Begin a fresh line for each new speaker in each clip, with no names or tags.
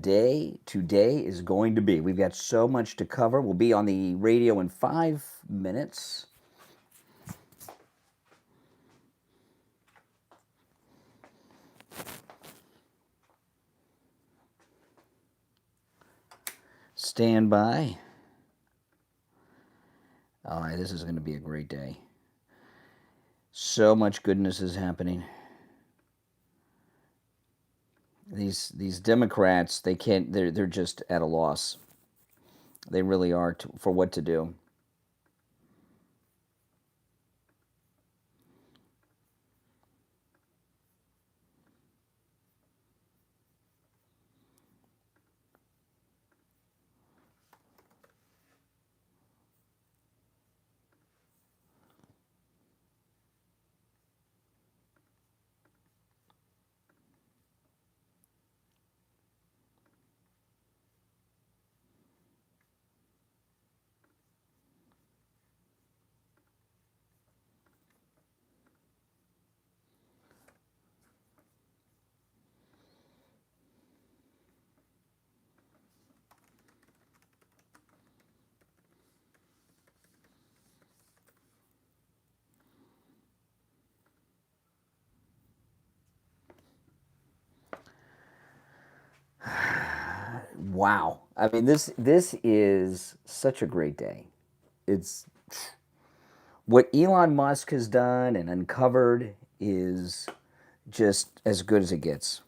day today is going to be. We've got so much to cover. We'll be on the radio in 5 minutes. Stand by. All right, this is going to be a great day. So much goodness is happening. These Democrats, they can't. They're just at a loss. They really are for what to do. Wow. I mean, this is such a great day. It's what Elon Musk has done and uncovered is just as good as it gets.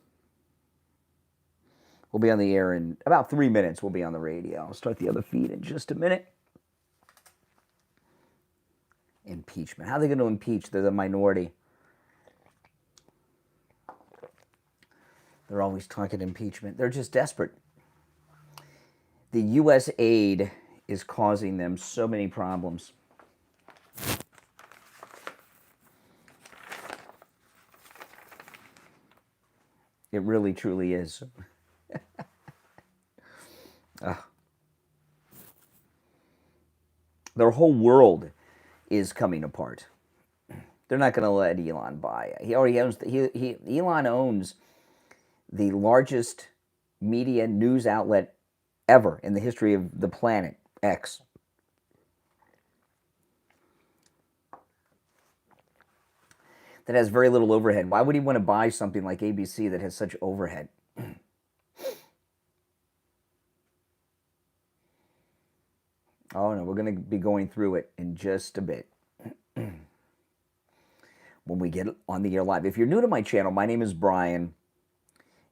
We'll be on the air in about 3 minutes. We'll be on the radio. I'll start the other feed in just a minute. Impeachment. How are they going to impeach? They're the minority. They're always talking impeachment. They're just desperate. The USAID is causing them so many problems. It really, truly is. Their whole world is coming apart. They're not going to let Elon buy it. He already owns. Elon owns the largest media news outlet ever in the history of the planet, X. That has very little overhead. Why would he want to buy something like ABC that has such overhead? Oh no, we're going to be going through it in just a bit when we get on the air live. If you're new to my channel, my name is Brian,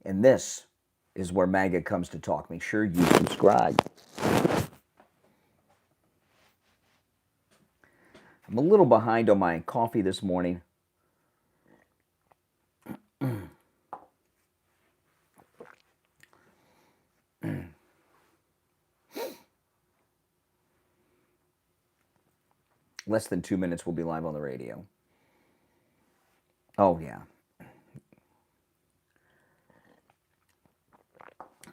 and this is where MAGA comes to talk. Make sure you subscribe. I'm a little behind on my coffee this morning. Less than 2 minutes, we'll be live on the radio. Oh, yeah.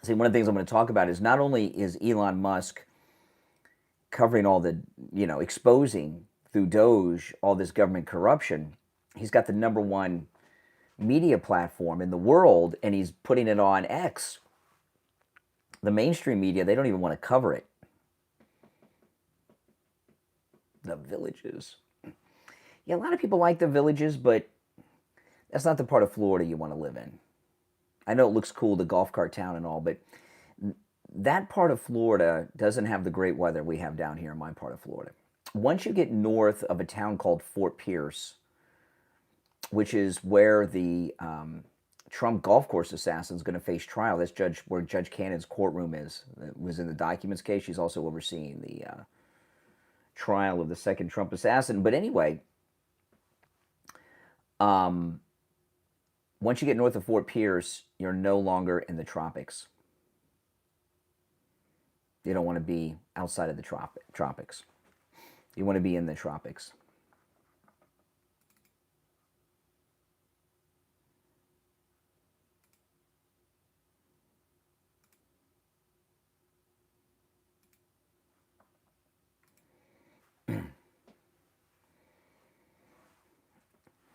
See, one of the things I'm going to talk about is not only is Elon Musk covering all the, exposing through Doge all this government corruption, he's got the #1 media platform in the world, and he's putting it on X. The mainstream media, they don't even want to cover it. The Villages. Yeah, a lot of people like the Villages, but that's not the part of Florida you want to live in. I know it looks cool, the golf cart town and all, but that part of Florida doesn't have the great weather we have down here in my part of Florida. Once you get north of a town called Fort Pierce, which is where the Trump golf course assassin is going to face trial. That's where Judge Cannon's courtroom is. It was in the documents case. She's also overseeing the trial of the second Trump assassin. But anyway, once you get north of Fort Pierce, you're no longer in the tropics. You don't want to be outside of the tropics. You want to be in the tropics.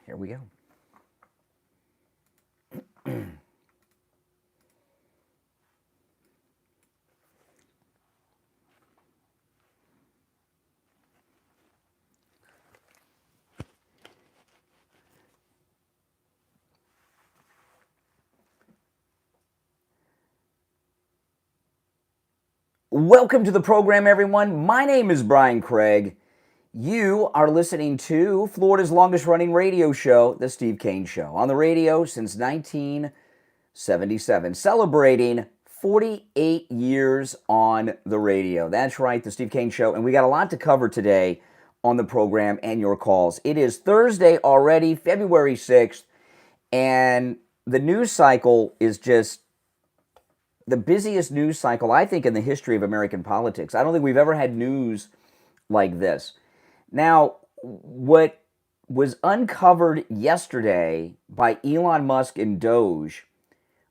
Here we go. Welcome to the program, everyone. My name is Brian Craig. You are listening to Florida's longest running radio show, The Steve Kane Show, on the radio since 1977, celebrating 48 years on the radio. That's right, The Steve Kane Show, and we got a lot to cover today on the program and your calls. It is Thursday already, February 6th, and the news cycle is just the busiest news cycle, I think, in the history of American politics. I don't think we've ever had news like this. Now, what was uncovered yesterday by Elon Musk and Doge,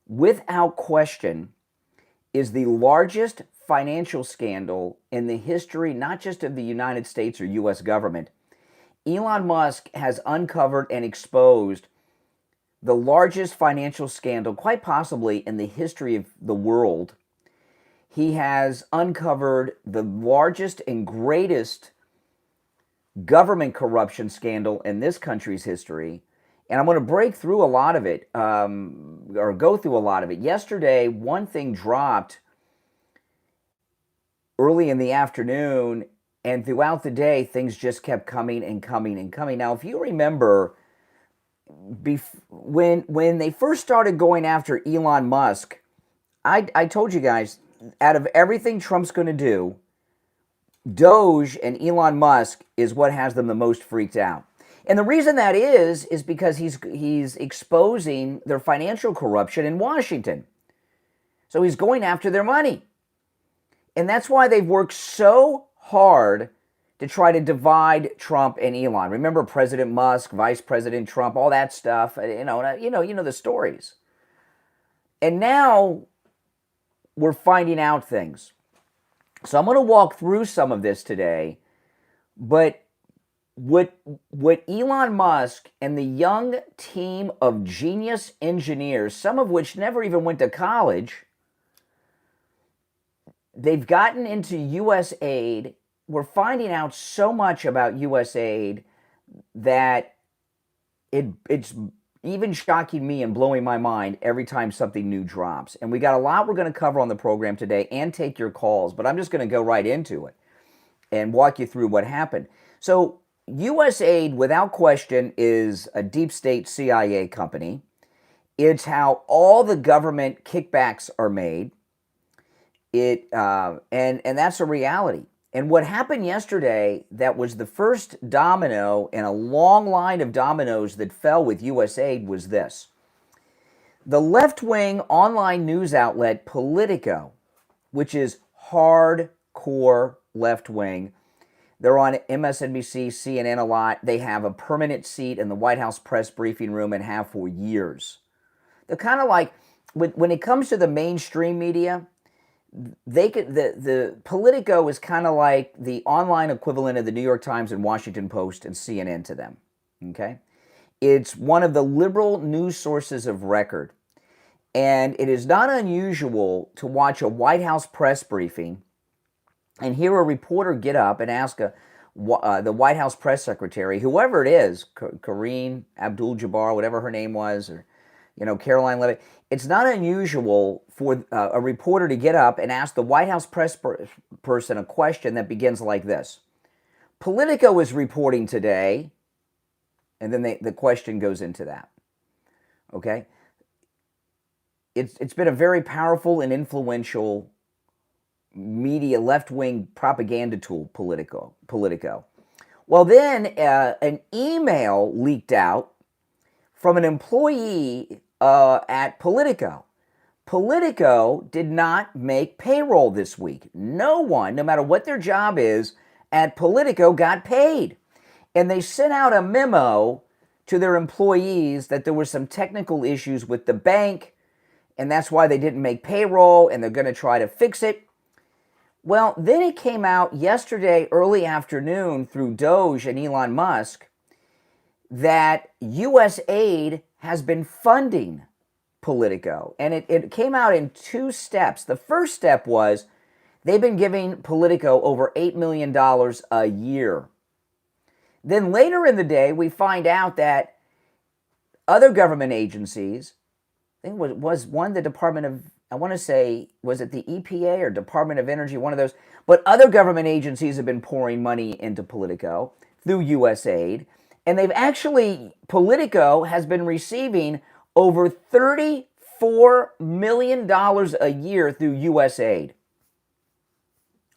without question, is the largest financial scandal in the history, not just of the United States or U.S. government. Elon Musk has uncovered and exposed the largest financial scandal, quite possibly in the history of the world. He has uncovered the largest and greatest government corruption scandal in this country's history. And I'm going to break through a lot of it, or go through a lot of it. Yesterday, one thing dropped early in the afternoon, and throughout the day, things just kept coming and coming and coming. Now, if you remember, when they first started going after Elon Musk, I told you guys, out of everything Trump's going to do, Doge and Elon Musk is what has them the most freaked out. And the reason that is because he's exposing their financial corruption in Washington. So he's going after their money. And that's why they've worked so hard to try to divide Trump and Elon. Remember President Musk, Vice President Trump, all that stuff. You know the stories. And now we're finding out things. So I'm going to walk through some of this today. But what Elon Musk and the young team of genius engineers, some of which never even went to college, they've gotten into USAID. We're finding out so much about USAID that it's even shocking me and blowing my mind every time something new drops. And we got a lot we're going to cover on the program today and take your calls, but I'm just going to go right into it and walk you through what happened. So USAID, without question, is a deep state CIA company. It's how all the government kickbacks are made. And that's a reality. And what happened yesterday, that was the first domino in a long line of dominoes that fell with USAID, was this. The left-wing online news outlet Politico, which is hardcore left-wing, they're on MSNBC, CNN a lot. They have a permanent seat in the White House press briefing room and have for years. They're kind of like, when it comes to the mainstream media, the Politico is kind of like the online equivalent of the New York Times and Washington Post and CNN to them. Okay? It's one of the liberal news sources of record. And it is not unusual to watch a White House press briefing and hear a reporter get up and ask the White House press secretary, whoever it is, Karine Abdul-Jabbar, whatever her name was, or Caroline Levitt. It's not unusual for a reporter to get up and ask the White House press person a question that begins like this. Politico is reporting today, and then the question goes into that. Okay? It's been a very powerful and influential media left-wing propaganda tool, Politico. Well, then an email leaked out from an employee at Politico. Politico did not make payroll this week. No one, no matter what their job is, at Politico got paid. And they sent out a memo to their employees that there were some technical issues with the bank, and that's why they didn't make payroll, and they're going to try to fix it. Well, then it came out yesterday early afternoon through Doge and Elon Musk that USAID has been funding Politico. And it came out in two steps. The first step was they've been giving Politico over $8 million a year. Then later in the day, we find out that other government agencies, I think it was one, the Department I want to say, was it the EPA or Department of Energy, one of those? But other government agencies have been pouring money into Politico through USAID. And they've actually, Politico has been receiving over $34 million a year through USAID.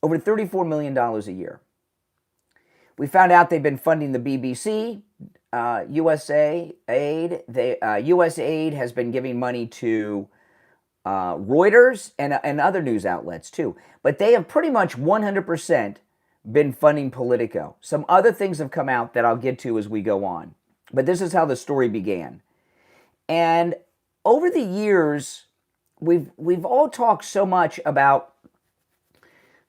Over $34 million a year. We found out they've been funding the BBC, USAID. USAID has been giving money to Reuters and other news outlets too. But they have pretty much 100% been funding Politico. Some other things have come out that I'll get to as we go on. But this is how the story began. And over the years, we've all talked so much about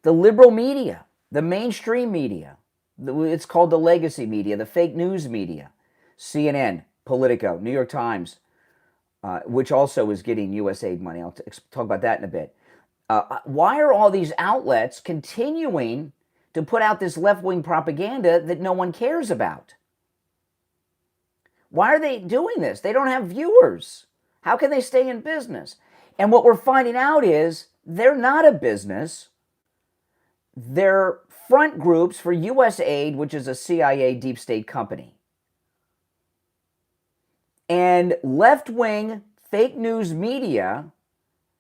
the liberal media, the mainstream media. It's called the legacy media, the fake news media. CNN, Politico, New York Times, which also is getting USAID money. I'll talk about that in a bit. Why are all these outlets continuing to put out this left-wing propaganda that no one cares about? Why are they doing this? They don't have viewers. How can they stay in business? And what we're finding out is they're not a business. They're front groups for USAID, which is a CIA deep state company. And left-wing fake news media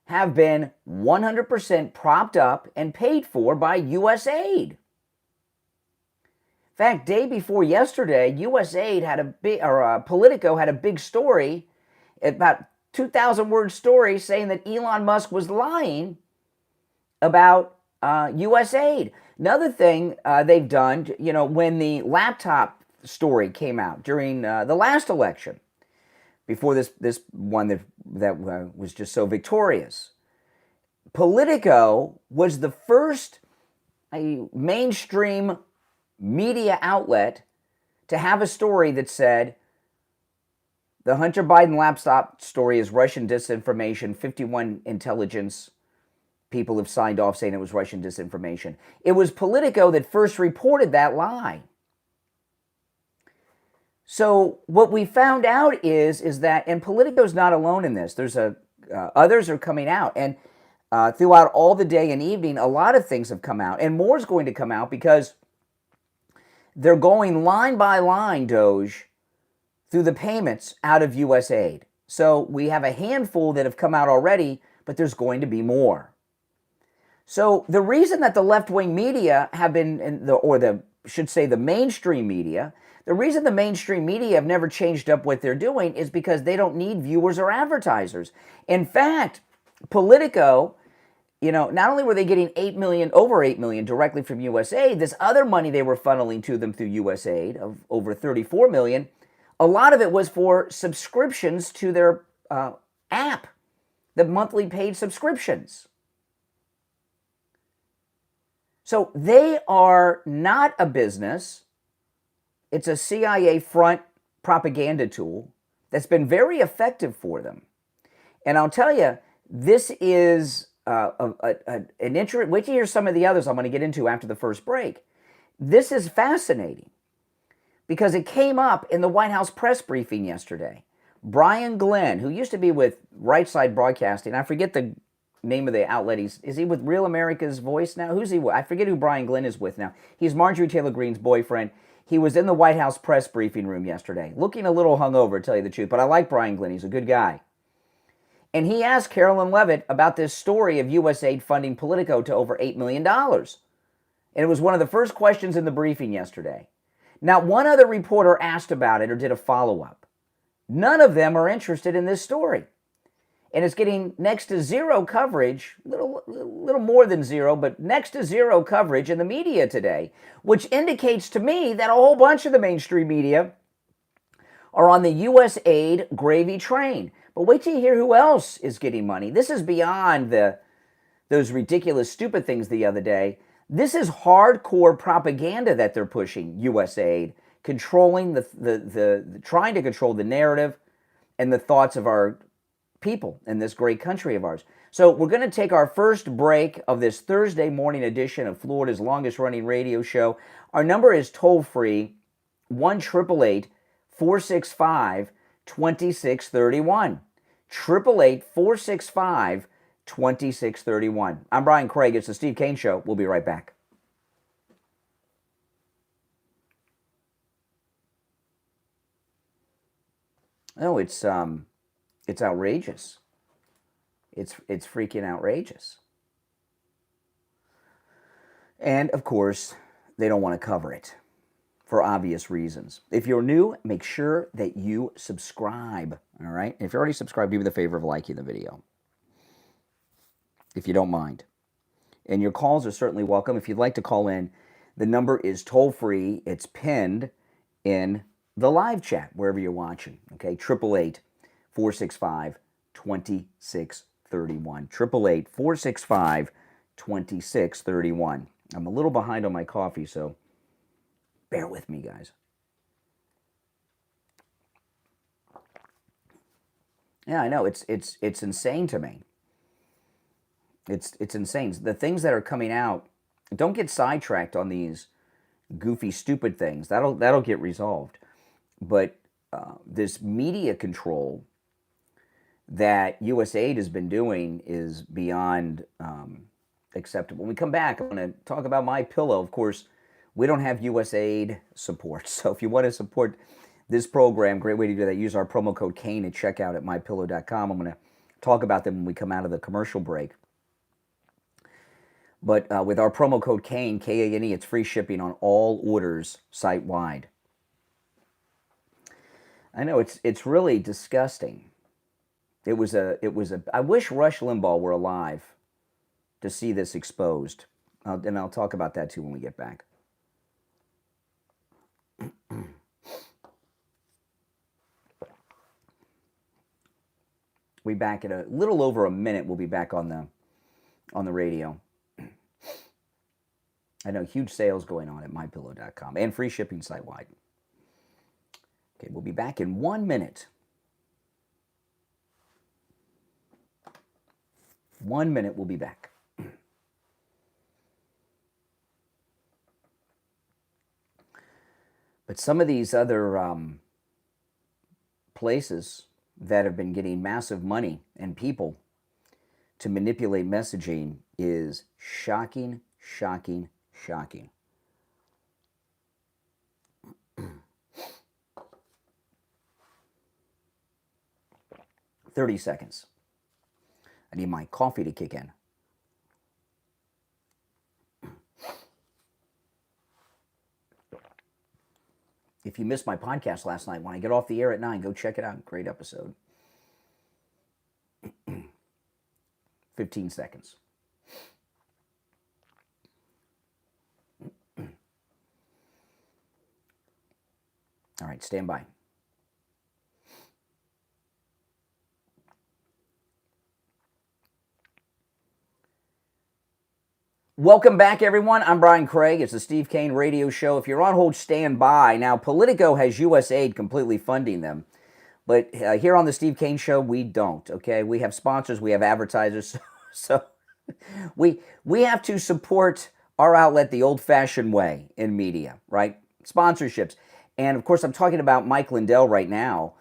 have been 100% propped up and paid for by USAID. In fact, day before yesterday, USAID had a big, Politico had a big story, about 2,000-word story, saying that Elon Musk was lying about USAID. Another thing they've done, when the laptop story came out during the last election, before this one that was just so victorious, Politico was the first mainstream media outlet to have a story that said the Hunter Biden laptop story is Russian disinformation. 51 intelligence people have signed off saying it was Russian disinformation. It was Politico that first reported that lie. So what we found out is that, and Politico's not alone in this. There's others are coming out, and throughout all the day and evening, a lot of things have come out, and more is going to come out because they're going line by line, Doge, through the payments out of USAID. So we have a handful that have come out already, but there's going to be more. So the reason that the left-wing media have been, the mainstream media, the reason the mainstream media have never changed up what they're doing is because they don't need viewers or advertisers. In fact, Politico, not only were they getting over 8 million directly from USAID, this other money they were funneling to them through USAID of over 34 million, a lot of it was for subscriptions to their app, the monthly paid subscriptions. So they are not a business. It's a CIA front propaganda tool that's been very effective for them. And I'll tell you, this is an interest. Wait to hear some of the others I'm going to get into after the first break. This is fascinating because it came up in the White House press briefing yesterday. Brian Glenn, who used to be with Right Side Broadcasting, I forget the name of the outlet. Is he with Real America's Voice now? Who's he with? I forget who Brian Glenn is with now. He's Marjorie Taylor Greene's boyfriend. He was in the White House press briefing room yesterday, looking a little hungover, to tell you the truth, but I like Brian Glenn. He's a good guy. And he asked Carolyn Levitt about this story of USAID funding Politico to over $8 million. And it was one of the first questions in the briefing yesterday. Not one other reporter asked about it or did a follow-up. None of them are interested in this story. And it's getting next to zero coverage, little more than zero, but next to zero coverage in the media today, which indicates to me that a whole bunch of the mainstream media are on the USAID gravy train. But wait till you hear who else is getting money. This is beyond those ridiculous, stupid things the other day. This is hardcore propaganda that they're pushing, USAID, controlling trying to control the narrative and the thoughts of our people in this great country of ours. So we're going to take our first break of this Thursday morning edition of Florida's longest running radio show. Our number is toll-free, 1-888-465-2631. 888-465-2631. 2631. I'm Brian Craig. It's the Steve Kane Show. We'll be right back. No, it's outrageous. It's freaking outrageous. And of course, they don't want to cover it for obvious reasons. If you're new, make sure that you subscribe. All right. If you're already subscribed, do me the favor of liking the video, if you don't mind. And your calls are certainly welcome. If you'd like to call in, the number is toll free. It's pinned in the live chat wherever you're watching. Okay, 888-465-2631. 888-465-2631. I'm a little behind on my coffee, so bear with me, guys. Yeah, I know it's insane to me. It's insane. The things that are coming out, don't get sidetracked on these goofy, stupid things. That'll get resolved. But this media control that USAID has been doing is beyond acceptable. When we come back, I'm going to talk about My Pillow. Of course, we don't have USAID support. So if you want to support this program, great way to do that. Use our promo code Kane at checkout at mypillow.com. I'm going to talk about them when we come out of the commercial break. But with our promo code Kane, K-A-N-E, it's free shipping on all orders site-wide. I know it's really disgusting. I wish Rush Limbaugh were alive to see this exposed. And I'll talk about that too when we get back. We'll be back in a little over a minute. We'll be back on the radio. I know, huge sales going on at mypillow.com and free shipping site-wide. Okay, we'll be back in 1 minute. 1 minute, we'll be back. But some of these other places that have been getting massive money and people to manipulate messaging is shocking, shocking, shocking. $30 seconds. I need my coffee to kick in. If you missed my podcast last night, when I get off the air at 9, go check it out. Great episode. 15 seconds. All right, stand by. Welcome back, everyone. I'm Brian Craig. It's the Steve Kane Radio Show. If you're on hold, stand by. Now, Politico has USAID completely funding them. But here on the Steve Kane Show, we don't, okay? We have sponsors. We have advertisers. So we have to support our outlet the old-fashioned way in media, right? Sponsorships. And, of course, I'm talking about Mike Lindell right now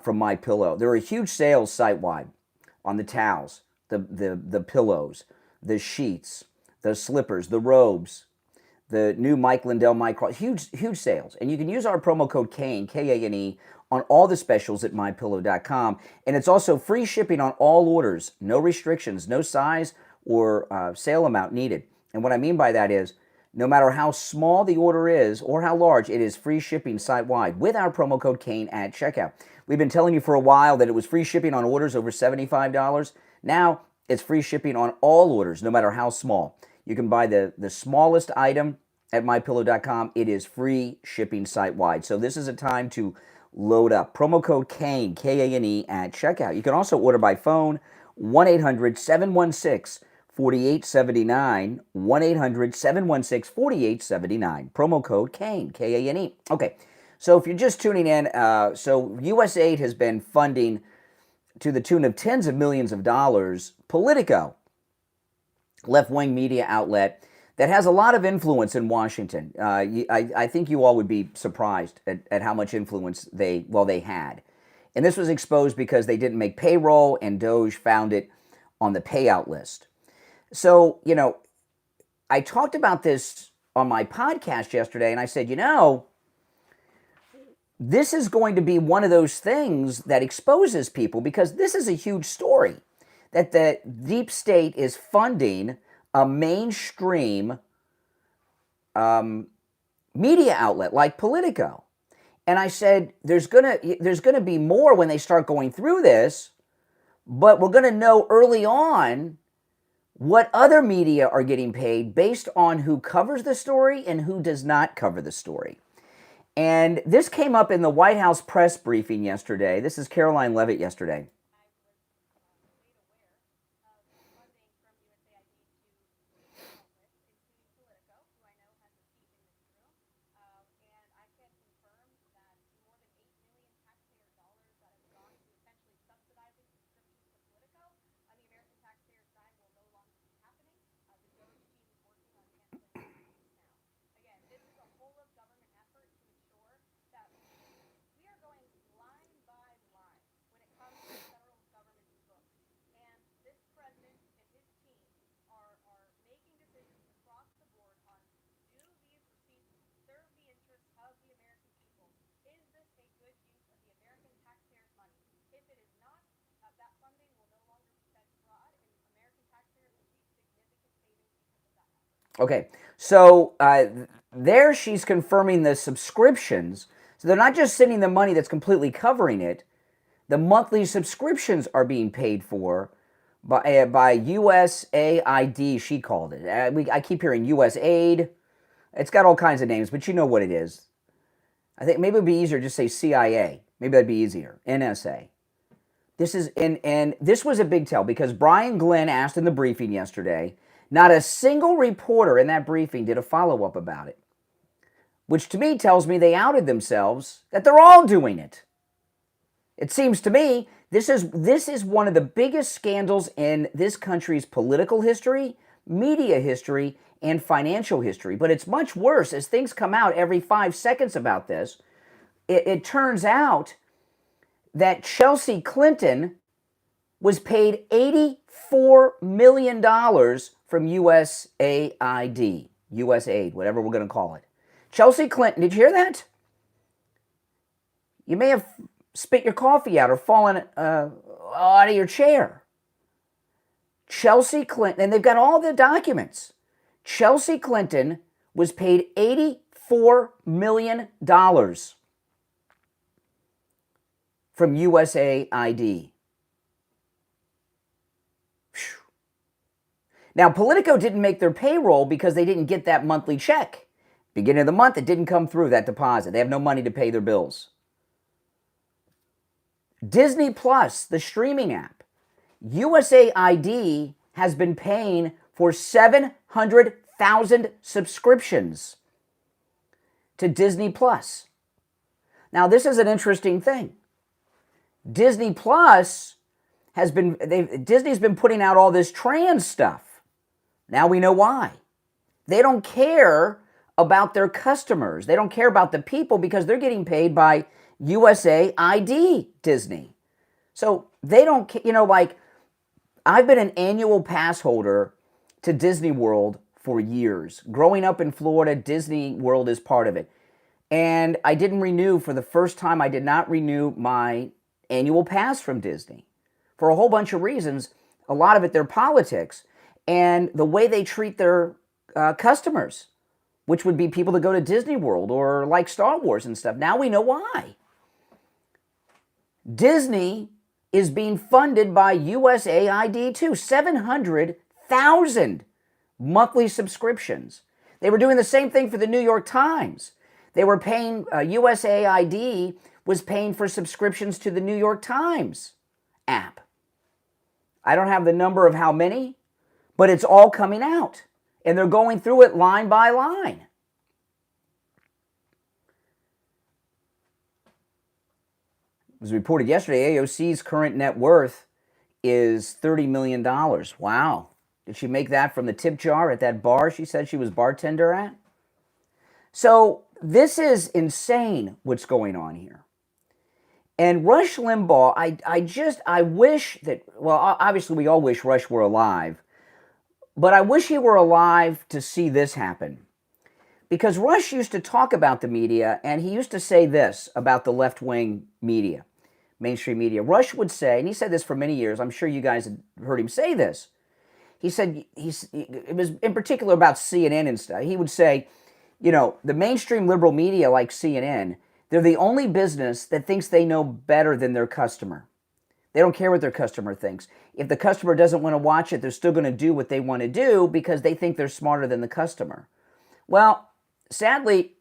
from My Pillow. There are huge sales site-wide on the towels, the pillows, the sheets, the slippers, the robes, the new Mike Lindell micro, huge sales. And you can use our promo code Kane, K-A-N-E, on all the specials at mypillow.com. And it's also free shipping on all orders, no restrictions, no size or sale amount needed. And what I mean by that is, no matter how small the order is or how large, it is free shipping site-wide with our promo code Kane at checkout. We've been telling you for a while that it was free shipping on orders over $75. Now it's free shipping on all orders, no matter how small. You can buy the smallest item at mypillow.com. It is free shipping site-wide. So this is a time to load up. Promo code Kane, K-A-N-E, at checkout. You can also order by phone, 1-800-716-4879, 1-800-716-4879. Promo code Kane, K-A-N-E. Okay, so if you're just tuning in, so USAID has been funding to the tune of tens of millions of dollars Politico, left-wing media outlet that has a lot of influence in Washington. I think you all would be surprised at how much influence they had. And this was exposed because they didn't make payroll, and Doge found it on the payout list. So, I talked about this on my podcast yesterday, and I said, this is going to be one of those things that exposes people, because this is a huge story that the deep state is funding a mainstream media outlet like Politico. And I said, there's gonna be more when they start going through this, but we're gonna know early on what other media are getting paid based on who covers the story and who does not cover the story. And this came up in the White House press briefing yesterday. This is Caroline Leavitt yesterday. Okay, so there she's confirming the subscriptions. So they're not just sending the money that's completely covering it. The monthly subscriptions are being paid for by USAID, she called it. I keep hearing USAID. It's got all kinds of names, but you know what it is. I think maybe it would be easier to just say CIA. Maybe that'd be easier. NSA. This is and this was a big tell, because Brian Glenn asked in the briefing yesterday. Not a single reporter in that briefing did a follow-up about it, which to me tells me they outed themselves, that they're all doing it. It seems to me this is one of the biggest scandals in this country's political history, media history, and financial history. But it's much worse as things come out every 5 seconds about this. It turns out that Chelsea Clinton was paid $84 million from USAID, whatever we're going to call it. Chelsea Clinton, did you hear that? You may have spit your coffee out or fallen out of your chair. Chelsea Clinton, and they've got all the documents. Chelsea Clinton was paid $84 million from USAID. Now, Politico didn't make their payroll because they didn't get that monthly check. Beginning of the month, it didn't come through, that deposit. They have no money to pay their bills. Disney Plus, the streaming app, USAID has been paying for 700,000 subscriptions to Disney Plus. Now, this is an interesting thing. Disney Plus Disney's been putting out all this trans stuff. Now we know why. They don't care about their customers. They don't care about the people, because they're getting paid by USAID Disney. So they don't, I've been an annual pass holder to Disney World for years. Growing up in Florida, Disney World is part of it. And I didn't renew, for the first time, I did not renew my annual pass from Disney for a whole bunch of reasons. A lot of it, their politics and the way they treat their customers, which would be people that go to Disney World or like Star Wars and stuff. Now we know why. Disney is being funded by USAID too. 700,000 monthly subscriptions. They were doing the same thing for the New York Times. They were paying, USAID was paying for subscriptions to the New York Times app. I don't have the number of how many, but it's all coming out. And they're going through it line by line. It was reported yesterday, AOC's current net worth is $30 million. Wow. Did she make that from the tip jar at that bar she said she was bartender at? So this is insane what's going on here. And Rush Limbaugh, I wish that, well, obviously we all wish Rush were alive, but I wish he were alive to see this happen. Because Rush used to talk about the media, and he used to say this about the left-wing media, mainstream media. Rush would say, and he said this for many years, I'm sure you guys had heard him say this. He said, it was in particular about CNN and stuff. He would say, you know, the mainstream liberal media like CNN, they're the only business that thinks they know better than their customer. They don't care what their customer thinks. If the customer doesn't want to watch it, they're still going to do what they want to do because they think they're smarter than the customer. Well, sadly,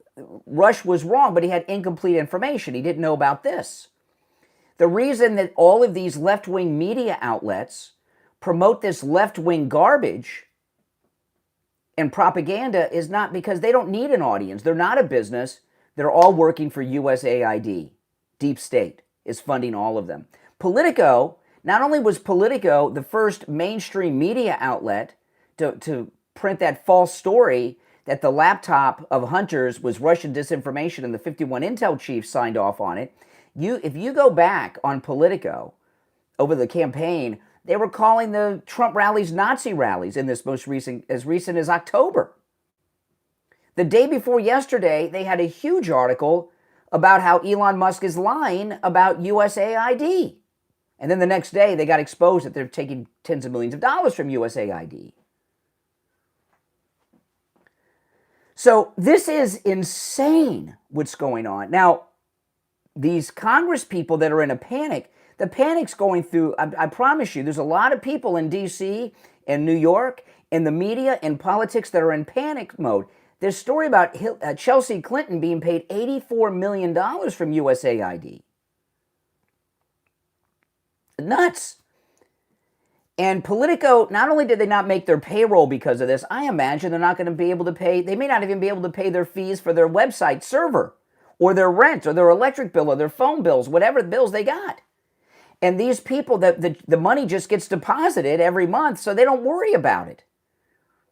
Rush was wrong, but he had incomplete information. He didn't know about this. The reason that all of these left-wing media outlets promote this left-wing garbage and propaganda is not because they don't need an audience. They're not a business. They're all working for USAID. Deep State is funding all of them. Politico, not only was Politico the first mainstream media outlet to print that false story that the laptop of hunters was Russian disinformation and the 51 intel chiefs signed off on it, if you go back on Politico over the campaign, they were calling the Trump rallies Nazi rallies in this most recent as October. The day before yesterday, they had a huge article about how Elon Musk is lying about USAID. And then the next day, they got exposed that they're taking tens of millions of dollars from USAID. So this is insane what's going on. Now, these Congress people that are in a panic, the panic's going through, I promise you, there's a lot of people in D.C., in New York, in the media, in politics that are in panic mode. There's a story about Chelsea Clinton being paid $84 million from USAID. Nuts. And Politico, not only did they not make their payroll because of this, I imagine they're not going to be able to pay, they may not even be able to pay their fees for their website server, or their rent, or their electric bill, or their phone bills, whatever bills they got. And these people, the money just gets deposited every month, so they don't worry about it.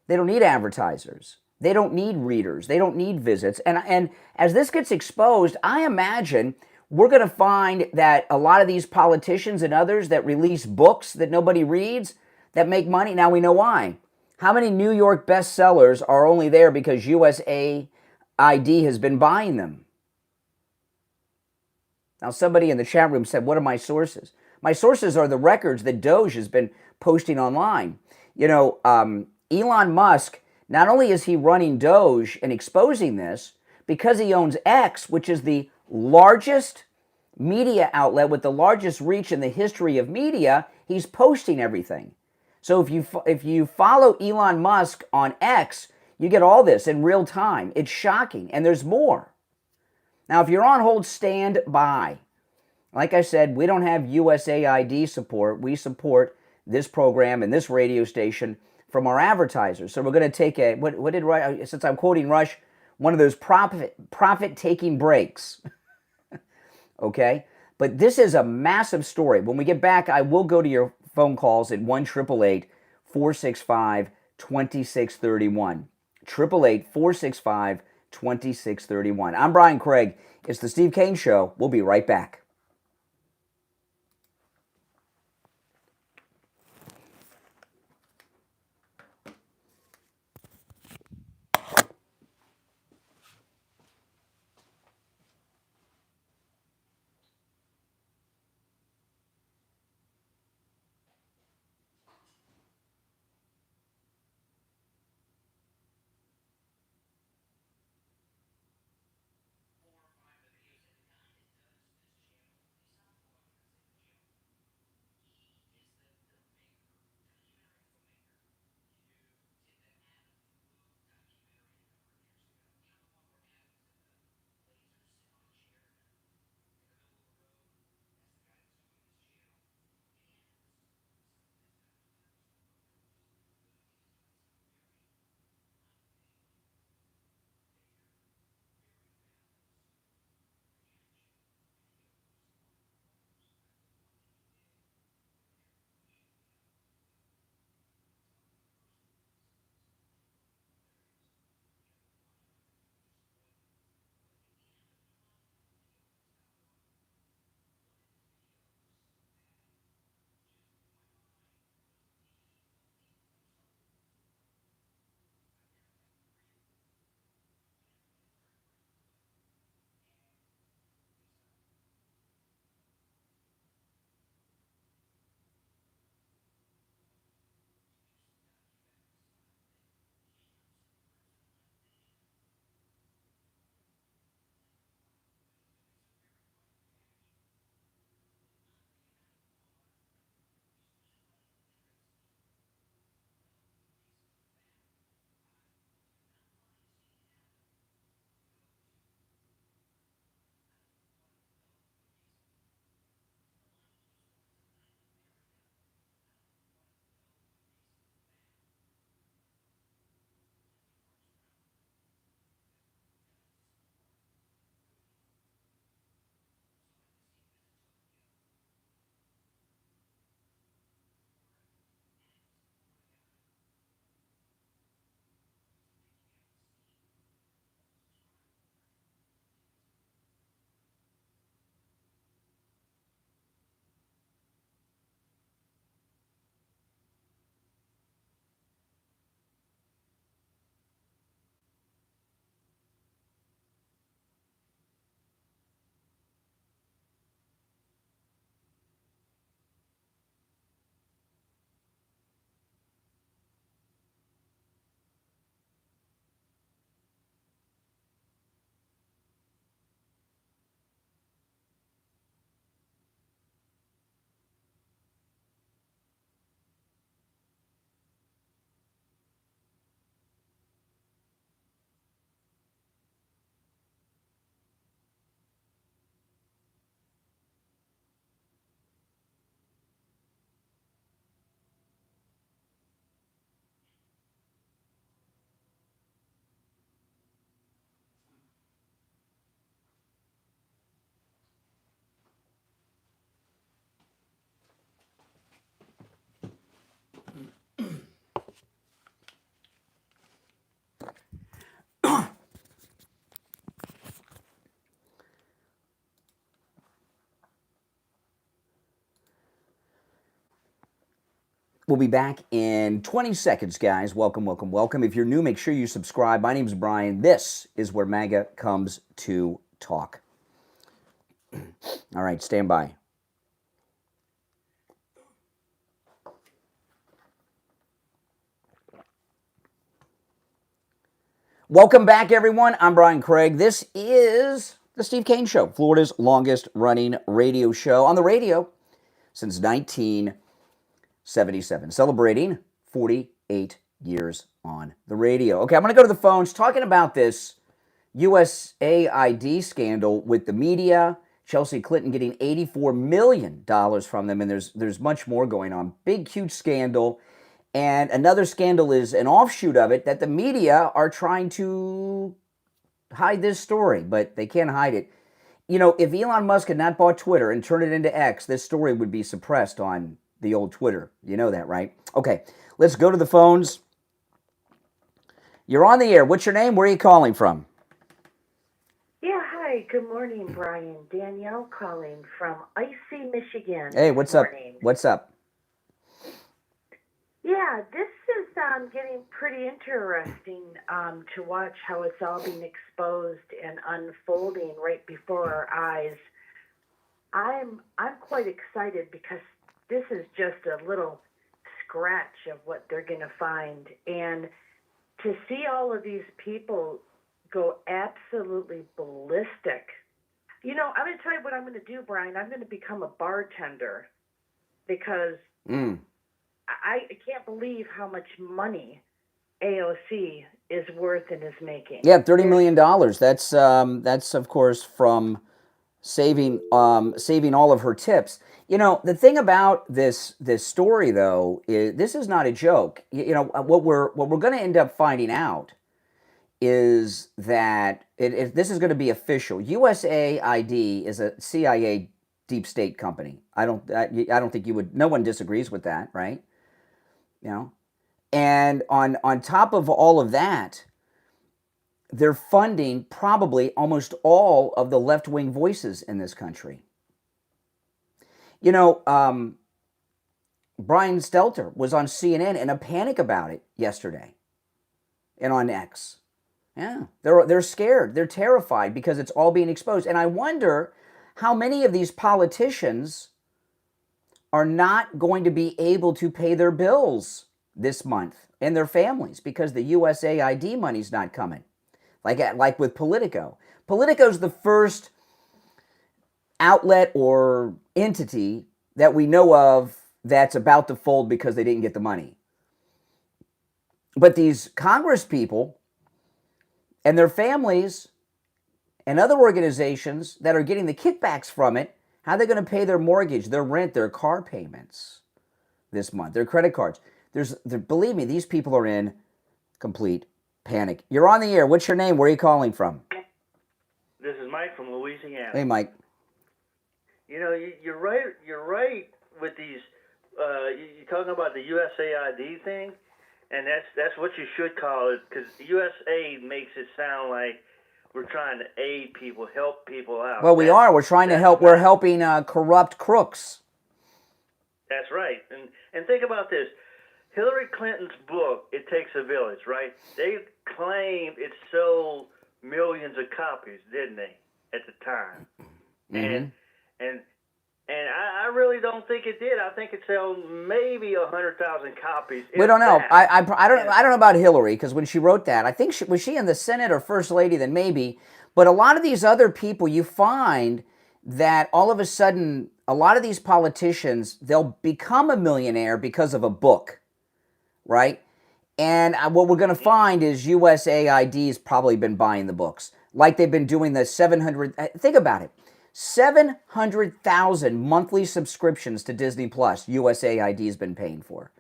They don't need advertisers. They don't need readers. They don't need visits. And as this gets exposed, I imagine we're going to find that a lot of these politicians and others that release books that nobody reads, that make money, now we know why. How many New York bestsellers are only there because USAID has been buying them? Now, somebody in the chat room said, what are my sources? My sources are the records that Doge has been posting online. You know, Elon Musk, not only is he running Doge and exposing this, because he owns X, which is the largest media outlet with the largest reach in the history of media, he's posting everything. So if you follow Elon Musk on X, you get all this in real time. It's shocking, and there's more. Now, if you're on hold, stand by. Like I said, we don't have USAID support. We support this program and this radio station from our advertisers. So we're going to take a, what did Rush, since I'm quoting Rush, one of those profit-taking breaks. Okay? But this is a massive story. When we get back, I will go to your phone calls at 1-888-465-2631. 888-465-2631. I'm Brian Craig. It's the Steve Kane Show. We'll be right back. We'll be back in 20 seconds, guys. Welcome, welcome, welcome. If you're new, make sure you subscribe. My name's Brian. This is where MAGA comes to talk. All right, stand by. Welcome back, everyone. I'm Brian Craig. This is the Steve Kane Show, Florida's longest running radio show on the radio since 1977, celebrating 48 years on the radio. Okay, I'm going to go to the phones talking about this USAID scandal with the media, Chelsea Clinton getting $84 million from them, and there's much more going on. Big, huge scandal. And another scandal is an offshoot of it, that the media are trying to hide this story, but they can't hide it. You know, if Elon Musk had not bought Twitter and turned it into X, this story would be suppressed on the old Twitter. You know that, right? Okay, let's go to the phones. You're on the air. What's your name? Where are you calling from?
Yeah, hi. Good morning, Brian. Danielle calling from icy Michigan.
Hey, what's up? What's up?
Yeah, this is getting pretty interesting to watch how it's all being exposed and unfolding right before our eyes. I'm quite excited because this is just a little scratch of what they're going to find. And to see all of these people go absolutely ballistic. You know, I'm going to tell you what I'm going to do, Brian. I'm going to become a bartender because I can't believe how much money AOC is worth and is making.
Yeah, $30 million. That's of course from saving all of her tips. You know, the thing about this story though is this is not a joke. You know, what we're going to end up finding out is that this is going to be official. USAID is a CIA deep state company. I don't think you would. No one disagrees with that, right? You know, and on top of all of that, they're funding probably almost all of the left-wing voices in this country. You know, Brian Stelter was on CNN in a panic about it yesterday, and on X. Yeah, they're scared. They're terrified because it's all being exposed. And I wonder how many of these politicians are not going to be able to pay their bills this month and their families because the USAID money's not coming. Like with Politico. Politico's the first outlet or entity that we know of that's about to fold because they didn't get the money. But these Congress people and their families and other organizations that are getting the kickbacks from it, how are they going to pay their mortgage, their rent, their car payments this month, their credit cards? Believe me, these people are in complete panic. You're on the air. What's your name? Where are you calling from?
This is Mike from Louisiana.
Hey, Mike.
You know, you're right. You're right with these. You're talking about the USAID thing, and that's what you should call it, because USAID makes it sound like we're trying to aid people, help people out.
Well, we are. We're trying to help. We're helping corrupt crooks.
That's right. And think about this. Hillary Clinton's book, It Takes a Village, right? They claimed it sold millions of copies, didn't they, at the time? Mm-hmm. And I really don't think it did. I think it sold maybe 100,000 copies.
We don't know. I don't know about Hillary, because when she wrote that, I think was she in the Senate or First Lady? Then maybe. But a lot of these other people, you find that all of a sudden, a lot of these politicians, they'll become a millionaire because of a book, right? And what we're going to find is USAID's probably been buying the books, like they've been doing the 700. Think about it. 700,000 monthly subscriptions to Disney Plus, USAID's been paying for.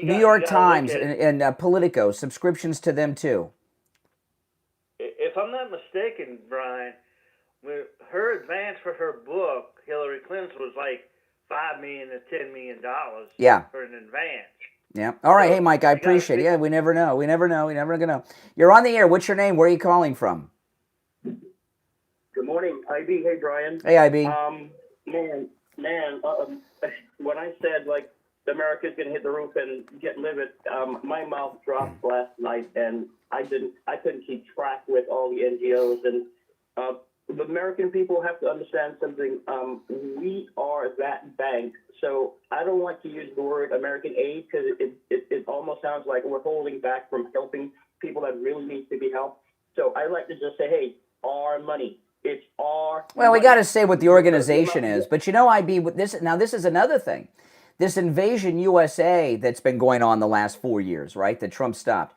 New York Times and Politico, subscriptions to them too.
If I'm not mistaken, Brian, her advance for her book, Hillary Clinton's, was like $5 million to $10 million.
Yeah.
For an advance.
Yeah. All right. Hey, Mike, I appreciate it. Yeah, we never know. We never know. We never gonna know. You're on the air. What's your name? Where are you calling from?
Good morning, IB. Hey, Brian.
Hey, IB.
Man, when I said, like, America's going to hit the roof and get livid. My mouth dropped last night, and I couldn't keep track with all the NGOs. And the American people have to understand something. We are that bank. So I don't like to use the word American aid because it almost sounds like we're holding back from helping people that really need to be helped. So I like to just say, hey, our money. It's our
Well, we
money.
got to say what the organization is. But IB, this is another thing. This Invasion USA that's been going on the last 4 years, right, that Trump stopped.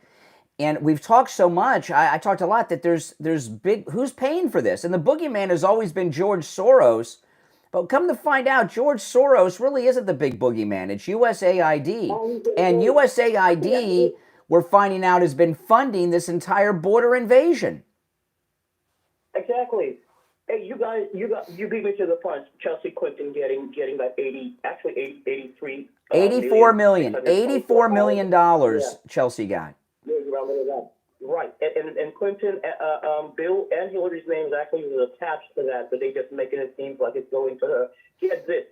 And we've talked so much, I talked a lot, that there's big, who's paying for this? And the boogeyman has always been George Soros. But come to find out, George Soros really isn't the big boogeyman. It's USAID. And USAID, we're finding out, has been funding this entire border invasion.
Exactly. Hey, you beat me to the punch. Chelsea Clinton getting that 83.
$84 million Chelsea got.
Right, and Clinton, Bill, and Hillary's names actually was attached to that, but they just making it seem like it's going to her. Get this.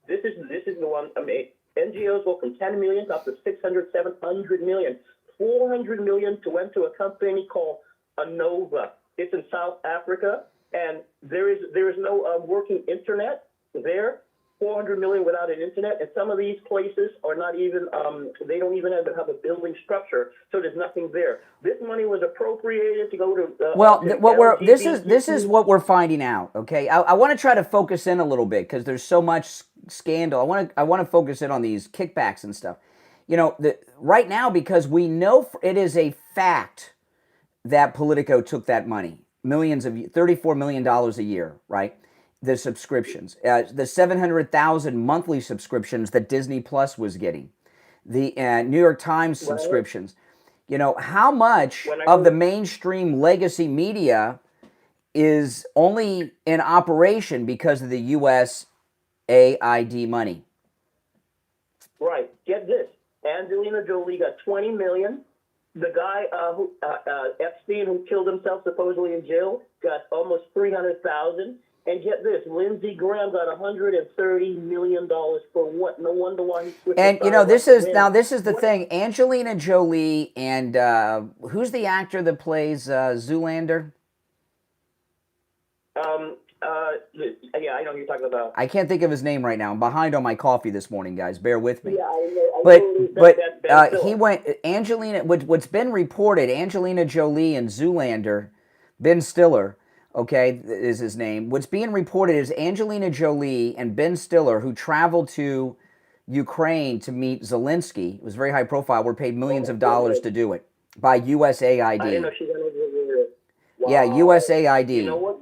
This is the one. I mean, NGOs go from 10 million up to 600, 700 million, 400 million went to a company called Anova. It's in South Africa, and there is no working internet there. 400 million without an internet, and some of these places are not even, they don't even have a building structure, so there's nothing there. This money was appropriated to go to...
This is what we're finding out, okay? I want to try to focus in a little bit because there's so much scandal. I want to focus in on these kickbacks and stuff. You know, right now, because we know it is a fact that Politico took that money, $34 million a year, right? The subscriptions, the 700,000 monthly subscriptions that Disney Plus was getting, the New York Times subscriptions. You know, how much of the mainstream legacy media is only in operation because of the USAID money?
Right. Get this. Angelina Jolie got 20 million. The guy Epstein, who killed himself supposedly in jail, got almost 300,000. And get this, Lindsey Graham got $130 million for what? No wonder why he switched.
And you know, this is the thing. Angelina Jolie and who's the actor that plays Zoolander?
Yeah, I know who you're talking about.
I can't think of his name right now. I'm behind on my coffee this morning, guys. Bear with me.
Yeah, I know.
He went. Angelina. What's been reported? Angelina Jolie and Zoolander. Ben Stiller. Okay, is his name. What's being reported is Angelina Jolie and Ben Stiller, who traveled to Ukraine to meet Zelensky, it was very high profile, were paid millions of dollars to do it by USAID.
I didn't know she went over there. Wow.
Yeah, USAID.
You know what?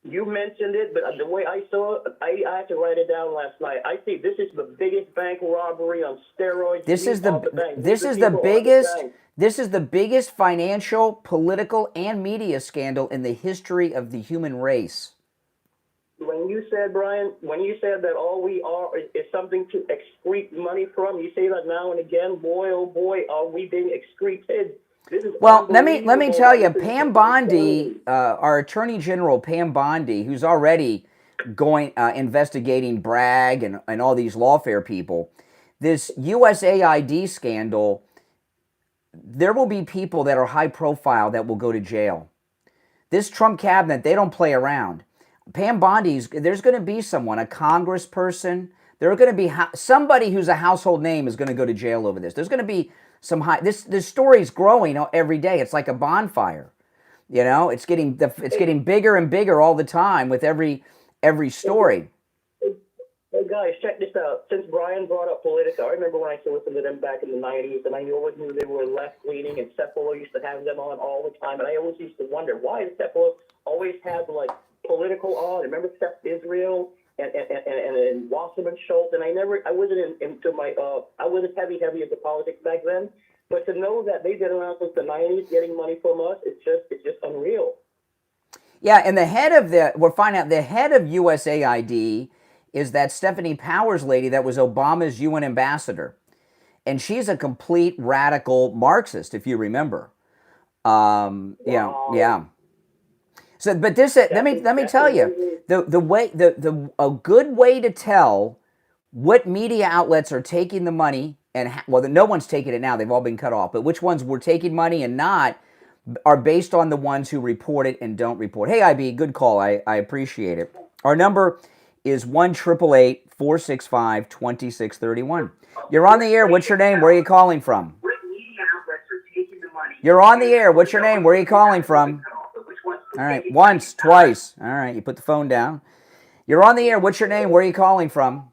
You mentioned it, but the way I saw it, I had to write it down last night. I think this is the biggest bank robbery on steroids. This is the biggest financial, political, and media scandal in the history of the human race. When you said, Brian, that all we are is something to excrete money from, you say that now and again, boy, oh boy, are we being excreted.
Well, let me tell you, Pam Bondi, our Attorney General, Pam Bondi, who's already investigating Bragg and all these lawfare people, this USAID scandal, there will be people that are high profile that will go to jail. This Trump cabinet, they don't play around. Pam Bondi's, there's going to be someone, a congressperson, there are going to be somebody who's a household name is going to go to jail over this. There's going to be some high. This story's growing every day. It's like a bonfire. You know, it's getting bigger and bigger all the time with every story.
Hey guys, check this out. Since Brian brought up Politico, I remember when I used to listen to them back in the 90s, and I always knew they were left-leaning, and Cepolo used to have them on all the time, and I always used to wonder, why does Cepolo always have, like, Politico on? Remember Seth Israel and Wasserman Schultz, and I wasn't I wasn't heavy into politics back then, but to know that they've been around since the 90s getting money from us, it's just unreal.
Yeah, and we're finding out the head of USAID is that Stephanie Powers lady that was Obama's UN ambassador. And she's a complete radical Marxist, if you remember.
Wow.
Yeah. So, but this, let me tell you, a good way to tell what media outlets are taking the money and, well, no one's taking it now. They've all been cut off. But which ones were taking money and not are based on the ones who report it and don't report. Hey, IB, good call. I appreciate it. Our number is 1-888-465-2631. You're on the air. What's your name? Where are you calling from? You're on the air. What's your name? Where are you calling from? All right. Once, twice. All right. You put the phone down. You're on the air. What's your name? Where are you calling from?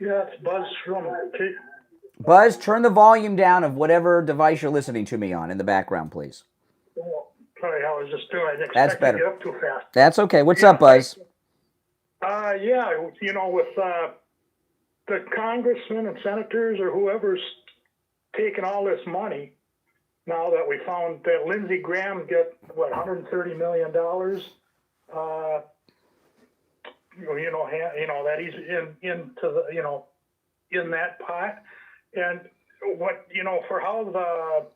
Yeah, it's Buzz from
Buzz, turn the volume down of whatever device you're listening to me on in the background, please.
Oh, sorry, I was just doing. I didn't
That's
expect
better.
to get up too fast.
That's okay. What's up, Buzz?
Yeah, you know, with the congressmen and senators or whoever's taking all this money, now that we found that Lindsey Graham get what $130 million, that he's into the in that pot, and what for how the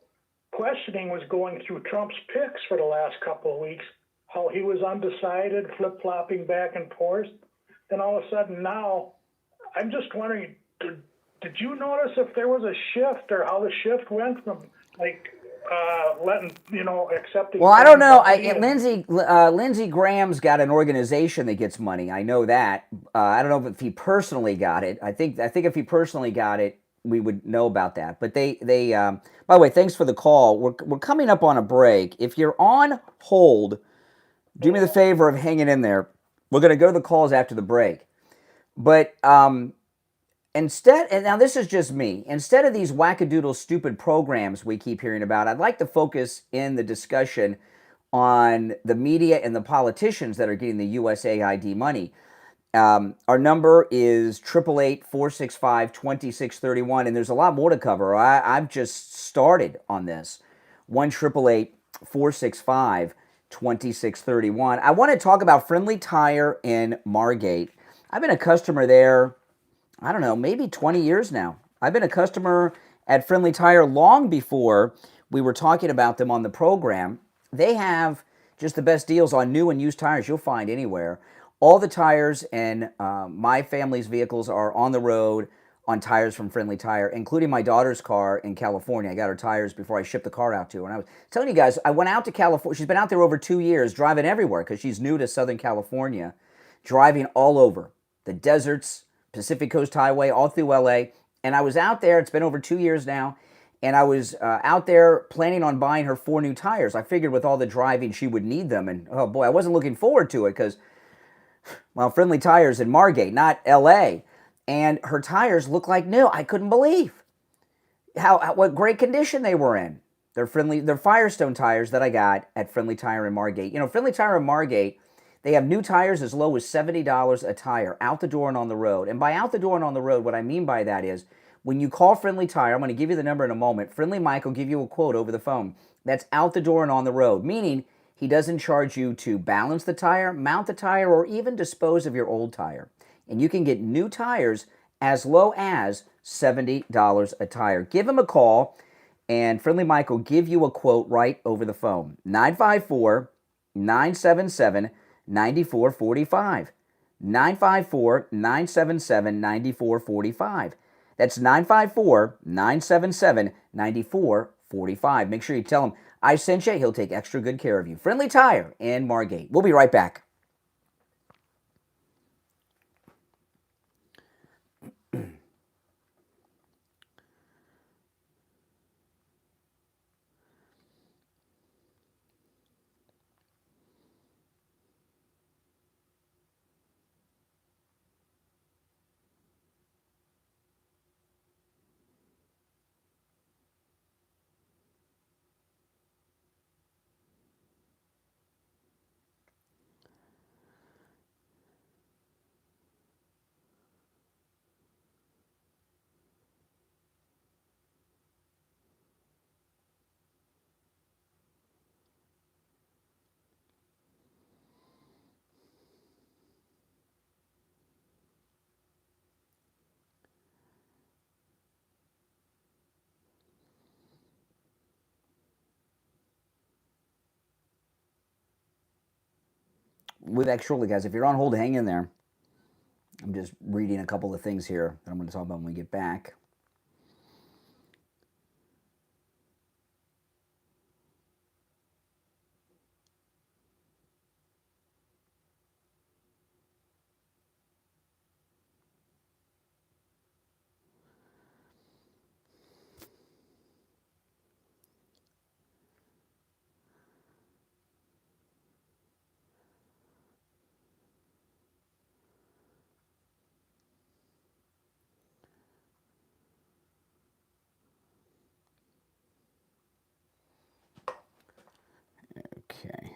questioning was going through Trump's picks for the last couple of weeks, how he was undecided, flip-flopping back and forth, and all of a sudden now, I'm just wondering, did you notice if there was a shift or how the shift went from accepting?
Well, I don't know. Lindsey Graham's got an organization that gets money. I know that. I don't know if he personally got it. I think if he personally got it, we would know about that. But they by the way, thanks for the call. We're coming up on a break. If you're on hold, do me the favor of hanging in there. We're going to go to the calls after the break. But instead, and now this is just me, instead of these wackadoodle stupid programs we keep hearing about, I'd like to focus in the discussion on the media and the politicians that are getting the USAID money. Our number is 888-465-2631, and there's a lot more to cover. I've just started on this. 1-888-465-2631. I want to talk about Friendly Tire in Margate. I've been a customer there, I don't know, maybe 20 years now. I've been a customer at Friendly Tire long before we were talking about them on the program. They have just the best deals on new and used tires you'll find anywhere. All the tires in my family's vehicles are on the road on tires from Friendly Tire, including my daughter's car in California. I got her tires before I shipped the car out to her. And I was telling you guys, I went out to California. She's been out there over 2 years, driving everywhere because she's new to Southern California, driving all over the deserts, Pacific Coast Highway, all through LA. And I was out there, it's been over 2 years now, and I was out there planning on buying her 4 new tires. I figured with all the driving she would need them, and oh boy, I wasn't looking forward to it because, well, Friendly Tires in Margate, not LA, and her tires look like new. I couldn't believe what great condition they were in. They're Firestone tires that I got at Friendly Tire in Margate. Friendly Tire in Margate, they have new tires as low as $70 a tire, out the door and on the road. And by out the door and on the road, what I mean by that is when you call Friendly Tire, I'm going to give you the number in a moment, Friendly Mike will give you a quote over the phone. That's out the door and on the road, meaning he doesn't charge you to balance the tire, mount the tire, or even dispose of your old tire. And you can get new tires as low as $70 a tire. Give him a call, and Friendly Mike will give you a quote right over the phone. 954-977-9445. 954-977-9445. That's 954-977-9445. Make sure you tell him I sent you. He'll take extra good care of you. Friendly Tire in Margate. We'll be right back. We'll be back shortly, guys. If you're on hold, hang in there. I'm just reading a couple of things here that I'm going to talk about when we get back. Okay.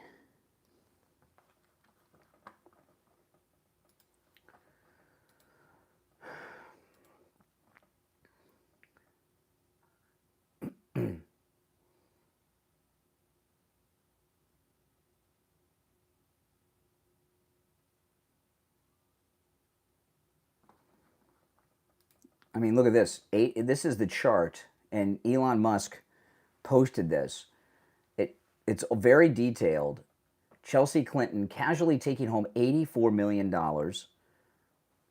I mean, look at this. This is the chart, and Elon Musk posted this. It's very detailed. Chelsea Clinton casually taking home $84 million.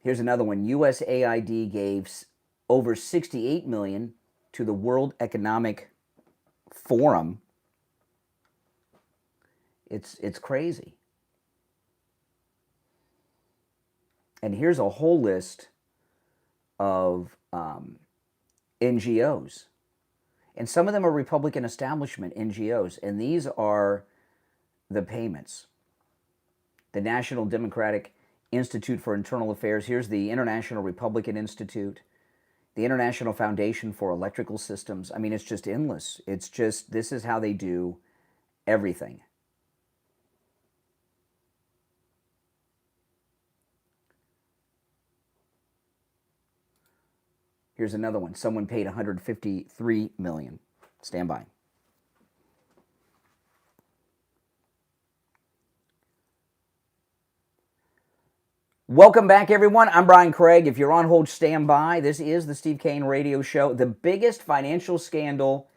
Here's another one. USAID gave over $68 million to the World Economic Forum. It's crazy. And here's a whole list of NGOs. And some of them are Republican establishment NGOs. And these are the payments. The National Democratic Institute for Internal Affairs. Here's the International Republican Institute. The International Foundation for Electrical Systems. I mean, it's just endless. It's just, this is how they do everything. Here's another one. Someone paid $153 million. Stand by. Welcome back, everyone. I'm Brian Craig. If you're on hold, stand by. This is the Steve Kane Radio Show. The biggest financial scandal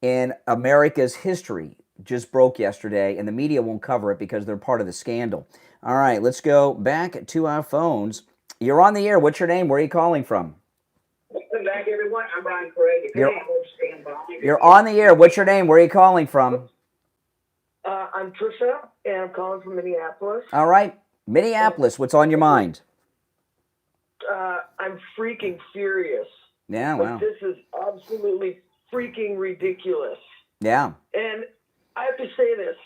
in America's history just broke yesterday, and the media won't cover it because they're part of the scandal. All right, let's go back to our phones. You're on the air. What's your name? Where are you calling from?
Welcome back, everyone. I'm Brian Craig. If you're on hold, stand by.
You're on the air. What's your name? Where are you calling from?
I'm Trisha, and I'm calling from Minneapolis.
All right. Minneapolis, what's on your mind?
I'm freaking furious.
Yeah, wow.
This is absolutely freaking ridiculous.
Yeah.
And I have to say this.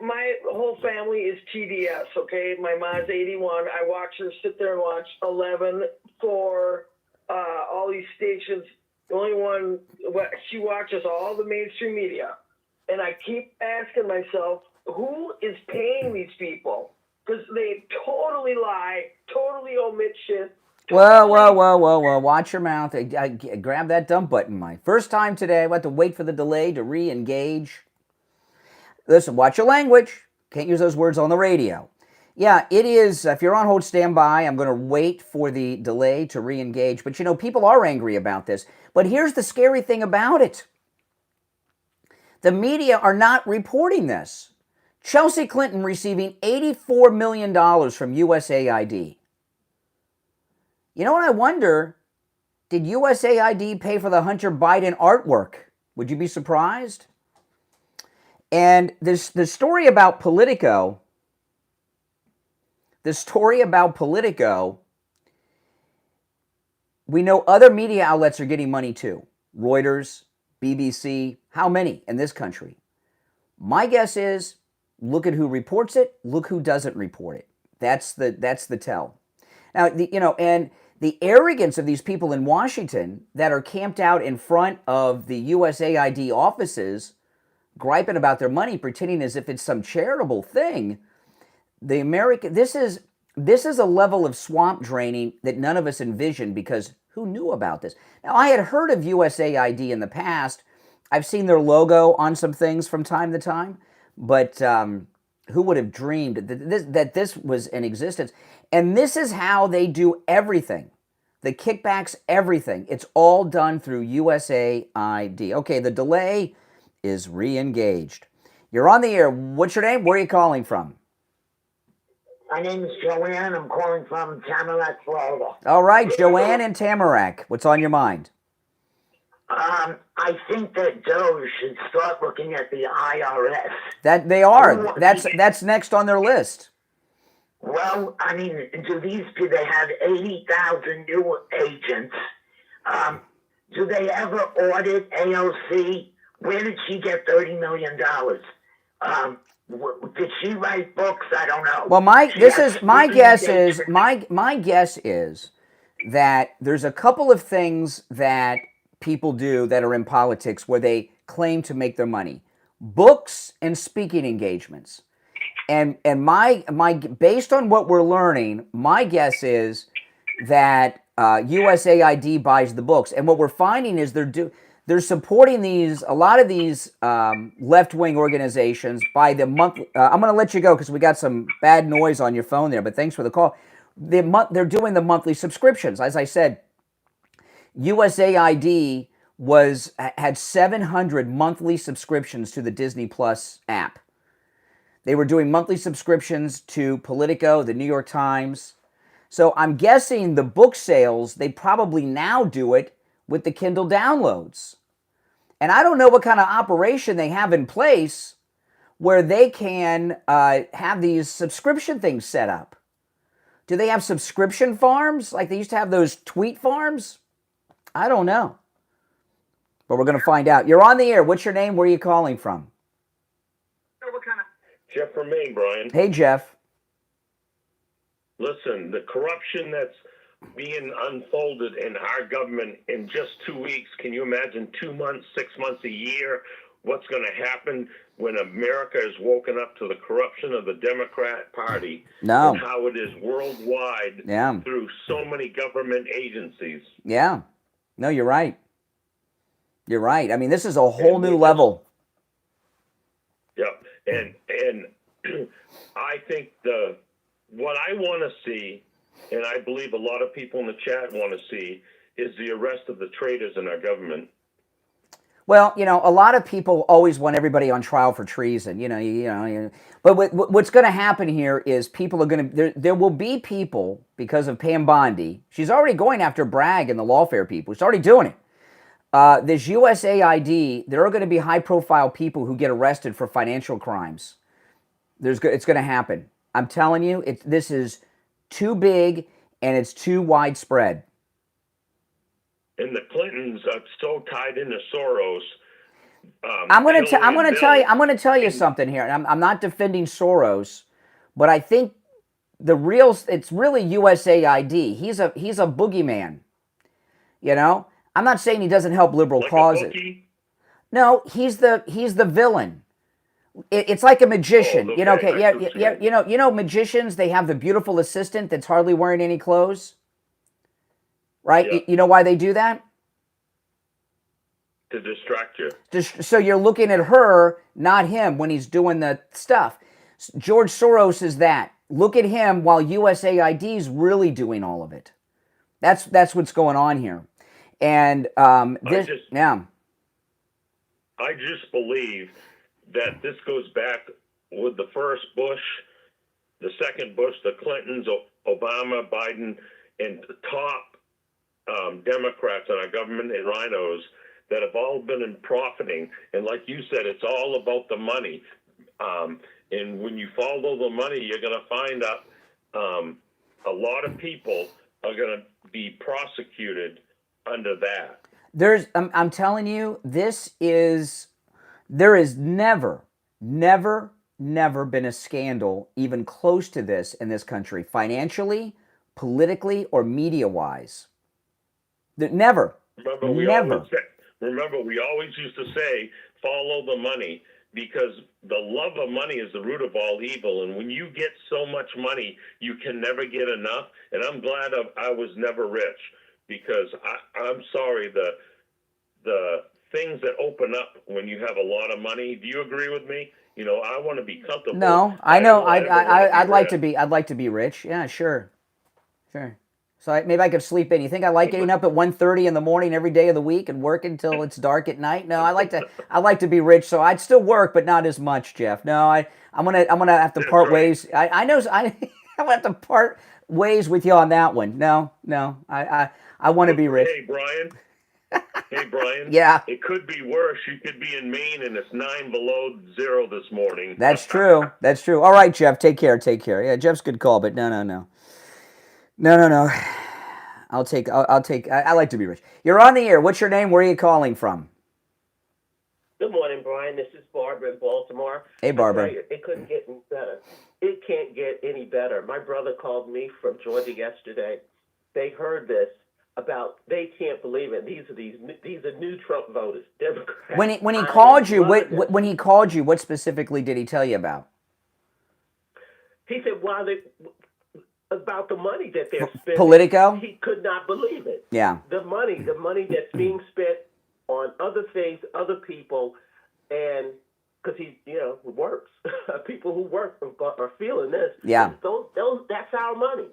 My whole family is TDS, okay? My mom's 81. I watch her sit there and watch 11, 4, all these stations. The only one, she watches all the mainstream media. And I keep asking myself, who is paying these people? Because they totally lie, totally omit shit.
Whoa. Watch your mouth. Grab that dump button, Mike. First time today, we have to wait for the delay to re-engage. Listen, watch your language. Can't use those words on the radio. Yeah, it is. If you're on hold, stand by. I'm going to wait for the delay to re-engage. But, you know, people are angry about this. But here's the scary thing about it. The media are not reporting this. Chelsea Clinton receiving $84 million from USAID. You know what I wonder? Did USAID pay for the Hunter Biden artwork? Would you be surprised? And the story about Politico, we know other media outlets are getting money too. Reuters, BBC, how many in this country? My guess is, look at who reports it, look who doesn't report it. That's the tell. Now, and the arrogance of these people in Washington that are camped out in front of the USAID offices, griping about their money, pretending as if it's some charitable thing. This is a level of swamp draining that none of us envisioned, because who knew about this? Now, I had heard of USAID in the past. I've seen their logo on some things from time to time, but who would have dreamed that this was in existence? And this is how they do everything. The kickbacks, everything. It's all done through USAID. Okay, the delay is re-engaged. You're on the air. What's your name? Where are you calling from?
My name is Joanne. I'm calling from Tamarack, Florida.
All right, Joanne and Tamarack, what's on your mind?
I think that Doge should start looking at the IRS.
That they are. That's next on their list.
Well, I mean, do these people, they have 80,000 new agents. Do they ever audit AOC? Where did she get $30 million? Did she write books? I don't know.
Well, my guess is that there's a couple of things that people do that are in politics where they claim to make their money. Books and speaking engagements. And my based on what we're learning, my guess is that USAID buys the books. And what we're finding is they're supporting a lot of these left-wing organizations by the month. I'm going to let you go because we got some bad noise on your phone there, but thanks for the call. They're doing the monthly subscriptions. As I said, USAID had 700 monthly subscriptions to the Disney Plus app. They were doing monthly subscriptions to Politico, the New York Times. So I'm guessing the book sales, they probably now do it with the Kindle downloads. And I don't know what kind of operation they have in place where they can have these subscription things set up. Do they have subscription farms like they used to have those tweet farms? I don't know. But we're going to find out. You're on the air. What's your name? Where are you calling from?
Jeff from Maine, Brian.
Hey, Jeff.
Listen, the corruption that's being unfolded in our government in just 2 weeks, can you imagine 2 months, 6 months, a year? What's going to happen when America is woken up to the corruption of the Democrat Party?
No.
And how it is worldwide through so many government agencies.
Yeah. No, you're right. You're right. I mean, this is a whole new level.
Yep. And I think what I want to see, and I believe a lot of people in the chat want to see, is the arrest of the traitors in our government.
Well, a lot of people always want everybody on trial for treason, But what's going to happen here is people are going to, there will be people, because of Pam Bondi, she's already going after Bragg and the lawfare people. She's already doing it. This USAID, there are going to be high-profile people who get arrested for financial crimes. It's going to happen. I'm telling you, this is too big and it's too widespread.
And the Clintons are so tied into Soros.
I'm going to tell you something here. And I'm not defending Soros, but I think it's really USAID. He's a boogeyman. I'm not saying he doesn't help liberal causes. No, he's the villain. It's like a magician. Magicians, they have the beautiful assistant that's hardly wearing any clothes. Right? Yeah. You know why they do that?
To distract you.
So you're looking at her, not him, when he's doing the stuff. George Soros is that. Look at him while USAID is really doing all of it. That's what's going on here. And I
just believe that this goes back with the first Bush, the second Bush, the Clintons, Obama, Biden, and the top Democrats in our government and rhinos that have all been in profiting. And like you said, it's all about the money. And when you follow the money, you're going to find out a lot of people are going to be prosecuted under that.
I'm telling you, there is never been a scandal even close to this in this country, financially, politically, or media-wise. Never.
Remember, we always used to say, follow the money, because the love of money is the root of all evil. And when you get so much money, you can never get enough. And I'm glad I was never rich, because I'm sorry, the things that open up when you have a lot of money. Do you agree with me? I want to be comfortable.
No, I know. I'd like to be rich. Yeah, sure. So maybe I could sleep in. You think I like getting up at 1:30 in the morning every day of the week and work until it's dark at night? No, I like to be rich. So I'd still work, but not as much, Jeff. No, I'm gonna have to part ways. I know. I'm going to have to part ways with you on that one. No. I want to be rich.
Hey, Brian. Hey, Brian.
Yeah.
It could be worse. You could be in Maine and it's 9 below zero this morning.
That's true. That's true. All right, Jeff. Take care. Take care. Yeah, Jeff's good call, but no. I'll take. I like to be rich. You're on the air. What's your name? Where are you calling from?
Good morning, Brian. This is Barbara in Baltimore.
Hey, Barbara.
It couldn't get any better. It can't get any better. My brother called me from Georgia yesterday. They heard this about. They can't believe it. These are new Trump voters, Democrats.
When he called you, when he called you, what specifically did he tell you about?
He said, "Why they about the money that they're spending?"
Politico.
He could not believe it.
Yeah.
The money that's being spent on other things, other people, and because he, works. People who work are feeling this.
Yeah.
That's our money.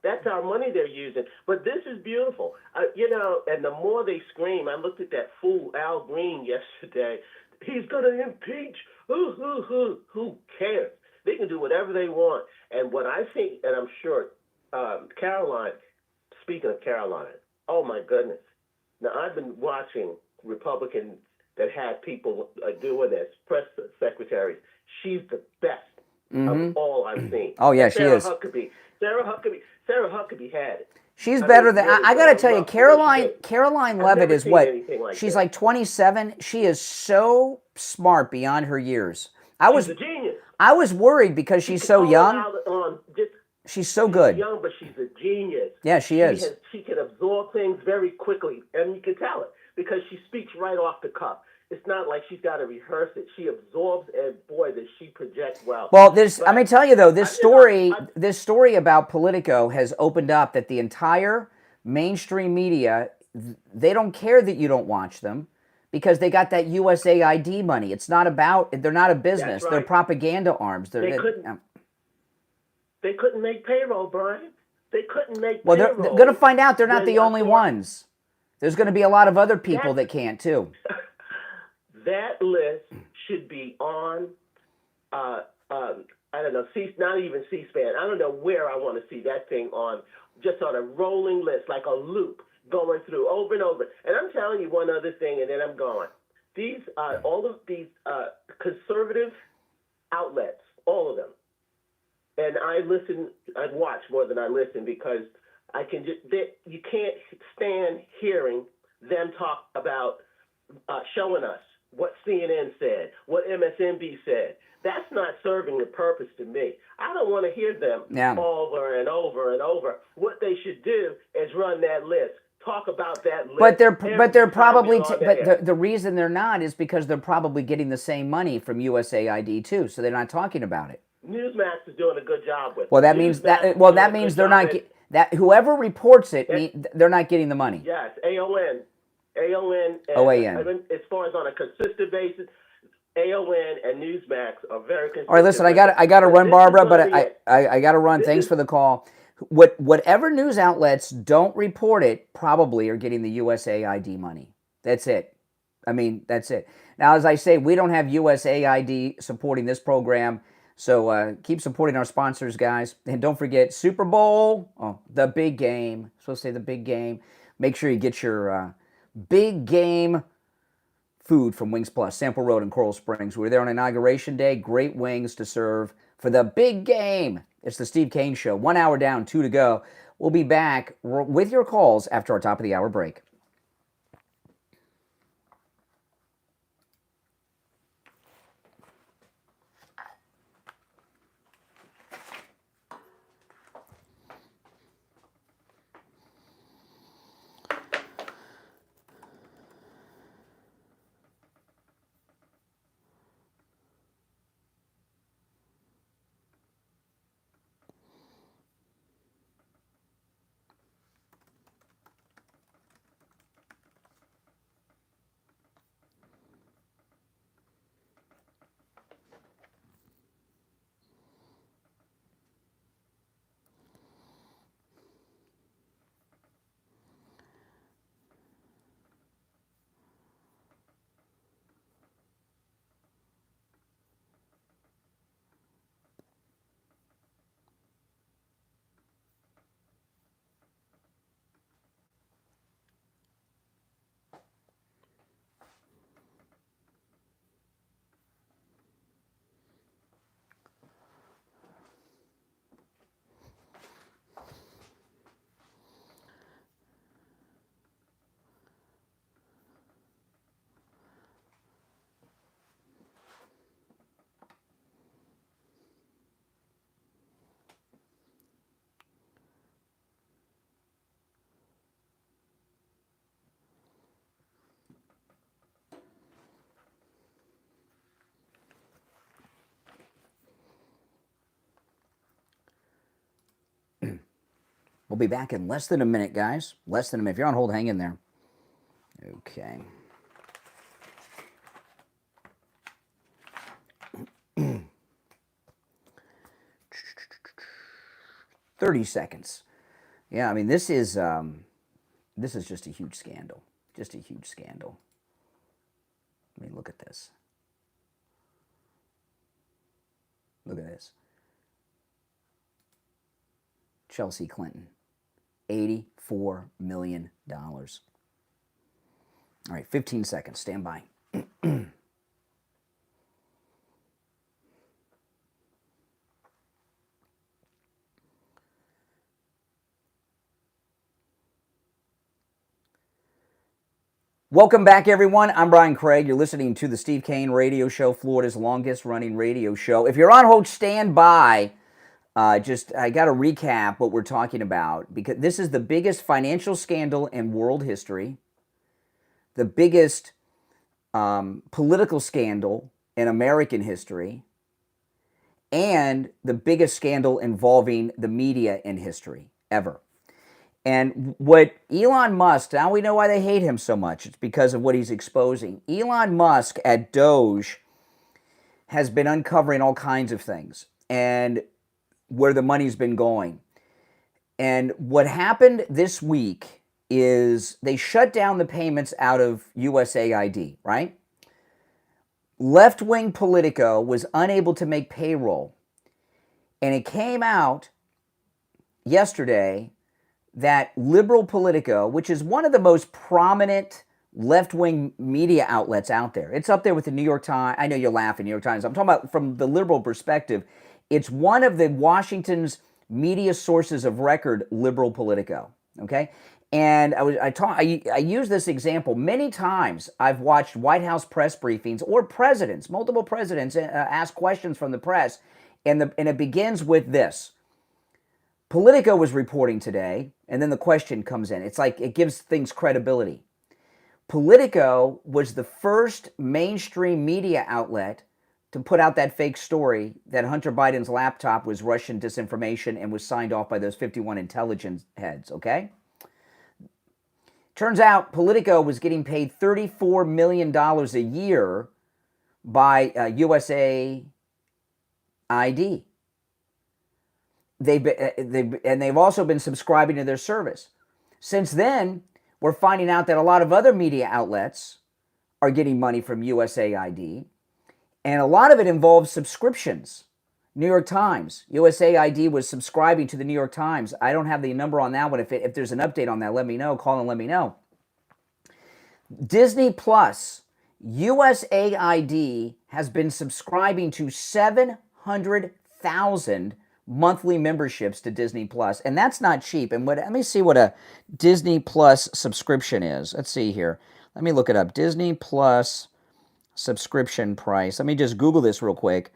That's our money they're using. But this is beautiful. And the more they scream, I looked at that fool Al Green yesterday. He's going to impeach. Who cares? They can do whatever they want. And what I think, and I'm sure, Caroline, speaking of Caroline, oh my goodness. Now, I've been watching Republicans that had people doing this, press secretaries. She's the best of all I've seen.
Oh, yeah, she is.
Sarah Huckabee had it.
She's better than I got to tell you. Caroline Levitt is what? She's like 27. She is so smart beyond her years.
She's a genius.
I was worried because she's so young. She's so good.
She's young, but she's a genius.
Yeah, she is.
She can absorb things very quickly, and you can tell it because she speaks right off the cuff. It's not like she's got to rehearse it. She absorbs, and boy, does she project well.
Well, I'm going to tell you though, this story about Politico has opened up that the entire mainstream media, they don't care that you don't watch them because they got that USAID money. It's not about. They're not a business. Right. They're propaganda arms.
They couldn't make payroll, Brian. They couldn't make
payroll.
Well,
they're going to find out they're not the only ones. There's going to be a lot of other people that can't too.
That list should be on, I don't know, not even C-SPAN. I don't know where I want to see that thing on, just on a rolling list, like a loop going through over and over. And I'm telling you one other thing, and then I'm gone. All of these conservative outlets, all of them, and I watch more than I listen because you can't stand hearing them talk about showing us what CNN said, what MSNBC said. That's not serving the purpose to me. I don't want to hear them over and over and over. What they should do is run that list. Talk about that list.
But they're probably the reason they're not is because they're probably getting the same money from USAID too, so they're not talking about it.
Newsmax is doing a good job with it.
Well, that means they're not that whoever reports it, they're not getting the money.
Yes, AON, and
OAN.
As far as on a consistent basis, AON and Newsmax are very consistent.
All right, listen, I got to run, Barbara, but I got to run. Thanks for the call. Whatever news outlets don't report it probably are getting the USAID money. That's it. I mean, that's it. Now, as I say, we don't have USAID supporting this program, so keep supporting our sponsors, guys. And don't forget, Super Bowl, the big game. I'm supposed to say the big game. Make sure you get your big game food from Wings Plus, Sample Road in Coral Springs. We were there on Inauguration Day. Great wings to serve for the big game. It's the Steve Kane Show. 1 hour down, 2 to go. We'll be back with your calls after our top of the hour break. We'll be back in less than a minute, guys. Less than a minute. If you're on hold, hang in there. Okay. 30 seconds. Yeah, I mean, this is just a huge scandal. Just a huge scandal. I mean, look at this. Look at this. Chelsea Clinton, $84 million. All right, 15 seconds. Stand by. Welcome back, everyone. I'm Brian Craig. You're listening to the Steve Kane Radio Show, Florida's longest-running radio show. If you're on hold, stand by. I got to recap what we're talking about, because this is the biggest financial scandal in world history, the biggest political scandal in American history, and the biggest scandal involving the media in history ever. And what Elon Musk, now we know why they hate him so much. It's because of what he's exposing. Elon Musk at Doge has been uncovering all kinds of things and where the money's been going. And what happened this week is they shut down the payments out of USAID, right? Left-wing Politico was unable to make payroll. And it came out yesterday that liberal Politico, which is one of the most prominent left-wing media outlets out there, it's up there with the New York Times. I know you're laughing, New York Times. I'm talking about from the liberal perspective. It's one of the Washington's media sources of record, liberal Politico, okay? And I use this example many times. I've watched White House press briefings or presidents, multiple presidents, ask questions from the press, and it begins with this. Politico was reporting today, and then the question comes in. It's like it gives things credibility. Politico was the first mainstream media outlet to put out that fake story that Hunter Biden's laptop was Russian disinformation and was signed off by those 51 intelligence heads, okay? Turns out Politico was getting paid $34 million a year by USAID. They've also been subscribing to their service. Since then, we're finding out that a lot of other media outlets are getting money from USAID, and a lot of it involves subscriptions. New York Times, USAID was subscribing to the New York Times. I don't have the number on that one. If there's an update on that, let me know. Call and let me know. Disney Plus, USAID has been subscribing to 700,000 monthly memberships to Disney Plus, and that's not cheap. And let me see what a Disney Plus subscription is. Let's see here. Let me look it up. Disney Plus subscription price. Let me just Google this real quick.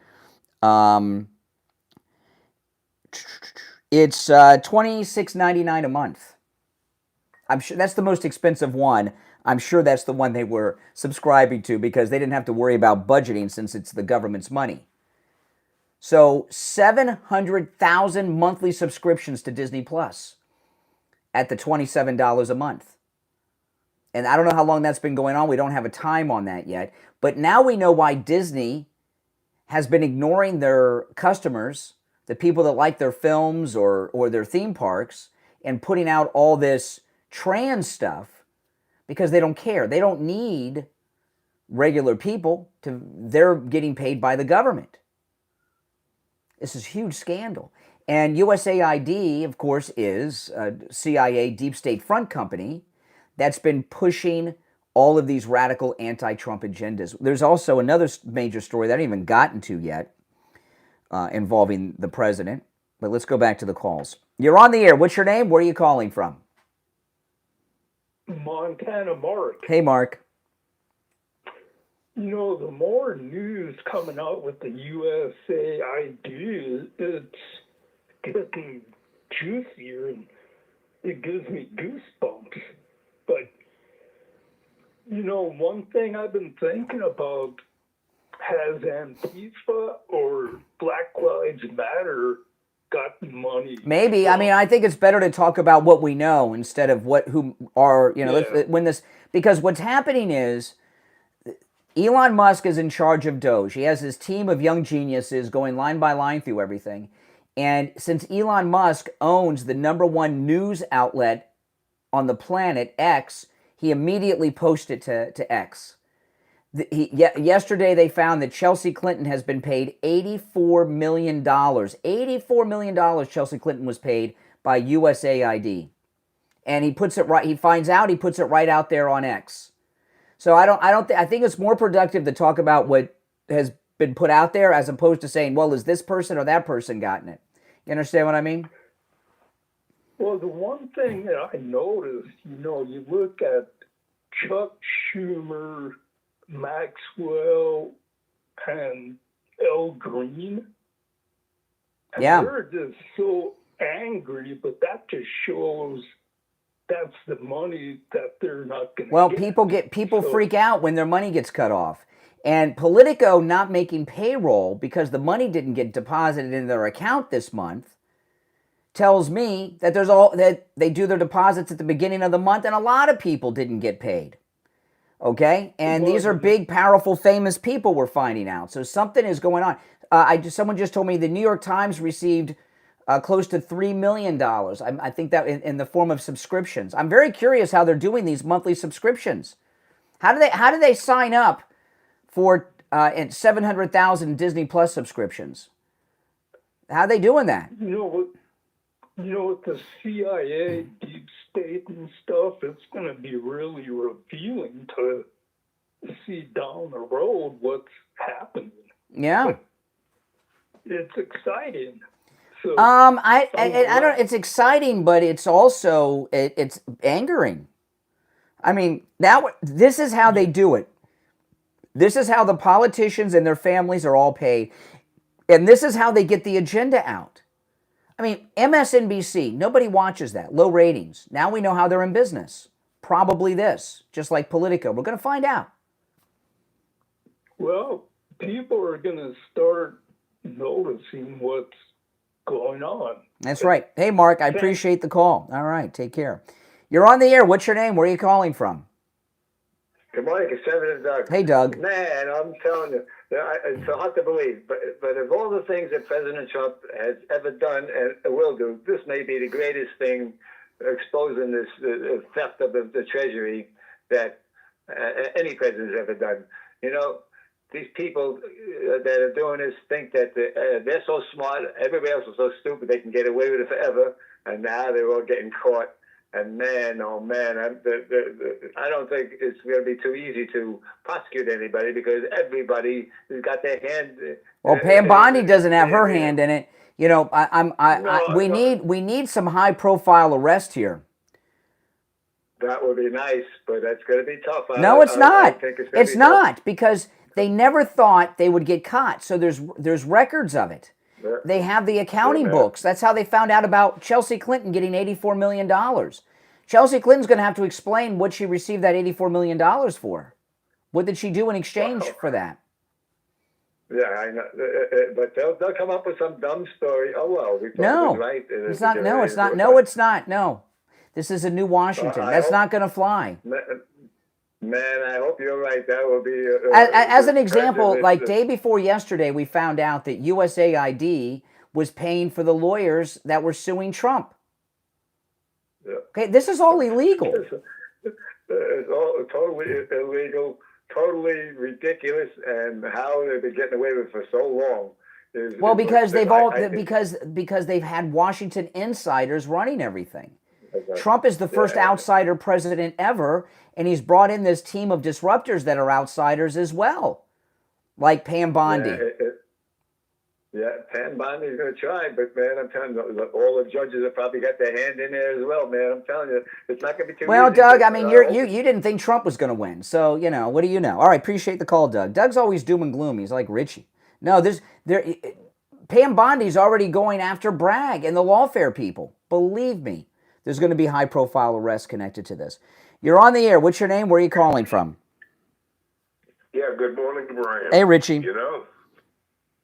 It's $26.99 a month. I'm sure that's the most expensive one. I'm sure that's the one they were subscribing to because they didn't have to worry about budgeting since it's the government's money. So 700,000 monthly subscriptions to Disney Plus at the $27 a month. And I don't know how long that's been going on. We don't have a time on that yet. But now we know why Disney has been ignoring their customers, the people that like their films or their theme parks, and putting out all this trans stuff because they don't care. They don't need regular people. They're getting paid by the government. This is a huge scandal. And USAID, of course, is a CIA deep state front company that's been pushing all of these radical anti-Trump agendas. There's also another major story that I haven't even gotten to yet involving the president. But let's go back to the calls. You're on the air. What's your name? Where are you calling from?
Montana Mark.
Hey, Mark.
You know, the more news coming out with the USAID, it's getting juicier and it gives me goosebumps. But, you know, one thing I've been thinking about, has Antifa or Black Lives Matter got money.
Maybe. I mean, I think it's better to talk about what we know instead of because what's happening is Elon Musk is in charge of Doge. He has his team of young geniuses going line by line through everything. And since Elon Musk owns the #1 news outlet on the planet, X, he immediately posted to X. Yesterday they found that Chelsea Clinton has been paid $84 million. $84 million Chelsea Clinton was paid by USAID. And he puts it right, he finds out, he puts it right out there on X. So I think it's more productive to talk about what has been put out there as opposed to saying, well, is this person or that person gotten it? You understand what I mean?
Well, the one thing that I noticed, you look at Chuck Schumer, Maxwell, and Al Green, and they're just so angry, but that just shows that's the money that they're not going to get.
People freak out when their money gets cut off. And Politico not making payroll because the money didn't get deposited in their account this month tells me that that they do their deposits at the beginning of the month and a lot of people didn't get paid. Okay? And these are big, powerful, famous people we're finding out. So something is going on. Someone just told me the New York Times received close to $3 million. I think that in the form of subscriptions. I'm very curious how they're doing these monthly subscriptions. How do they sign up for 700,000 Disney Plus subscriptions? How are they doing that?
With the CIA, deep state and stuff, it's going to be really revealing to see down the road what's happening.
Yeah.
It's exciting. So,
I don't. It's exciting, but it's also it's angering. I mean, this is how they do it. This is how the politicians and their families are all paid, and this is how they get the agenda out. I mean, MSNBC, nobody watches that. Low ratings. Now we know how they're in business. Probably this, just like Politico. We're going to find out.
Well, people are going to start noticing what's going on.
That's right. Hey, Mark, I appreciate the call. All right, take care. You're on the air. What's your name? Where are you calling from?
Good morning, Conservative Doug.
Hey, Doug.
Man, I'm telling you, it's so hard to believe. But of all the things that President Trump has ever done and will do, this may be the greatest thing exposing this theft of the Treasury that any president has ever done. These people that are doing this think that they're so smart, everybody else is so stupid, they can get away with it forever, and now they're all getting caught. And man, oh man, I don't think it's going to be too easy to prosecute anybody because everybody has got their hand.
Well, Pam Bondi doesn't have her hand in it. We need some high-profile arrest here.
That would be nice, but that's going to be tough.
No, it's not. It's not because they never thought they would get caught. So there's records of it. Yeah. They have the accounting books. That's how they found out about Chelsea Clinton getting $84 million. Chelsea Clinton's going to have to explain what she received that $84 million for. What did she do in exchange for that?
Yeah, I know. But they'll come up with some dumb story. Oh, well, we thought it was right.
It's not. No, it's not. No, it's not. No. This is a new Washington. That's not going to fly.
Man, I hope you're right. That will be...
As an example, like day before yesterday, we found out that USAID was paying for the lawyers that were suing Trump.
Yeah.
Okay, this is all illegal.
It's all totally illegal, totally ridiculous, and how they've been getting away with it for so long.
Because they've had Washington insiders running everything. Okay. Trump is the first outsider president ever, and he's brought in this team of disruptors that are outsiders as well, like Pam Bondi.
Pam Bondi's going to try, but man, I'm telling you, all the judges have probably got their hand in there as well, man. I'm telling you, it's not going to be too easy.
Well, Doug, I mean, you didn't think Trump was going to win, so, what do you know? All right, appreciate the call, Doug. Doug's always doom and gloom. He's like Richie. No, Pam Bondi's already going after Bragg and the lawfare people. Believe me. There's going to be high-profile arrests connected to this. You're on the air. What's your name? Where are you calling from?
Yeah, good morning, Brian.
Hey, Richie.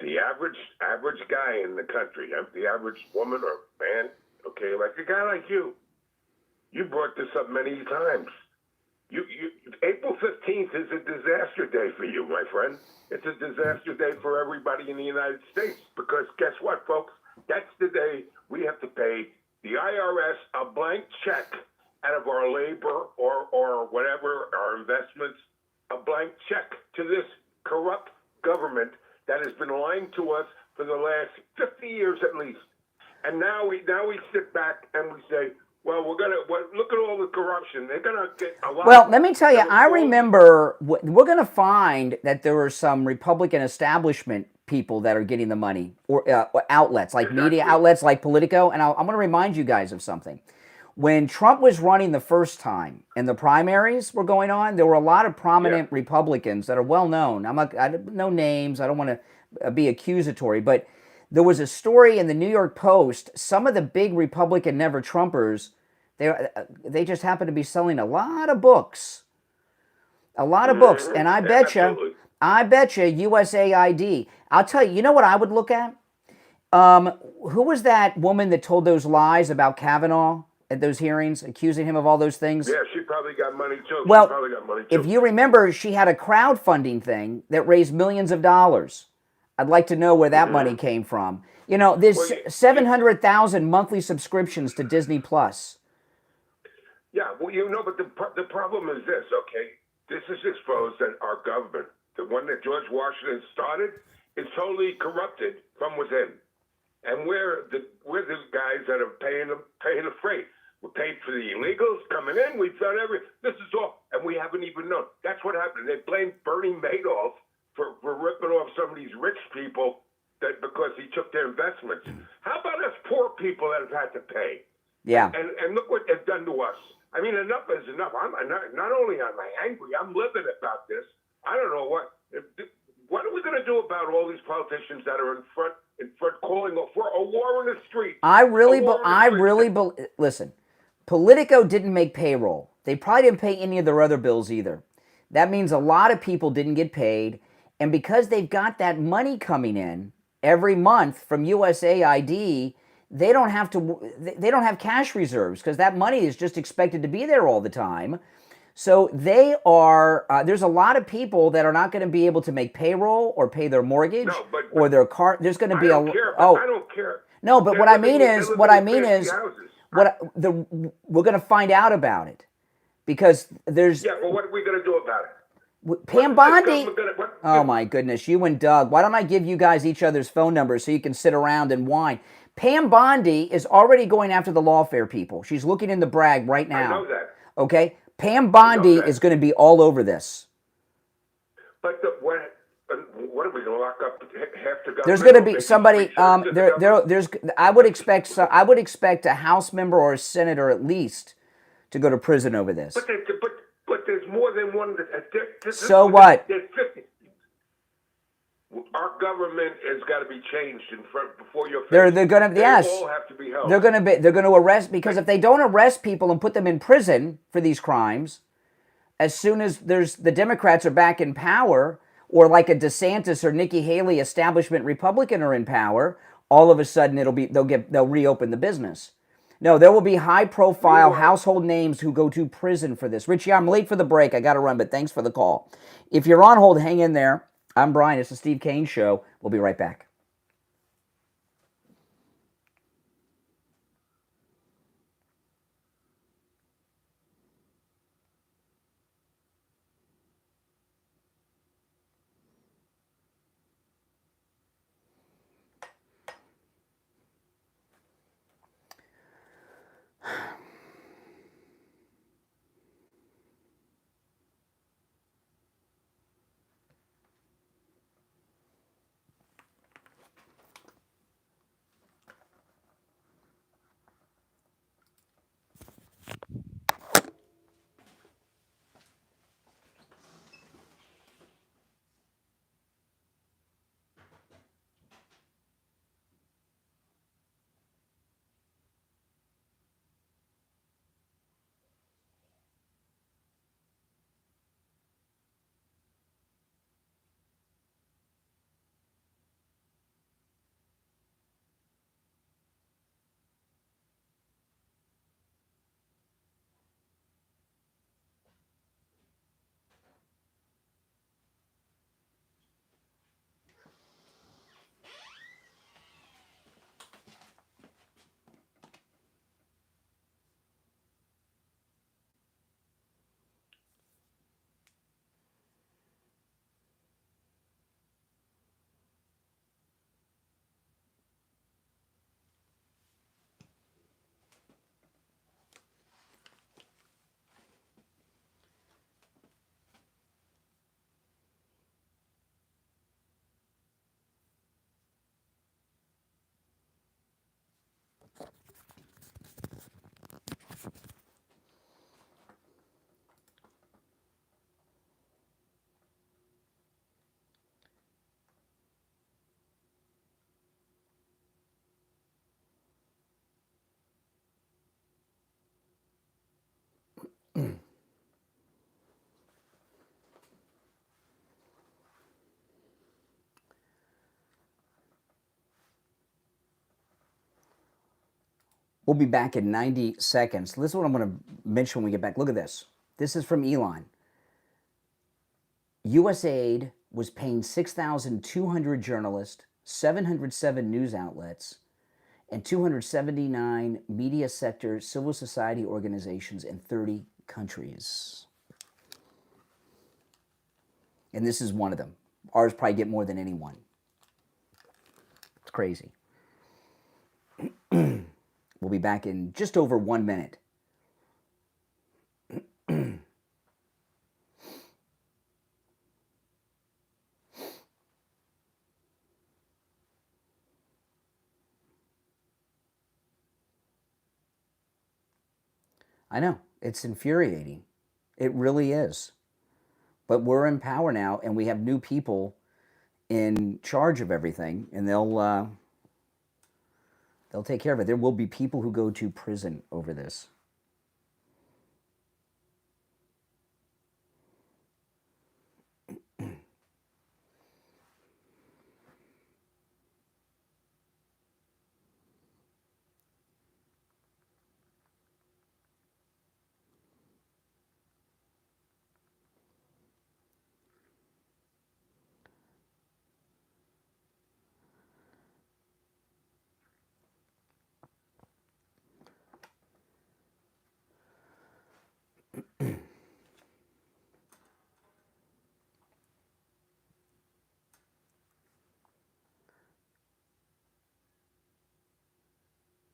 the average guy in the country, the average woman or man, okay, like a guy like you brought this up many times. April 15th is a disaster day for you, my friend. It's a disaster day for everybody in the United States because guess what, folks? That's the day we have to pay the IRS a blank check out of our labor or whatever, our investments, a blank check to this corrupt government that has been lying to us for the last 50 years at least. And now we sit back and we say, well, look at all the corruption. They're gonna get a lot.
Well, let me tell you, I remember we're going to find that there are some Republican establishment people that are getting the money, or outlets like media outlets like Politico. And I'm going to remind you guys of something. When Trump was running the first time and the primaries were going on, there were a lot of prominent Republicans that are well known. I don't know names. I don't want to be accusatory, but there was a story in the New York Post. Some of the big Republican never Trumpers, they just happen to be selling a lot of books. A lot of books. And I bet you USAID. I'll tell you, you know what I would look at? Who was that woman that told those lies about Kavanaugh at those hearings, accusing him of all those things?
Yeah, she probably got money too.
Well,
she probably got money too.
If you remember, she had a crowdfunding thing that raised millions of dollars. I'd like to know where that money came from. You know, there's 700,000 monthly subscriptions to Disney Plus.
Yeah, well, but the problem is this, okay? This is exposed that our government, the one that George Washington started, is totally corrupted from within. And we're the guys that are paying the freight. We're paid for the illegals coming in. We've done this is all, and we haven't even known. That's what happened. They blamed Bernie Madoff for ripping off some of these rich people because he took their investments. How about us poor people that have had to pay?
Yeah.
And look what they've done to us. I mean, enough is enough. Not only am I angry, I'm livid about this. I don't know what are we going to do about all these politicians that are in front calling for a war in the street?
Listen. Politico didn't make payroll. They probably didn't pay any of their other bills either. That means a lot of people didn't get paid, and because they've got that money coming in every month from USAID, they don't have cash reserves because that money is just expected to be there all the time. So they are. There's a lot of people that are not going to be able to make payroll or pay their mortgage or their car. There's going to be
I don't care.
No, but what I mean is we're going to find out about it because there's.
Yeah, but what are we going to do about it?
Pam Bondi. Oh my goodness, you and Doug. Why don't I give you guys each other's phone numbers so you can sit around and whine? Pam Bondi is already going after the lawfare people. She's looking in the brag right now.
I know that.
Okay? Pam Bondi is going to be all over this.
But what are we going to lock up half the government?
There's going to be somebody. I would expect a House member or a senator at least to go to prison over this.
But there's more than one.
So what?
There's 50. Our government has got to be changed before your face.
They're going to yes.
They all have to be held.
They're going to arrest, because if they don't arrest people and put them in prison for these crimes, as soon as the Democrats are back in power, or like a DeSantis or Nikki Haley establishment Republican are in power, all of a sudden they'll reopen the business. No, there will be high-profile household names who go to prison for this. Richie, I'm late for the break. I got to run, but thanks for the call. If you're on hold, hang in there. I'm Brian. It's the Steve Kane Show. We'll be right back. We'll be back in 90 seconds. This is what I'm going to mention when we get back. Look at this. This is from Elon. USAID was paying 6,200 journalists, 707 news outlets, and 279 media sector civil society organizations in 30 countries. And this is one of them. Ours probably get more than anyone. It's crazy. We'll be back in just over 1 minute. I know, it's infuriating. It really is. But we're in power now, and we have new people in charge of everything, and they'll take care of it. There will be people who go to prison over this.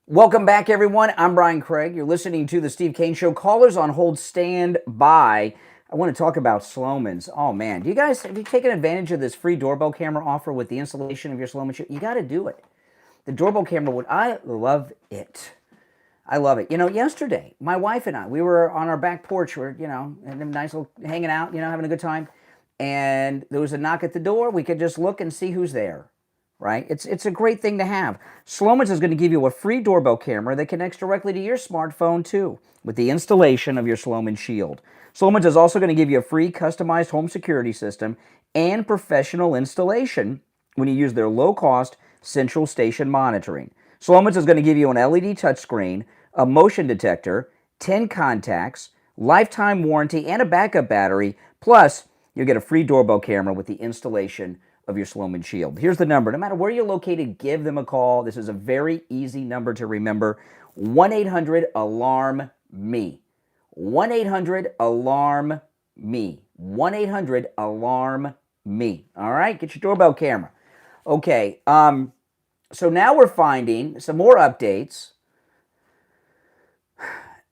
Welcome back, everyone. I'm Brian Craig. You're listening to the Steve Kane Show. Callers on hold, stand by. I want to talk about Slomin's. Oh, man. Do you guys, have you taken advantage of this free doorbell camera offer with the installation of your Slomin shoe? You got to do it. The doorbell camera, I love it. I love it. You know, yesterday, my wife and I, we were on our back porch. We're, you know, and a nice little hanging out, you know, having a good time. And there was a knock at the door. We could just look and see who's there. Right? It's a great thing to have. Slomin's is going to give you a free doorbell camera that connects directly to your smartphone too, with the installation of your Slomin Shield. Slomin's is also going to give you a free customized home security system and professional installation when you use their low-cost central station monitoring. Slomin's is going to give you an LED touchscreen, a motion detector, 10 contacts, lifetime warranty, and a backup battery. Plus, you'll get a free doorbell camera with the installation of your Slomin Shield. Here's the number. No matter where you're located, give them a call. This is a very easy number to remember. 1-800-ALARM-ME. 1-800-ALARM-ME. 1-800-ALARM-ME. All right? Get your doorbell camera. Okay. So now we're finding some more updates.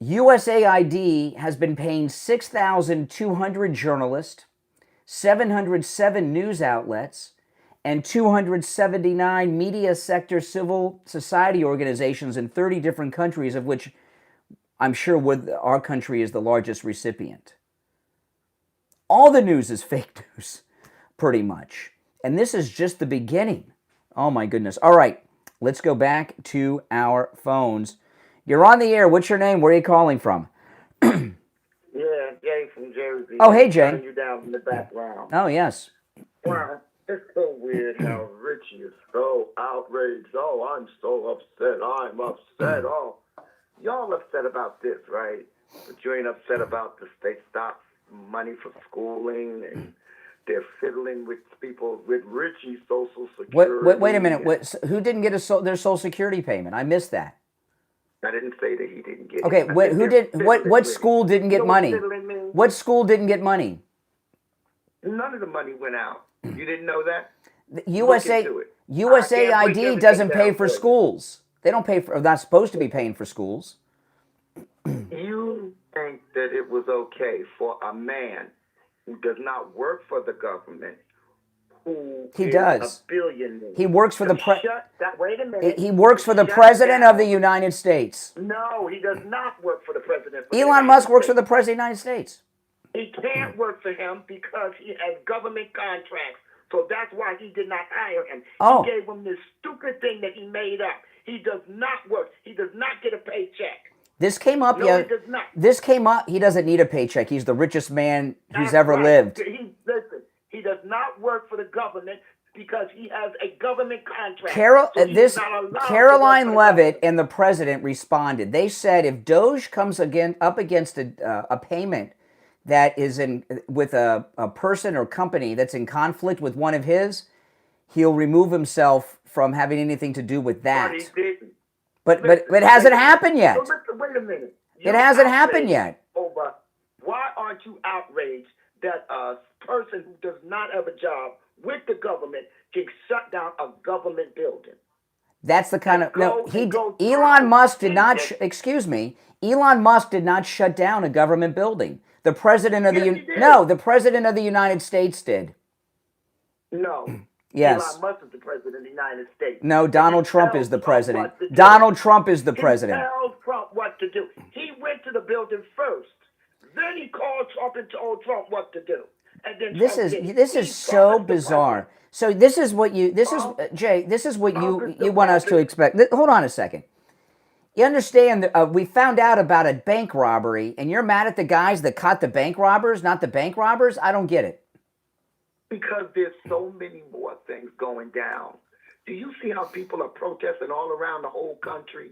USAID has been paying 6,200 journalists, 707 news outlets, and 279 media sector civil society organizations in 30 different countries, of which I'm sure our country is the largest recipient. All the news is fake news, pretty much. And this is just the beginning. Oh my goodness. All right, let's go back to our phones. You're on the air. What's your name? Where are you calling from?
Yeah, Jay from Jersey.
Oh, hey, Jay.
You down in the background.
Oh, yes.
Wow, it's so weird how Richie is so outraged. Oh, I'm so upset. I'm upset. Oh, y'all upset about this, right? But you ain't upset about the state stops money for schooling and they're fiddling with people with Richie's Social Security.
Wait a minute. Who didn't get their Social Security payment? I missed that.
I didn't say that he didn't get
okay,
it.
Who did? What school didn't get money? What school didn't get money?
None of the money went out. You didn't know that?
USAID doesn't pay for schools. They don't pay for. They're not supposed to be paying for schools.
You think that it was okay for a man who does not work for the government, who
he
is
does.
a billionaire?
He works for the
wait a minute.
He works for the president of the United States.
No, he does not work for the president.
Elon Musk works for the president of the United States.
He can't work for him because he has government contracts. So that's why he did not hire him.
Oh.
He gave him this stupid thing that he made up. He does not work. He does not get a paycheck.
This came up.
No, he does not.
This came up. He doesn't need a paycheck. He's the richest man who's ever lived.
Listen, he does not work for the government. because he has a government contract.
Caroline Levitt and the president responded. They said if Doge comes up against a payment that is with a person or company that's in conflict with one of his, he'll remove himself from having anything to do with that.
But he didn't.
But it hasn't happened yet.
So listen, wait a minute.
It hasn't happened yet.
Over, why aren't you outraged that a person who does not have a job with the government can shut down a government building?
That's the kind of Elon Musk did not. Excuse me. Elon Musk did not shut down a government building. The president of the president of the United States did.
No.
Yes.
Elon Musk is the president of the United States.
No, Donald Trump is the president. Donald Trump is the president.
He tells Trump what to do. He went to the building first. Then he called Trump and told Trump what to do. And then
this is so bizarre. So this is what you Jay. This is what you want us to expect. Hold on a second. You understand? We found out about a bank robbery, and you're mad at the guys that caught the bank robbers, not the bank robbers? I don't get it.
Because there's so many more things going down. Do you see how people are protesting all around the whole country?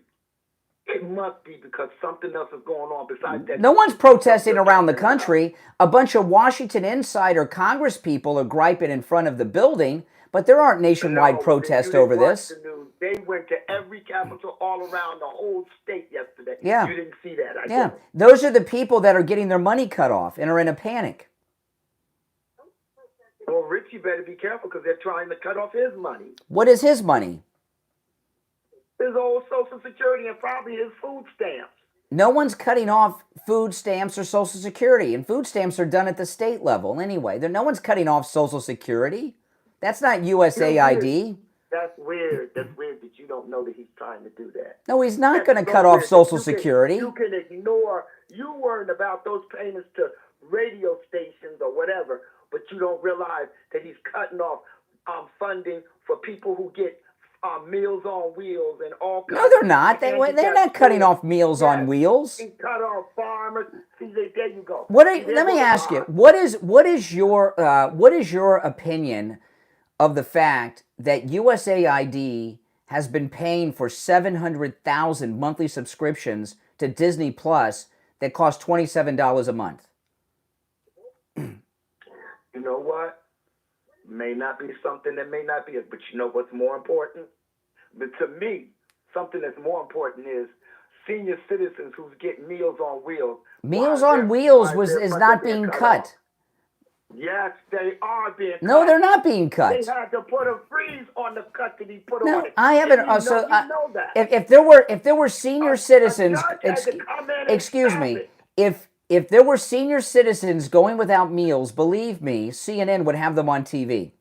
It must be because something else is going on besides that.
No one's protesting around the country. A bunch of Washington insider Congress people are griping in front of the building, but there aren't nationwide protests over this.
They went to every capital all around the whole state yesterday.
Yeah.
You didn't see that, I
guess. Those are the people that are getting their money cut off and are in a panic.
Well, Richie better be careful because they're trying to cut off his money.
What is his money?
His old Social Security and probably his food stamps.
No one's cutting off food stamps or Social Security, and food stamps are done at the state level anyway. No one's cutting off Social Security. That's not USAID.
That's weird. That's weird that you don't know that he's trying to do that.
No, he's not going to cut off Social Security.
You can ignore, you worried about those payments to radio stations or whatever, but you don't realize that he's cutting off funding for people who get Meals on Wheels and all kinds.
No, they're not. They're not cutting off Meals on Wheels.
He cut off farmers. See, there you go.
Let me ask you. What is your opinion of the fact that USAID has been paying for 700,000 monthly subscriptions to Disney Plus that cost $27 a month?
You know what? May not be something that may not be it, but you know what's more important? But to me, something that's more important is senior citizens who's getting Meals on Wheels.
Meals on Wheels is not being cut.
Yes, they are being cut.
No, they're not being cut.
They had to put a freeze on the cut that he put on it.
I haven't. If there were senior citizens, excuse me, if there were senior citizens going without meals, believe me, CNN would have them on TV.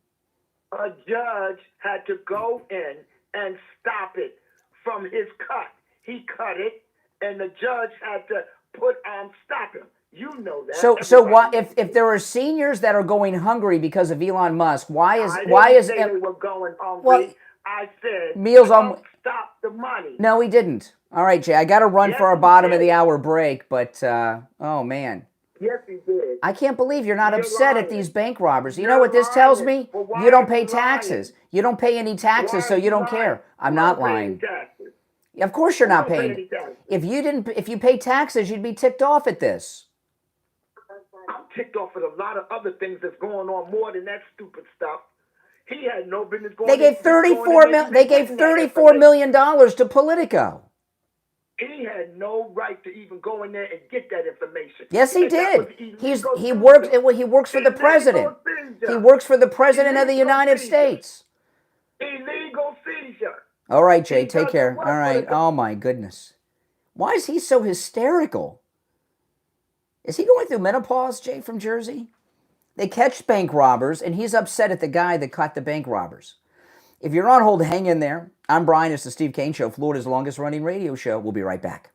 A judge had to go in and stop it from his cut. He cut it, and the judge had to stop him. You know that.
So why, if there are seniors that are going hungry because of Elon Musk, why is
they were going hungry?
Well,
I said
Meals on
stop the money.
No, he didn't. All right, Jay, I got to run for our bottom of the hour break, but oh man.
Yes, he did.
I can't believe you're not upset at these bank robbers. You know what this tells me? You don't pay taxes. You don't pay any taxes, so you don't care. I'm not lying. Of course you're not paying. If you pay taxes, you'd be ticked off at this.
I'm ticked off at a lot of other things that's going on more than that stupid stuff. He had no business going.
They gave $34 million to Politico.
He had no right to even go in there and get that information.
Yes, he did. He works for the president. He works for the president of the United States.
Illegal seizure.
All right, Jay, take care. All right. Oh my goodness. Why is he so hysterical? Is he going through menopause, Jay from Jersey? They catch bank robbers, and he's upset at the guy that caught the bank robbers. If you're on hold, hang in there. I'm Brian. It's the Steve Kane Show, Florida's longest-running radio show. We'll be right back.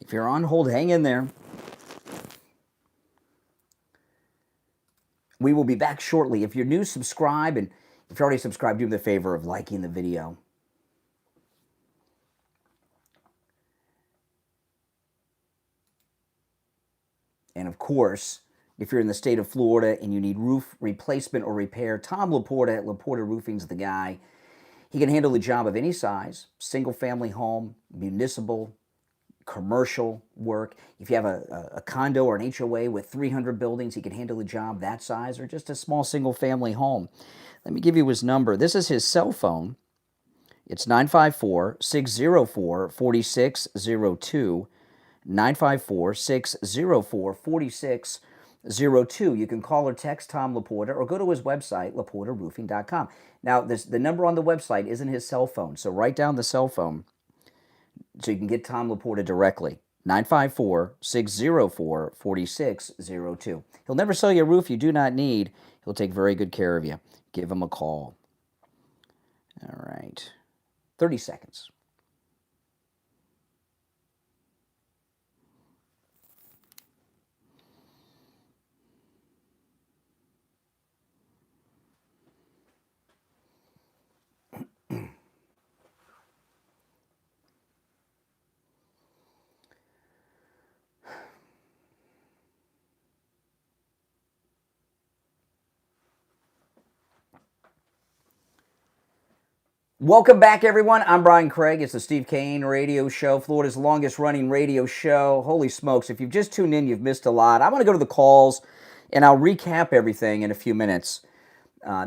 If you're on hold, hang in there. We will be back shortly. If you're new, subscribe, and if you're already subscribed, do me the favor of liking the video. And of course, if you're in the state of Florida and you need roof replacement or repair, Tom Laporta at Laporta Roofing's the guy. He can handle the job of any size, single-family home, municipal, commercial work. If you have a condo or an HOA with 300 buildings, he can handle the job that size, or just a small single-family home. Let me give you his number. This is his cell phone. It's 954-604-4602. 954-604-4602. You can call or text Tom Laporta or go to his website, laportaroofing.com. Now, the number on the website isn't his cell phone, so write down the cell phone so you can get Tom Laporta directly. 954-604-4602. He'll never sell you a roof you do not need. He'll take very good care of you. Give him a call. All right. 30 seconds. Welcome back, everyone. I'm Brian Craig. It's the Steve Kane Radio Show, Florida's longest-running radio show. Holy smokes, if you've just tuned in, you've missed a lot. I'm going to go to the calls, and I'll recap everything in a few minutes.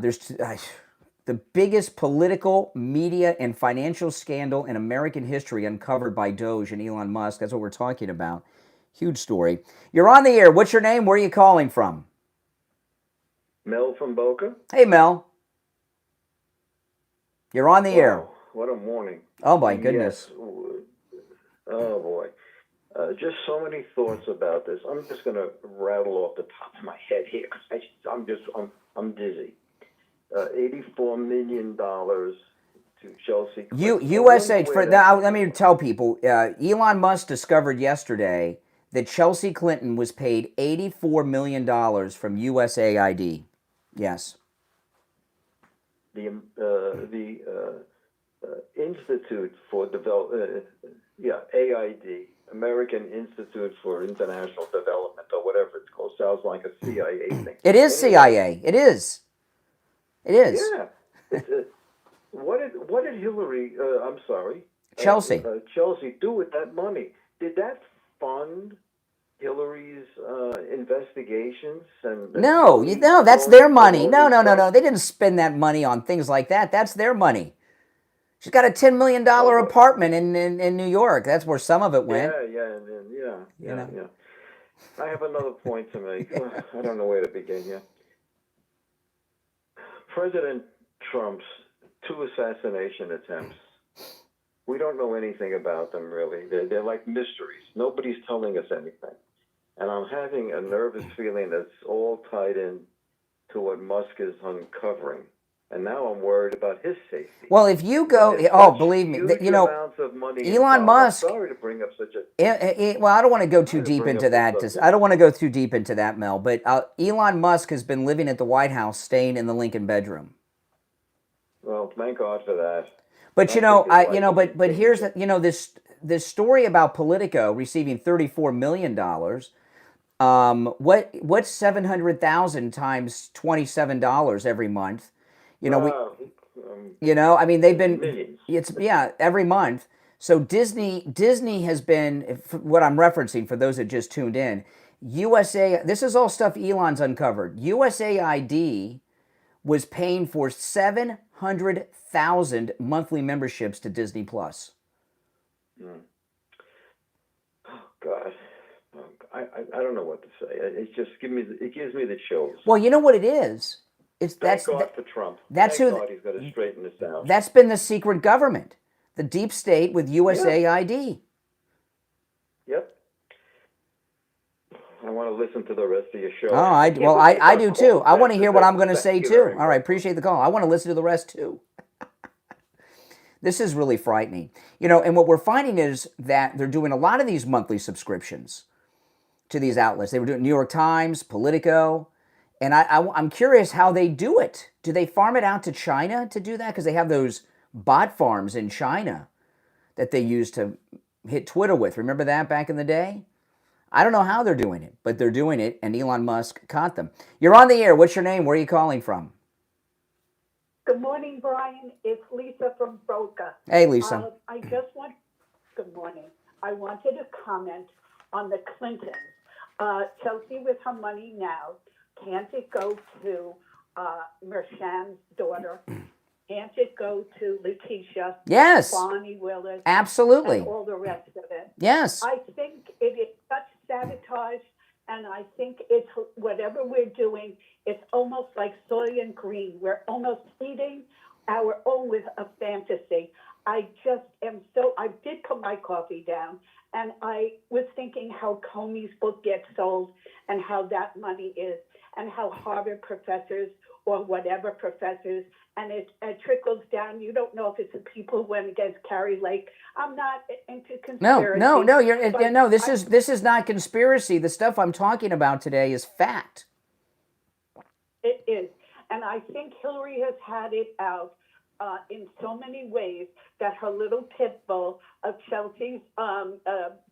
There's the biggest political, media, and financial scandal in American history uncovered by Doge and Elon Musk. That's what we're talking about. Huge story. You're on the air. What's your name? Where are you calling from?
Mel from Boca.
Hey, Mel. You're on the air.
What a morning.
Oh, my goodness.
Yes. Oh, boy. Just so many thoughts about this. I'm just going to rattle off the top of my head here because I'm dizzy. $84 million to Chelsea.
USAID. Now, let me tell people, Elon Musk discovered yesterday that Chelsea Clinton was paid $84 million from USAID. Yes.
The Institute for AID, American Institute for International Development, or whatever it's called. Sounds like a CIA thing.
It is CIA. It is. It is.
Yeah. What did Hillary? I'm sorry.
Chelsea.
Chelsea do with that money? Did that fund Hillary's investigations?
No, that's their money. No. They didn't spend that money on things like that. That's their money. She's got a $10 million apartment in New York. That's where some of it went.
Yeah. I have another point to make. I don't know where to begin here. President Trump's 2 assassination attempts. We don't know anything about them, really. They're like mysteries. Nobody's telling us anything. And I'm having a nervous feeling that's all tied in to what Musk is uncovering. And now I'm worried about his safety.
Well, if you go, believe me, Elon Musk.
I'm sorry to bring up such a.
Well, I don't want to go too deep into that. I don't want to go too deep into that, Mel. But Elon Musk has been living at the White House, staying in the Lincoln bedroom.
Well, thank God for that.
But but here's this story about Politico receiving $34 million. What's 700,000 times $27 every month? They've been
millions.
Every month. So Disney has been, what I'm referencing for those that just tuned in, this is all stuff Elon's uncovered. USAID was paying for 700,000 monthly memberships to Disney Plus.
Oh God, I don't know what to say. It just gives me the chills.
Well, you know what it is.
Thank God for Trump.
That's
Thank God he's going to straighten this out.
That's been the secret government, the deep state with USAID.
Yep. I want to listen to the rest of your show.
I do too. I want to hear what I'm going to say too. All right, appreciate the call. I want to listen to the rest too. This is really frightening. And what we're finding is that they're doing a lot of these monthly subscriptions to these outlets. They were doing New York Times, Politico, and I'm curious how they do it. Do they farm it out to China to do that? Because they have those bot farms in China that they use to hit Twitter with. Remember that back in the day? I don't know how they're doing it, but they're doing it, and Elon Musk caught them. You're on the air. What's your name? Where are you calling from?
Good morning, Brian. It's Lisa from Boca.
Hey, Lisa.
Good morning. I wanted to comment on the Clintons. Chelsea with her money now, can't it go to Mershann's daughter? Can't it go to Letitia?
Yes.
Bonnie Willis?
Absolutely.
And all the rest of it.
Yes.
I think it is such sabotage, and I think it's whatever we're doing, it's almost like soy and green. We're almost eating our own with a fantasy. I did put my coffee down, and I was thinking how Comey's book gets sold and how that money is, and how Harvard professors or whatever professors, and it trickles down. You don't know if it's the people who went against Carrie Lake. I'm not into conspiracy.
No. This is not conspiracy. The stuff I'm talking about today is fact.
It is, and I think Hillary has had it out in so many ways that her little pit bull of Chelsea's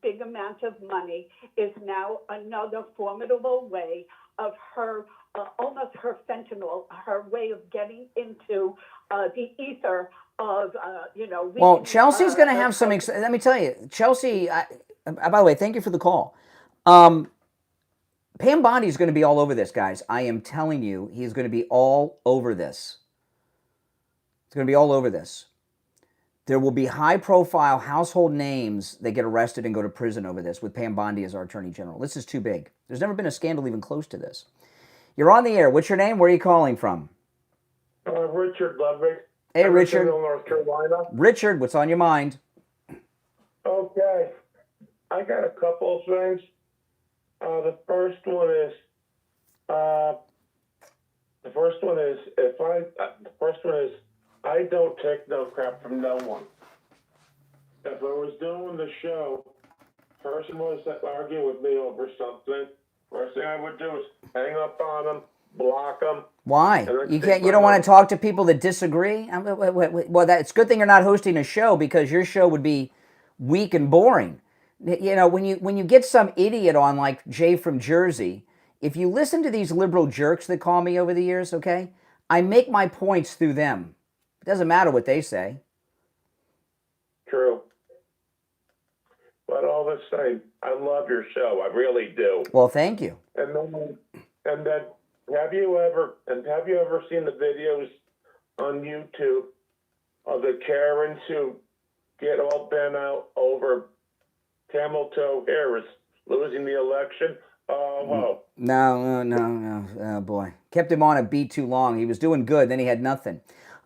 big amount of money is now another formidable way of her, almost her fentanyl, her way of getting into the ether of,
Well, Chelsea's going to have some, let me tell you, Chelsea, by the way, thank you for the call. Pam Bondi's going to be all over this, guys. I am telling you, he's going to be all over this. It's going to be all over this. There will be high-profile household names that get arrested and go to prison over this with Pam Bondi as our Attorney General. This is too big. There's never been a scandal even close to this. You're on the air. What's your name? Where are you calling from?
Richard Ludwig.
Hey, Richard.
North Carolina.
Richard, what's on your mind?
Okay. I got a couple of things. The first one is I don't take no crap from no one. If I was doing the show, person was arguing with me over something, first thing I would do is hang up on them, block them.
Why? You don't want to talk to people that disagree? Well, it's a good thing you're not hosting a show, because your show would be weak and boring. When you get some idiot on like Jay from Jersey, if you listen to these liberal jerks that call me over the years, okay, I make my points through them. It doesn't matter what they say.
True. But all the same, I love your show. I really do.
Well, thank you.
And then have you ever seen the videos on YouTube of the Karens who get all bent out over Camel Toe Harris losing the election? Oh,
No. Oh, boy. Kept him on a beat too long. He was doing good, then he had nothing.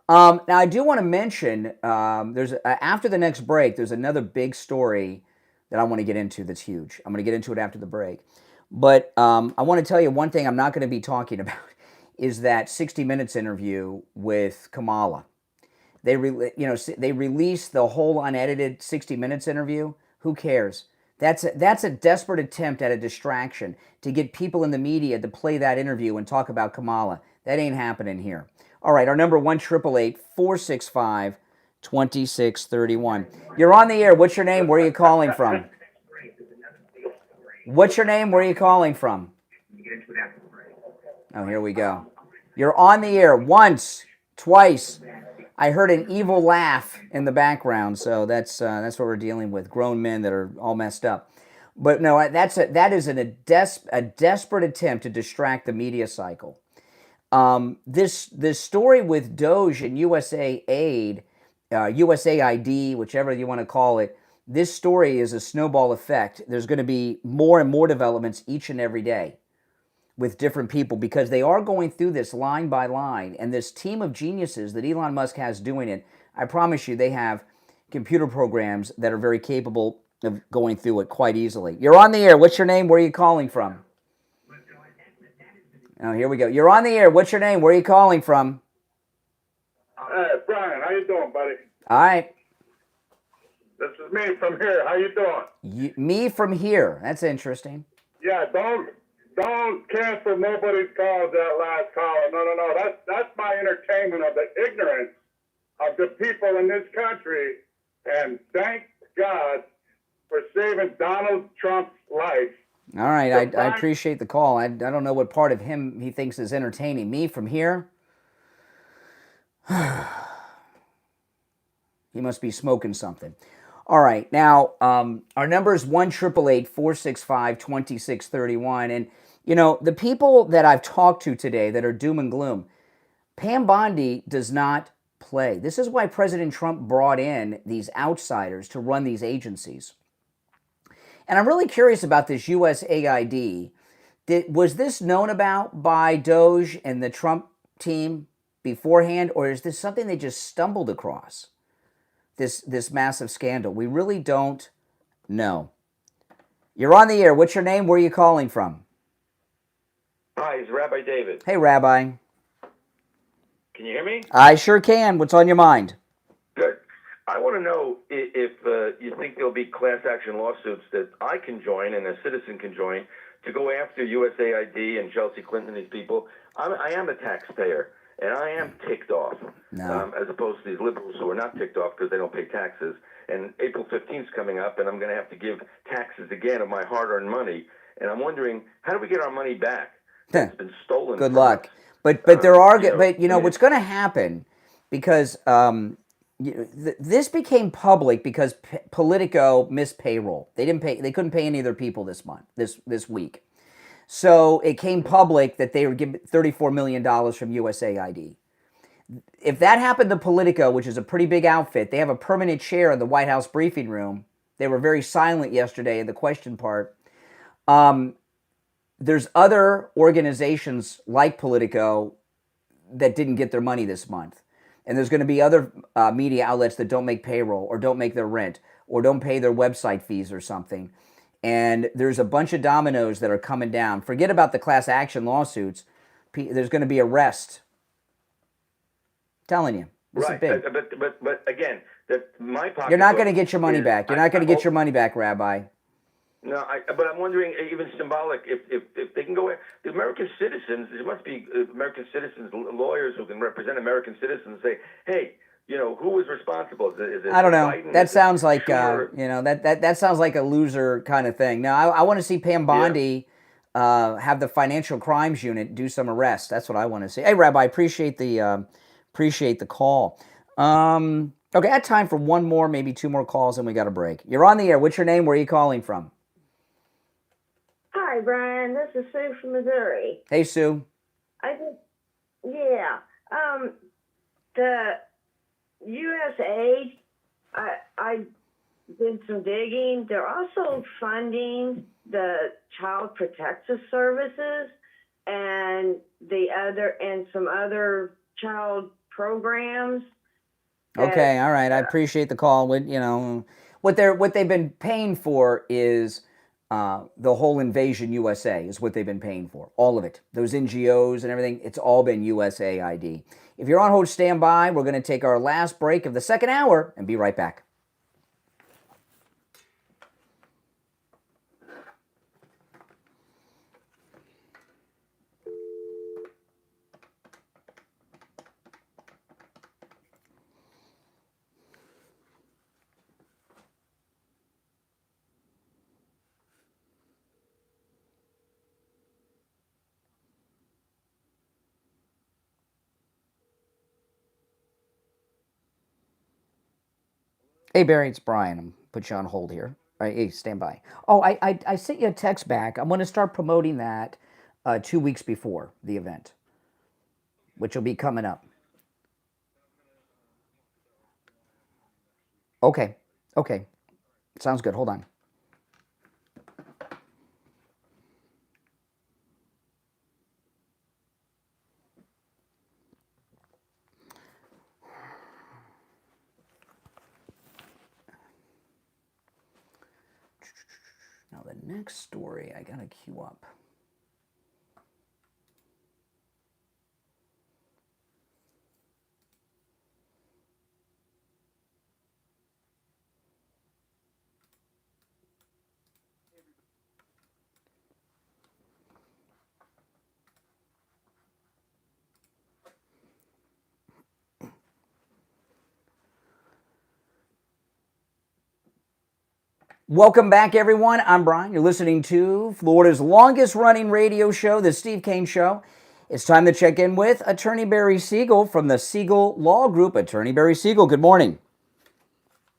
Now, I do want to mention, there's after the next break, there's another big story that I want to get into that's huge. I'm going to get into it after the break. But I want to tell you one thing I'm not going to be talking about is that 60 Minutes interview with Kamala. They released the whole unedited 60 Minutes interview. Who cares? That's a desperate attempt at a distraction to get people in the media to play that interview and talk about Kamala. That ain't happening here. All right, our number 1-888-465-2631. You're on the air. What's your name? Where are you calling from? What's your name? Where are you calling from? Oh, here we go. You're on the air once, twice. I heard an evil laugh in the background, so that's what we're dealing with. Grown men that are all messed up. But no, that is a desperate attempt to distract the media cycle. This story with Doge and USAID, USAID, whichever you want to call it, this story is a snowball effect. There's going to be more and more developments each and every day with different people, because they are going through this line by line, and this team of geniuses that Elon Musk has doing it, I promise you they have computer programs that are very capable of going through it quite easily. You're on the air. What's your name? Where are you calling from? Oh, here we go. You're on the air. What's your name? Where are you calling from?
Brian, how you doing, buddy?
All right.
This is me from here. How you doing?
Me from here. That's interesting.
Yeah, don't cancel nobody's calls that last caller. No. That's my entertainment of the ignorance of the people in this country. And thank God for saving Donald Trump's life.
All right, I appreciate the call. I don't know what part of him he thinks is entertaining. Me from here? He must be smoking something. All right, now our number is 1-888-465-2631. And, you know, the people that I've talked to today that are doom and gloom, Pam Bondi does not play. This is why President Trump brought in these outsiders to run these agencies. And I'm really curious about this USAID. Was this known about by Doge and the Trump team beforehand, or is this something they just stumbled across? This massive scandal. We really don't know. You're on the air. What's your name? Where are you calling from?
Hi, it's Rabbi David.
Hey, Rabbi.
Can you hear me?
I sure can. What's on your mind?
Good. I want to know if you think there'll be class action lawsuits that I can join and a citizen can join to go after USAID and Chelsea Clinton and these people. I am a taxpayer, and I am ticked off, as opposed to these liberals who are not ticked off because they don't pay taxes. And April 15th is coming up, and I'm going to have to give taxes again of my hard-earned money. And I'm wondering, how do we get our money back? It's been stolen.
Good luck. But there are, what's going to happen, because this became public because Politico missed payroll. They couldn't pay any of their people this month, this week. So it came public that they were given $34 million from USAID. If that happened to Politico, which is a pretty big outfit, they have a permanent chair in the White House briefing room. They were very silent yesterday in the question part. There's other organizations like Politico that didn't get their money this month. And there's going to be other media outlets that don't make payroll or don't make their rent or don't pay their website fees or something. And there's a bunch of dominoes that are coming down. Forget about the class action lawsuits. There's going to be arrest. I'm telling you. This is big.
But again, my pocket.
You're not going to get your money back. You're not going to get your money back, Rabbi.
No, but I'm wondering, even symbolic, if they can go, the American citizens, there must be American citizens, lawyers who can represent American citizens and say, hey, who was responsible? Is it
I don't know.
Biden?
That sounds like, that sounds like a loser kind of thing. Now, I want to see Pam Bondi have the financial crimes unit do some arrests. That's what I want to see. Hey, Rabbi, appreciate the call. Okay, I had time for one more, maybe two more calls, and we got a break. You're on the air. What's your name? Where are you calling from?
Hi, Brian. This is Sue from Missouri.
Hey, Sue.
The USAID, I did some digging. They're also funding the Child Protective Services and some other child programs.
Okay, all right. I appreciate the call. What they've been paying for is the whole Invasion USA is what they've been paying for. All of it. Those NGOs and everything, it's all been USAID. If you're on hold, stand by. We're going to take our last break of the second hour and be right back. Hey, Barry, it's Brian. I'm put you on hold here. All right, hey, stand by. Oh, I sent you a text back. I'm going to start promoting that 2 weeks before the event, which will be coming up. Okay. Sounds good. Hold on. Now, the next story I got to queue up. Welcome back, everyone. I'm Brian. You're listening to Florida's longest-running radio show, The Steve Kane Show. It's time to check in with Attorney Barry Siegel from the Siegel Law Group. Attorney Barry Siegel, good morning.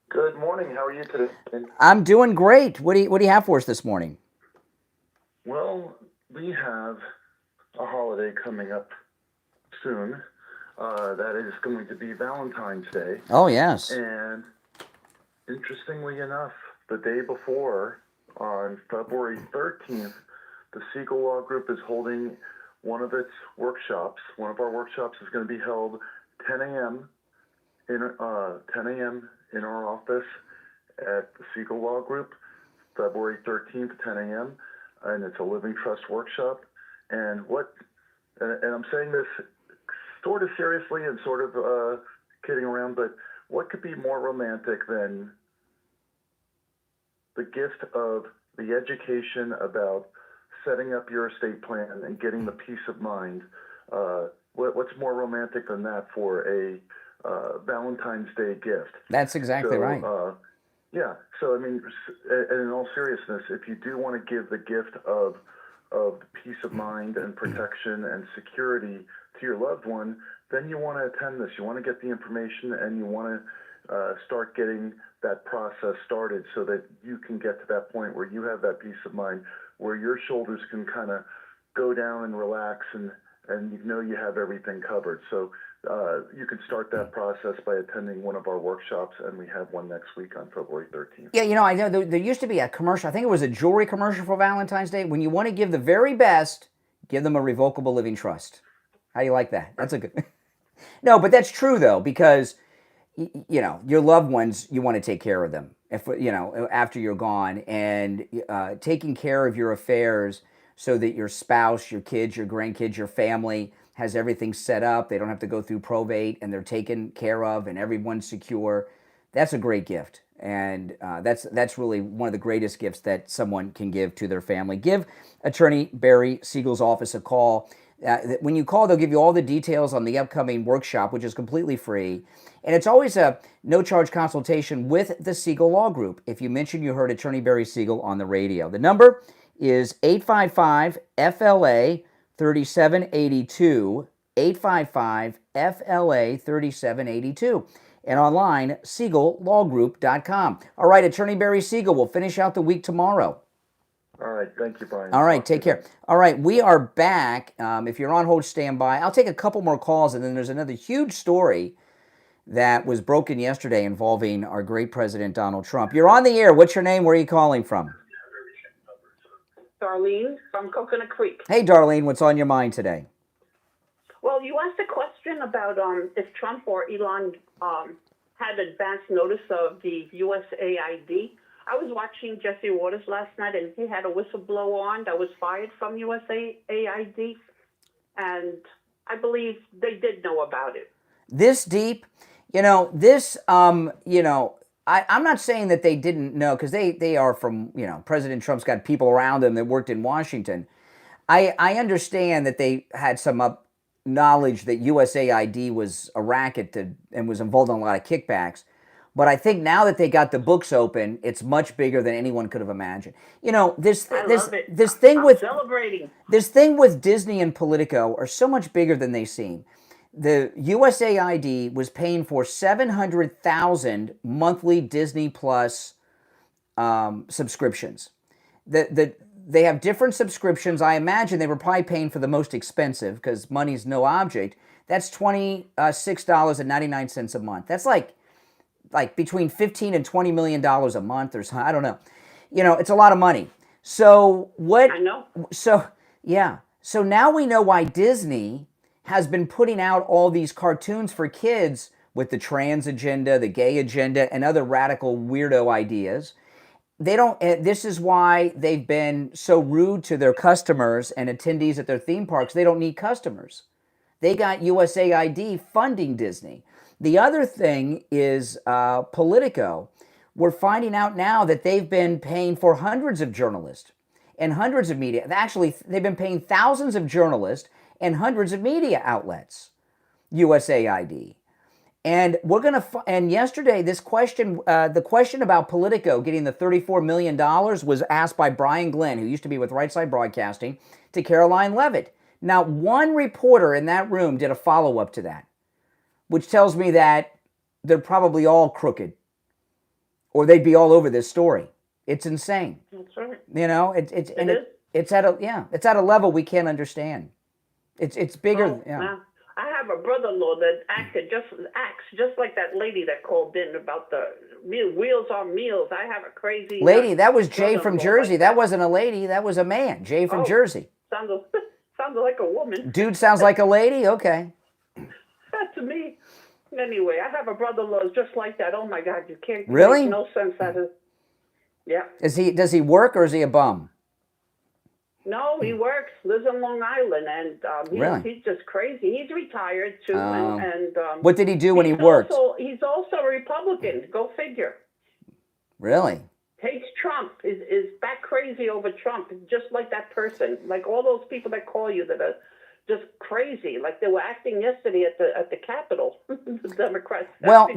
Good morning. How are you today?
I'm doing great. What do you have for us this morning?
Well, we have a holiday coming up soon. That is going to be Valentine's Day.
Oh, yes.
And interestingly enough, the day before, on February 13th, the Siegel Law Group is holding one of its workshops. One of our workshops is going to be held 10 a.m. in our office at the Siegel Law Group, February 13th, 10 a.m. And it's a living trust workshop. And I'm saying this sort of seriously and sort of kidding around, but what could be more romantic than the gift of the education about setting up your estate plan and getting the peace of mind? What's more romantic than that for a Valentine's Day gift?
That's exactly right.
Yeah. So, I mean, in all seriousness, if you do want to give the gift of peace of mind and protection and security to your loved one, then you want to attend this. You want to get the information, and you want to start getting that process started so that you can get to that point where you have that peace of mind, where your shoulders can kind of go down and relax, and you know you have everything covered. So you can start that process by attending one of our workshops, and we have one next week on February 13th.
Yeah, you know, I know there used to be a commercial. I think it was a jewelry commercial for Valentine's Day. When you want to give the very best, give them a revocable living trust. How do you like that? That's a good... No, but that's true, though, because, you know, your loved ones, you want to take care of them, after you're gone, and taking care of your affairs so that your spouse, your kids, your grandkids, your family has everything set up. They don't have to go through probate, and they're taken care of, and everyone's secure. That's a great gift, and that's really one of the greatest gifts that someone can give to their family. Give Attorney Barry Siegel's office a call. When you call, they'll give you all the details on the upcoming workshop, which is completely free. And it's always a no-charge consultation with the Siegel Law Group if you mention you heard Attorney Barry Siegel on the radio. The number is 855-FLA-3782, 855-FLA-3782, and online, SiegelLawGroup.com. All right, Attorney Barry Siegel will finish out the week tomorrow.
All right. Thank you, Brian.
All right. Take care. All right. We are back. If you're on hold, stand by. I'll take a couple more calls, and then there's another huge story that was broken yesterday involving our great President Donald Trump. You're on the air. What's your name? Where are you calling from?
Darlene from Coconut Creek.
Hey, Darlene. What's on your mind today?
Well, you asked a question about if Trump or Elon had advance notice of the USAID. I was watching Jesse Waters last night, and he had a whistleblower on that was fired from USAID, and I believe they did know about it.
This deep, I'm not saying that they didn't know, because they are from, President Trump's got people around him that worked in Washington. I understand that they had some knowledge that USAID was a racket and was involved in a lot of kickbacks. But I think now that they got the books open, it's much bigger than anyone could have imagined. This thing with Disney and Politico are so much bigger than they seem. The USAID was paying for 700,000 monthly Disney Plus subscriptions. They have different subscriptions. I imagine they were probably paying for the most expensive because money's no object. That's $26.99 a month. That's like between $15 and $20 million a month or something. I don't know. It's a lot of money. So what? I know. So now we know why Disney has been putting out all these cartoons for kids with the trans agenda, the gay agenda, and other radical weirdo ideas. This is why they've been so rude to their customers and attendees at their theme parks. They don't need customers. They got USAID funding Disney. The other thing is Politico. We're finding out now that they've been paying for hundreds of journalists and hundreds of media. Actually, they've been paying thousands of journalists and hundreds of media outlets, USAID. And we're going to, and yesterday, this question, the question about Politico getting the $34 million was asked by Brian Glenn, who used to be with Right Side Broadcasting, to Caroline Levitt. Now, one reporter in that room did a follow-up to that, which tells me that they're probably all crooked, or they'd be all over this story. It's insane.
That's right.
You know, it's at a level we can't understand. It's bigger.
Oh, wow. I have a brother-in-law that acts just like that lady that called in about the Wheels on Meals. I have a crazy
lady. That was Jay from Jersey. That wasn't a lady. That was a man. Jay from Jersey.
Sounds like a woman.
Dude sounds like a lady. Okay.
To me, anyway, I have a brother-in-law just like that. Oh my God, you can't.
Really?
Make no sense out of. Yeah.
Does he work or is he a bum?
No, he works, lives in Long Island, and he's just crazy. He's retired too, and
what did he do when he worked?
He's also a Republican. Go figure.
Really?
Hates Trump. Is back crazy over Trump. Just like that person, like all those people that call you that are just crazy, like they were acting yesterday at the Capitol. The Democrats.
Well,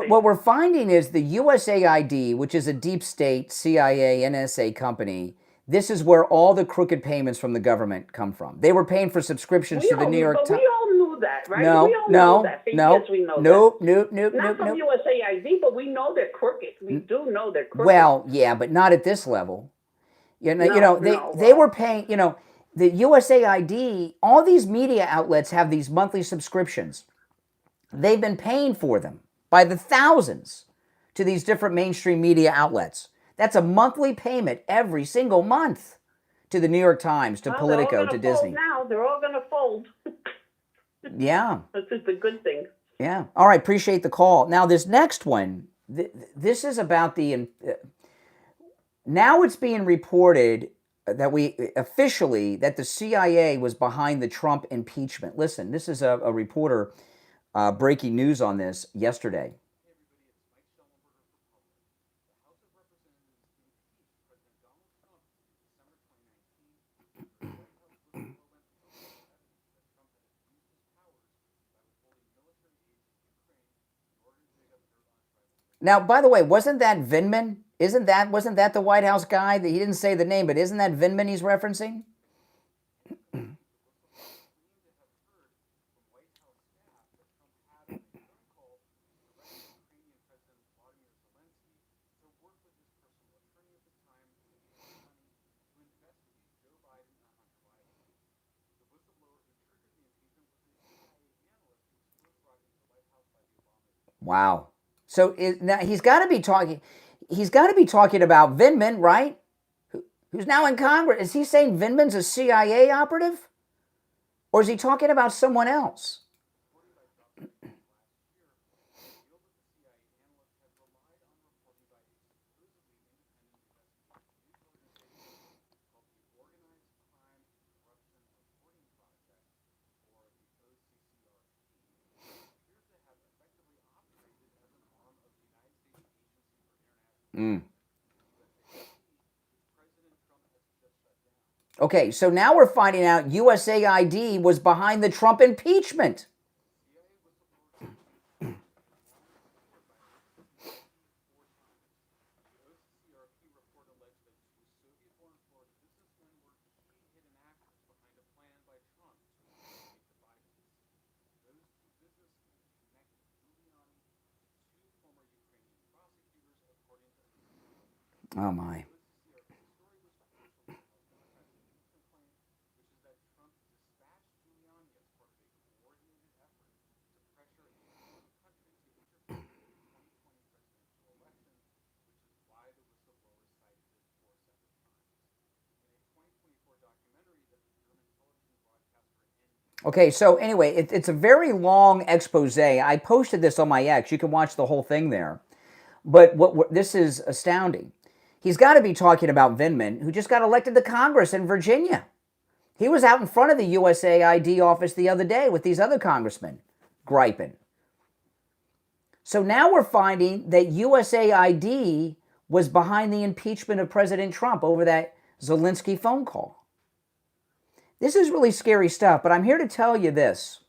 what we're finding is the USAID, which is a deep state CIA NSA company. This is where all the crooked payments from the government come from. They were paying for subscriptions to the New York Times.
We all knew that, right?
No,
we all know that. For years we know that.
Nope.
Not from USAID, but we know they're crooked. We do know they're crooked.
Well, yeah, but not at this level. They were paying, the USAID, all these media outlets have these monthly subscriptions. They've been paying for them by the thousands to these different mainstream media outlets. That's a monthly payment every single month to the New York Times, to Politico, to Disney.
Now they're all going to fold.
Yeah.
That's just a good thing.
Yeah. All right. Appreciate the call. Now, this next one, this is about the. Now it's being reported that that the CIA was behind the Trump impeachment. Listen, this is a reporter breaking news on this yesterday. Now, by the way, wasn't that Vindman? Wasn't that the White House guy? He didn't say the name, but isn't that Vindman he's referencing? Wow. So now he's got to be talking. He's got to be talking about Vindman, right? Who's now in Congress? Is he saying Vindman's a CIA operative, or is he talking about someone else? Okay, so now we're finding out USAID was behind the Trump impeachment. Oh my. Okay, so anyway, it's a very long expose. I posted this on my X. You can watch the whole thing there. But this is astounding. He's got to be talking about Vindman, who just got elected to Congress in Virginia. He was out in front of the USAID office the other day with these other congressmen griping. So now we're finding that USAID was behind the impeachment of President Trump over that Zelensky phone call. This is really scary stuff, but I'm here to tell you this.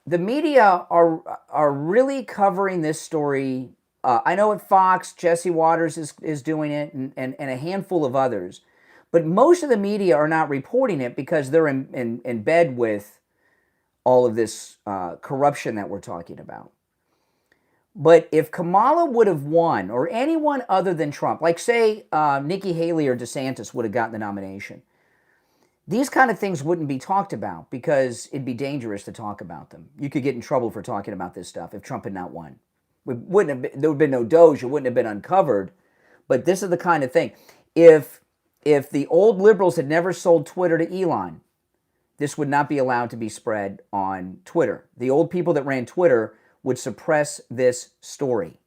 the media are really covering this story. I know at Fox, Jesse Waters is doing it, and a handful of others. But most of the media are not reporting it because they're in bed with all of this corruption that we're talking about. But if Kamala would have won, or anyone other than Trump, like say Nikki Haley or DeSantis would have gotten the nomination, these kind of things wouldn't be talked about because it'd be dangerous to talk about them. You could get in trouble for talking about this stuff if Trump had not won. There would have been no Doge. It wouldn't have been uncovered. But this is the kind of thing. If the old liberals had never sold Twitter to Elon, this would not be allowed to be spread on Twitter. The old people that ran Twitter would suppress this story.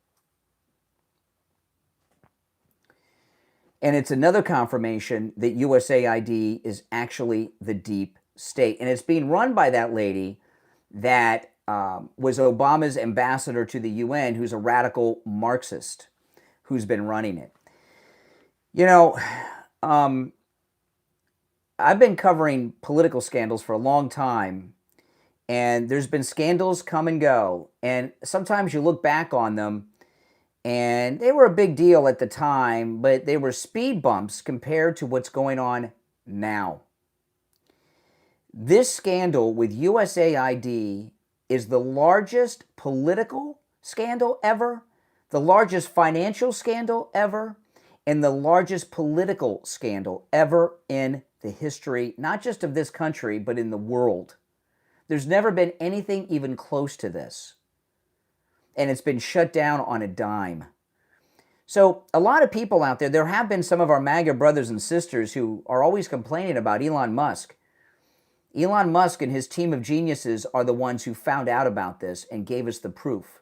And it's another confirmation that USAID is actually the deep state. And it's being run by that lady that was Obama's ambassador to the UN, who's a radical Marxist, who's been running it. You know, I've been covering political scandals for a long time, and there's been scandals come and go. And sometimes you look back on them, and they were a big deal at the time, but they were speed bumps compared to what's going on now. This scandal with USAID is the largest political scandal ever, the largest financial scandal ever, and the largest political scandal ever in the history, not just of this country, but in the world. There's never been anything even close to this. And it's been shut down on a dime. So a lot of people out there, there have been some of our MAGA brothers and sisters who are always complaining about Elon Musk. Elon Musk and his team of geniuses are the ones who found out about this and gave us the proof.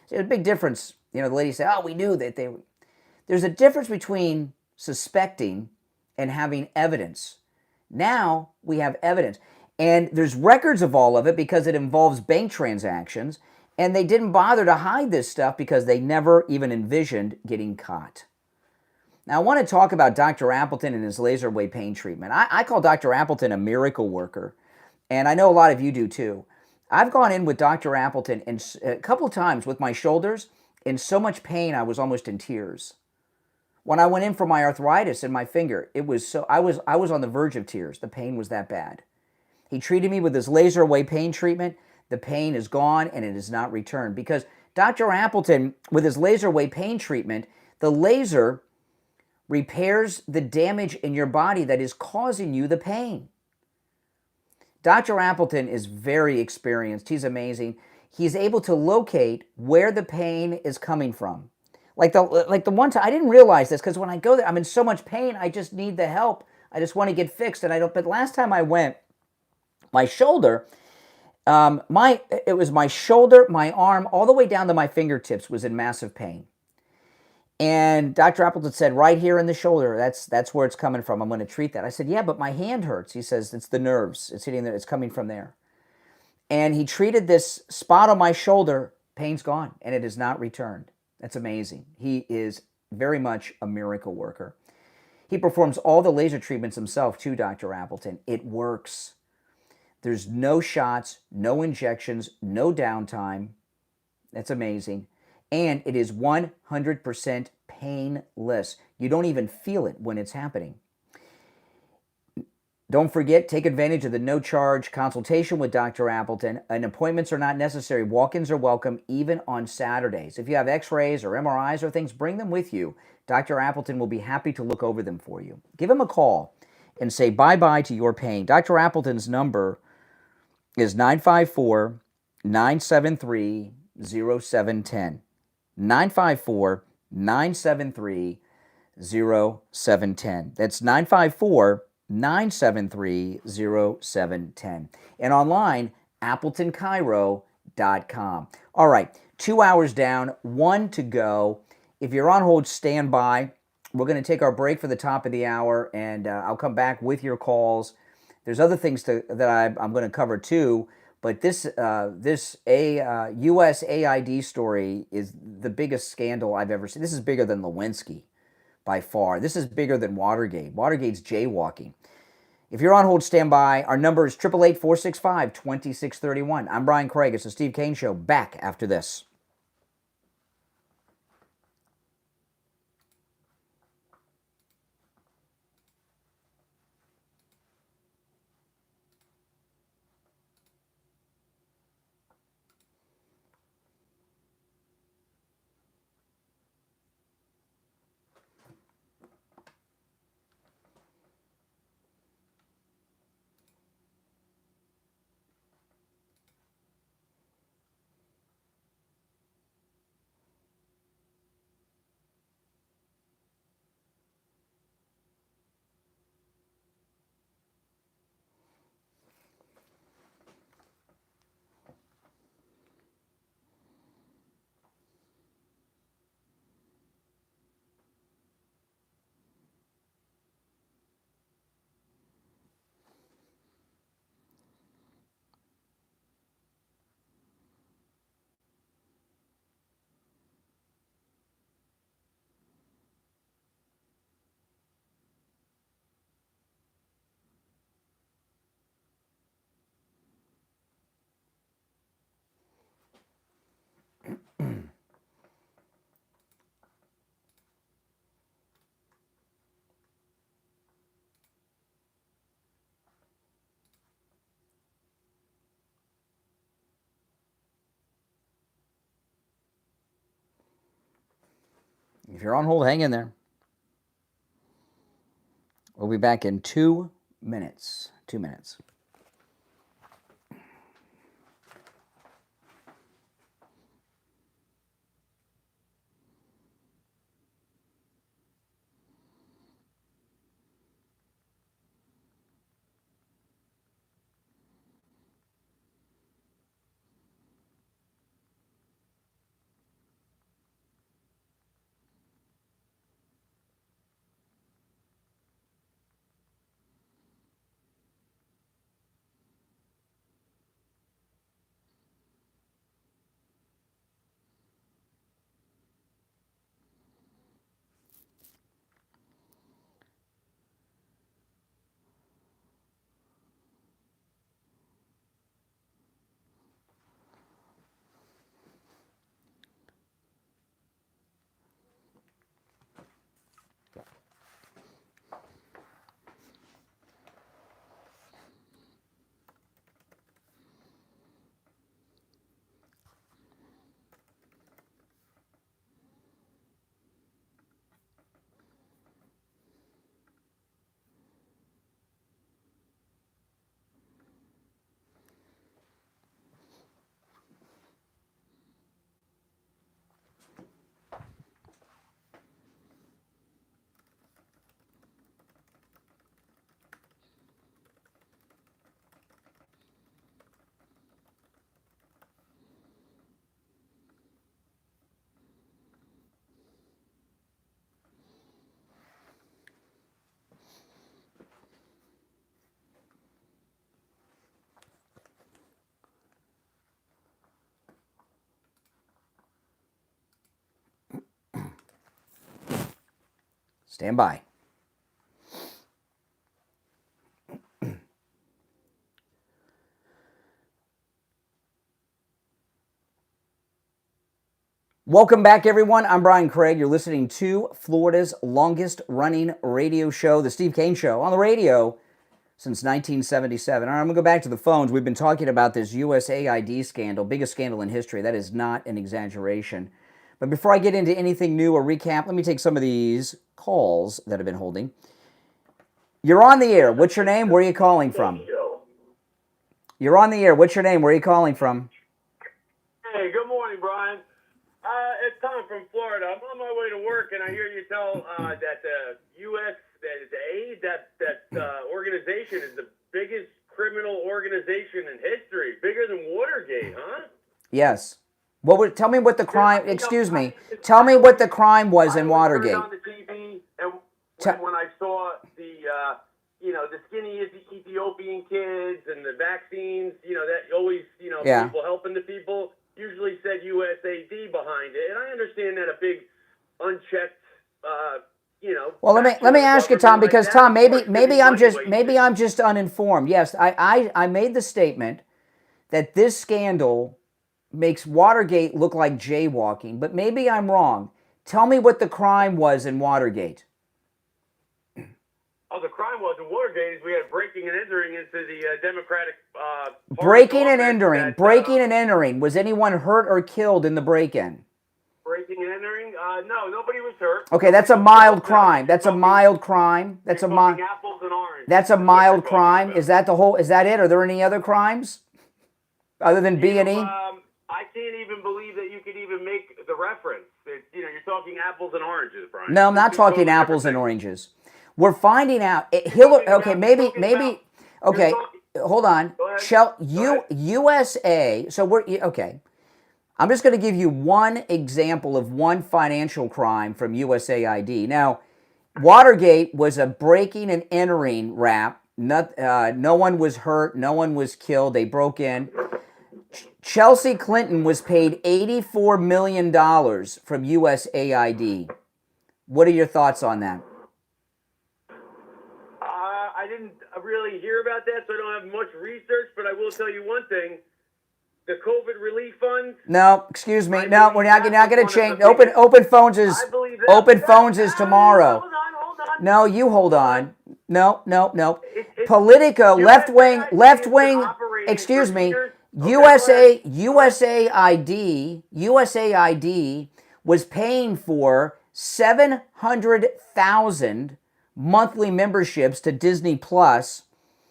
There's a big difference. You know, the lady said, oh, we knew that they... There's a difference between suspecting and having evidence. Now we have evidence. And there's records of all of it because it involves bank transactions. And they didn't bother to hide this stuff because they never even envisioned getting caught. Now, I want to talk about Dr. Appleton and his laser wave pain treatment. I call Dr. Appleton a miracle worker. And I know a lot of you do too. I've gone in with Dr. Appleton a couple of times with my shoulders in so much pain I was almost in tears. When I went in for my arthritis in my finger, it was so I was on the verge of tears. The pain was that bad. He treated me with his laser wave pain treatment. The pain is gone and it is not returned because Dr. Appleton, with his laser wave pain treatment, the laser repairs the damage in your body that is causing you the pain. Dr. Appleton is very experienced. He's amazing. He's able to locate where the pain is coming from. Like the one time, I didn't realize this because when I go there, I'm in so much pain, I just need the help. I just want to get fixed, and I don't. But last time I went, my shoulder, it was my shoulder, my arm, all the way down to my fingertips was in massive pain. And Dr. Appleton said, right here in the shoulder, that's where it's coming from. I'm going to treat that. I said, yeah, but my hand hurts. He says, it's the nerves. It's hitting there. It's coming from there. And he treated this spot on my shoulder. Pain's gone, and it is not returned. That's amazing. He is very much a miracle worker. He performs all the laser treatments himself too, Dr. Appleton. It works. There's no shots, no injections, no downtime. That's amazing. And it is 100% painless. You don't even feel it when it's happening. Don't forget, take advantage of the no-charge consultation with Dr. Appleton. And appointments are not necessary. Walk-ins are welcome, even on Saturdays. If you have x-rays or MRIs or things, bring them with you. Dr. Appleton will be happy to look over them for you. Give him a call and say bye-bye to your pain. Dr. Appleton's number is 954-973-0710. 954-973-0710. That's 954-973-0710. And online, AppletonCairo.com. All right, 2 hours down, 1 to go. If you're on hold, stand by. We're going to take our break for the top of the hour, and I'll come back with your calls. There's other things that I'm going to cover too, but this USAID story is the biggest scandal I've ever seen. This is bigger than Lewinsky by far. This is bigger than Watergate. Watergate's jaywalking. If you're on hold, stand by. Our number is 888-465-2631. I'm Brian Craig. It's the Steve Kane Show. Back after this. If you're on hold, hang in there. We'll be back in 2 minutes. 2 minutes. Stand by. Welcome back, everyone. I'm Brian Craig. You're listening to Florida's longest-running radio show, The Steve Kane Show, on the radio since 1977. All right, I'm going to go back to the phones. We've been talking about this USAID scandal, biggest scandal in history. That is not an exaggeration. But before I get into anything new or recap, let me take some of these calls that have been holding. You're on the air. What's your name? Where are you calling from? You're on the air. What's your name? Where are you calling from?
Hey, good morning, Brian. It's Tom from Florida. I'm on my way to work, and I hear you tell that the USAID, that organization is the biggest criminal organization in history, bigger than Watergate, huh?
Yes. Tell me what the crime, excuse me, tell me what the crime was in Watergate.
On the TV, and when I saw the skinny Ethiopian kids and the vaccines, that always, people helping the people, usually said USAID behind it. And I understand that a big unchecked,
Well, let me ask you, Tom, because Tom, maybe I'm just uninformed. Yes, I made the statement that this scandal makes Watergate look like jaywalking, but maybe I'm wrong. Tell me what the crime was in Watergate.
Oh, the crime was in Watergate is we had breaking and entering into the Democratic Party.
Breaking and entering. Was anyone hurt or killed in the break-in?
Breaking and entering? No, nobody was hurt.
Okay, that's a mild crime. That's a mild crime. That's a mild.
Apples and oranges.
That's a mild crime. Is that the whole? Is that it? Are there any other crimes other than B and E?
I can't even believe that you could even make the reference. You're talking apples and oranges, Brian.
No, I'm not talking apples and oranges. We're finding out Hillary. Okay, maybe. Okay, hold on. USA. So we're okay. I'm just going to give you one example of one financial crime from USAID. Now, Watergate was a breaking and entering rap. No one was hurt. No one was killed. They broke in. Chelsea Clinton was paid $84 million from USAID. What are your thoughts on that?
I didn't really hear about that, so I don't have much research, but I will tell you one thing. The COVID relief fund?
No, excuse me. No, we're not going to change. Open phones is tomorrow.
Hold on.
No, you hold on. No. Politico, left wing. Excuse me. USAID was paying for 700,000 monthly memberships to Disney Plus,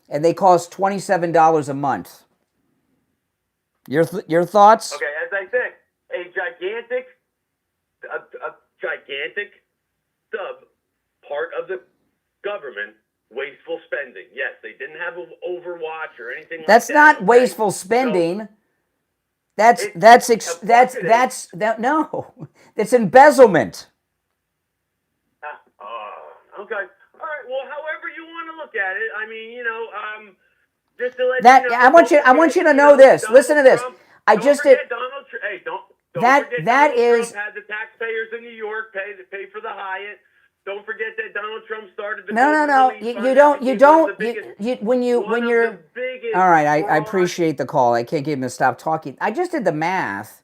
and they cost $27 a month. Your thoughts?
Okay, as I said, a gigantic sub part of the government, wasteful spending. Yes, they didn't have Overwatch or anything like that.
That's not wasteful spending. That's embezzlement.
Okay. All right. Well, however you want to look at it. I mean, just to let
that
you know,
I want you to know this. Listen to this. I just did.
Donald Trump. Hey, don't
that
forget
that
Donald
is.
Trump had the taxpayers in New York pay for the Hyatt. Don't forget that Donald Trump started the.
No. You don't. When you're. All right. I appreciate the call. I can't get him to stop talking. I just did the math.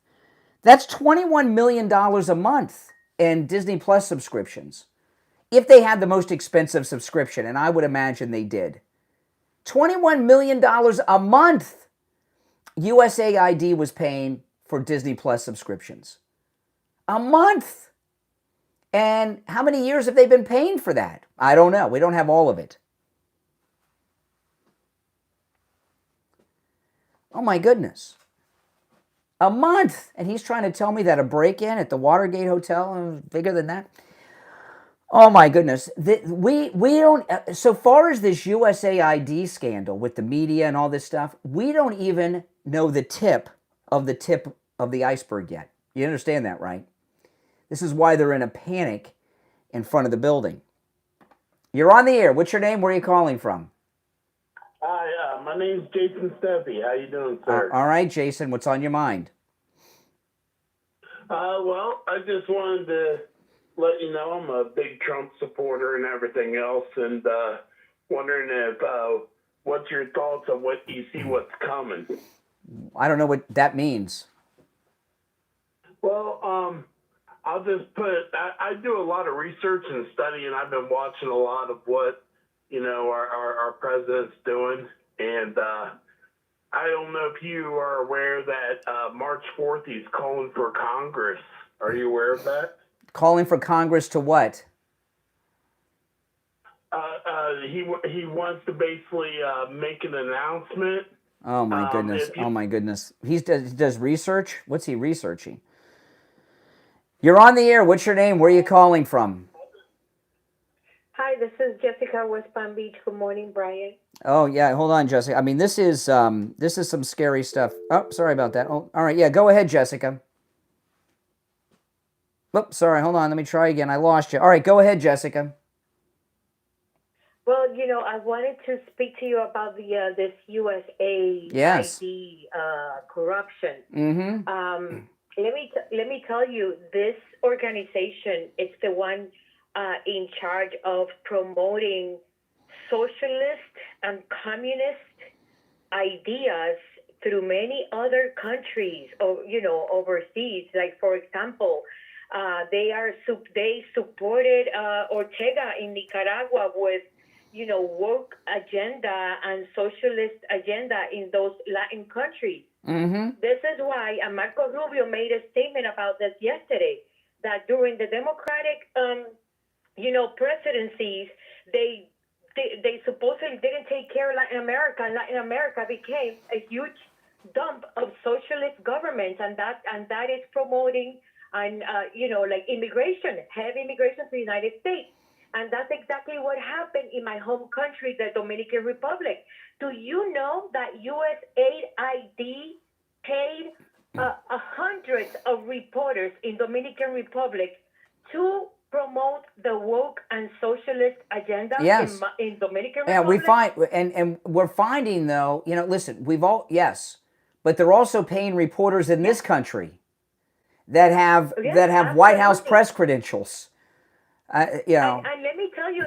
That's $21 million a month in Disney Plus subscriptions. If they had the most expensive subscription, and I would imagine they did. $21 million a month USAID was paying for Disney Plus subscriptions. A month. And how many years have they been paying for that? I don't know. We don't have all of it. Oh my goodness. A month. And he's trying to tell me that a break-in at the Watergate Hotel is bigger than that? Oh my goodness. We don't, so far as this USAID scandal with the media and all this stuff, we don't even know the tip of the iceberg yet. You understand that, right? This is why they're in a panic in front of the building. You're on the air. What's your name? Where are you calling from?
Hi, my name's Jason Steffi. How you doing, sir?
All right, Jason. What's on your mind?
Well, I just wanted to let you know I'm a big Trump supporter and everything else, and wondering if what's your thoughts on what you see what's coming?
I don't know what that means.
Well, I'll just put I do a lot of research and study, and I've been watching a lot of what our president's doing, and I don't know if you are aware that March 4th he's calling for Congress. Are you aware of that?
Calling for Congress to what?
He wants to basically make an announcement.
Oh my goodness! Oh my goodness! He does research. What's he researching? You're on the air. What's your name? Where are you calling from?
Hi, this is Jessica, West Palm Beach. Good morning, Brian.
Oh yeah, hold on, Jessica. I mean, this is some scary stuff. Oh, sorry about that. Oh, all right, yeah, go ahead, Jessica. Oops, sorry, hold on. Let me try again. I lost you. All right, go ahead, Jessica.
Well, I wanted to speak to you about this USAID corruption.
Mm-hmm.
Let me tell you, this organization, it's the one in charge of promoting socialist and communist ideas through many other countries, or overseas. Like, for example, they supported Ortega in Nicaragua with woke agenda and socialist agenda in those Latin countries.
Mm-hmm.
This is why Marco Rubio made a statement about this yesterday, that during the Democratic presidencies, they supposedly didn't take care of Latin America, and Latin America became a huge dump of socialist governments, and that is promoting immigration, heavy immigration to the United States. And that's exactly what happened in my home country, the Dominican Republic. Do you know that USAID paid hundreds of reporters in Dominican Republic to promote the woke and socialist agenda in Dominican Republic?
Yeah, we find, and we're finding though, listen, but they're also paying reporters in this country that have White House press credentials.
And let me tell you,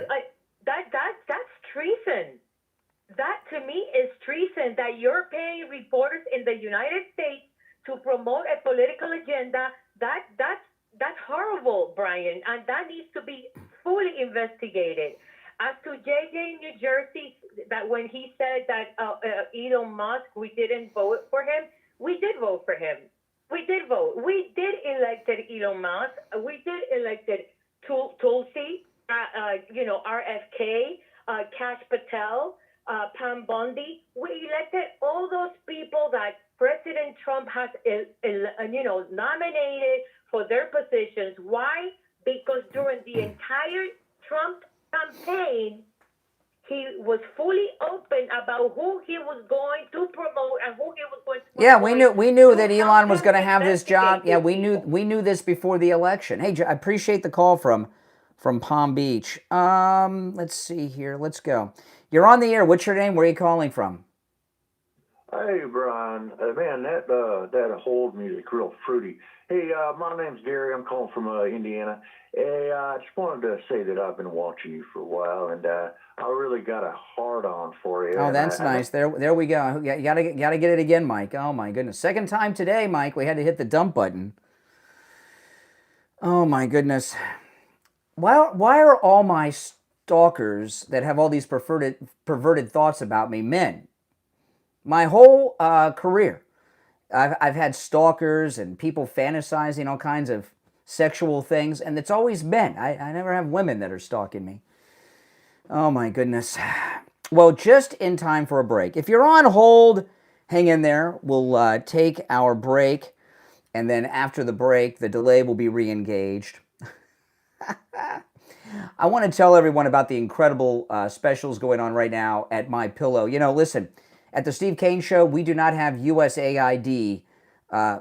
that's treason. That to me is treason, that you're paying reporters in the United States to promote a political agenda. That's horrible, Brian, and that needs to be fully investigated. As to JJ in New Jersey, that when he said that Elon Musk, we didn't vote for him, we did vote for him. We did vote. We did elected Elon Musk. We did elected Tulsi, RFK, Kash Patel, Pam Bondi. We elected all those people that President Trump has, nominated for their positions. Why? Because during the entire Trump campaign, he was fully open about who he was going to promote and who he was going to promote.
Yeah, we knew that Elon was going to have this job. Yeah, we knew this before the election. Hey, I appreciate the call from Palm Beach. Let's see here. Let's go. You're on the air. What's your name? Where are you calling from?
Hey, Brian. Man, that hold music real fruity. Hey, my name's Gary. I'm calling from Indiana. Hey, I just wanted to say that I've been watching you for a while, and I really got a hard-on for you.
Oh, that's nice. There we go. You gotta get it again, Mike. Oh my goodness. Second time today, Mike. We had to hit the dump button. Oh my goodness. Why are all my stalkers that have all these perverted thoughts about me men? My whole career, I've had stalkers and people fantasizing all kinds of sexual things, and it's always men. I never have women that are stalking me. Oh my goodness. Well, just in time for a break. If you're on hold, hang in there. We'll take our break, and then after the break, the delay will be re-engaged. I want to tell everyone about the incredible specials going on right now at MyPillow. Listen, at the Steve Kane Show, we do not have USAID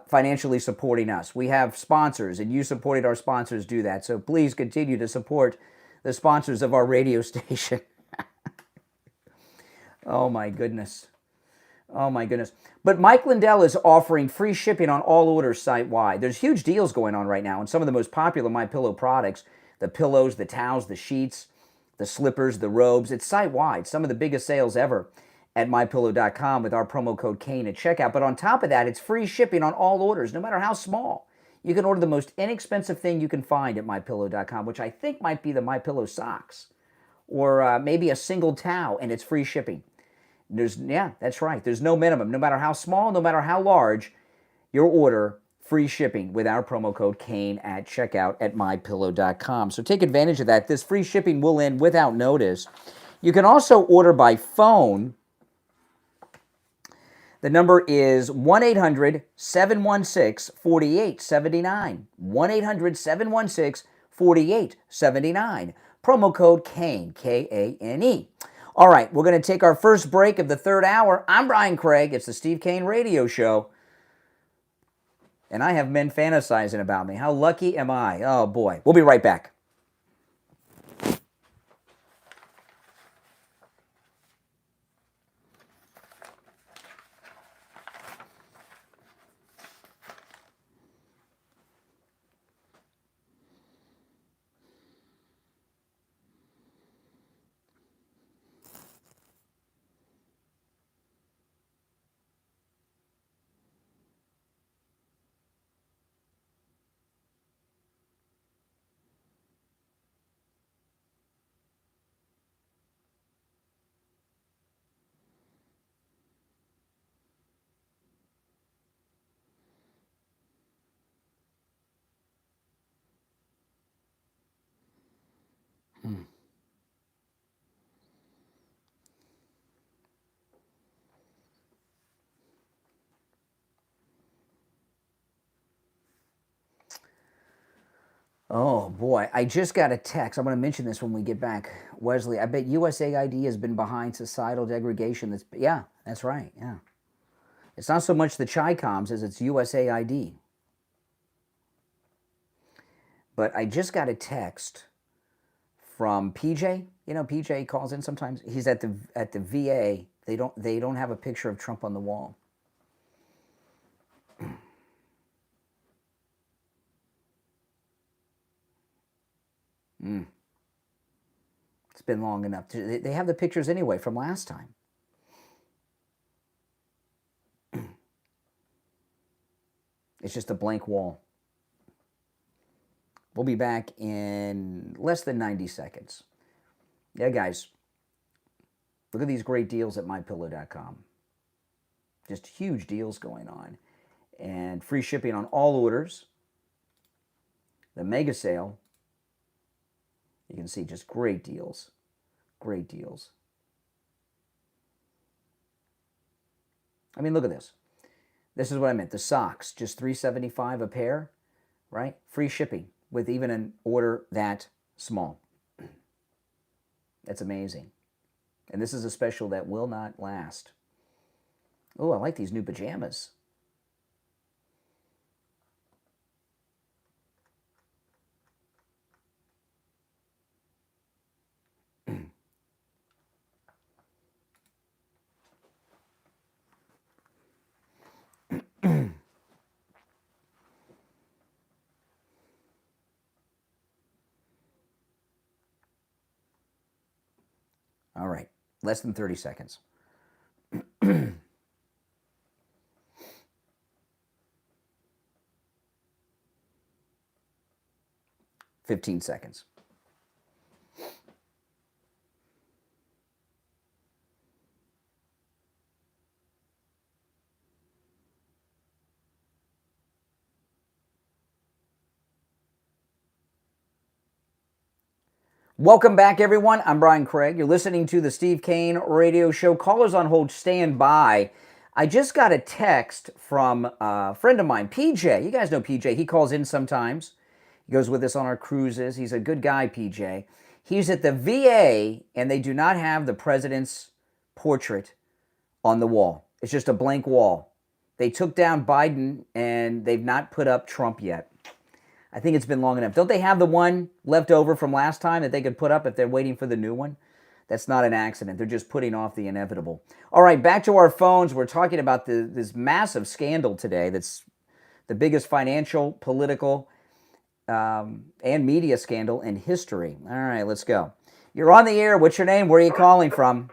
financially supporting us. We have sponsors, and you supported our sponsors do that. So please continue to support the sponsors of our radio station. Oh my goodness. Oh my goodness. But Mike Lindell is offering free shipping on all orders site-wide. There's huge deals going on right now on some of the most popular MyPillow products. The pillows, the towels, the sheets, the slippers, the robes. It's site-wide. Some of the biggest sales ever at MyPillow.com with our promo code Kane at checkout. But on top of that, it's free shipping on all orders, no matter how small. You can order the most inexpensive thing you can find at MyPillow.com, which I think might be the MyPillow socks, or maybe a single towel, and it's free shipping. That's right. There's no minimum. No matter how small, no matter how large, your order, free shipping with our promo code Kane at checkout at MyPillow.com. So take advantage of that. This free shipping will end without notice. You can also order by phone. The number is 1-800-716-4879. 1-800-716-4879. Promo code Kane, K-A-N-E. All right, we're going to take our first break of the third hour. I'm Brian Craig. It's the Steve Kane Radio Show. And I have men fantasizing about me. How lucky am I? Oh, boy. We'll be right back. Oh boy, I just got a text. I'm going to mention this when we get back. Wesley, I bet USAID has been behind societal degradation. Yeah, that's right. Yeah. It's not so much the Chi-Coms as it's USAID. But I just got a text from PJ. You know, PJ calls in sometimes. He's at the VA. They don't have a picture of Trump on the wall. It's been long enough. They have the pictures anyway from last time. It's just a blank wall. We'll be back in less than 90 seconds. Yeah, guys, look at these great deals at MyPillow.com. Just huge deals going on. And free shipping on all orders. The mega sale. You can see just great deals. Great deals. I mean, look at this. This is what I meant. The socks, just $3.75 a pair, right? Free shipping with even an order that small. That's amazing. And this is a special that will not last. Oh, I like these new pajamas. All right, less than 30 seconds. 15 seconds. Welcome back, everyone. I'm Brian Craig. You're listening to the Steve Kane Radio Show. Callers on hold, stand by. I just got a text from a friend of mine, PJ. You guys know PJ. He calls in sometimes. He goes with us on our cruises. He's a good guy, PJ. He's at the VA, and they do not have the president's portrait on the wall. It's just a blank wall. They took down Biden, and they've not put up Trump yet. I think it's been long enough. Don't they have the one left over from last time that they could put up if they're waiting for the new one? That's not an accident. They're just putting off the inevitable. All right, back to our phones. We're talking about this massive scandal today that's the biggest financial, political, and media scandal in history. All right, let's go. You're on the air. What's your name? Where are you calling from?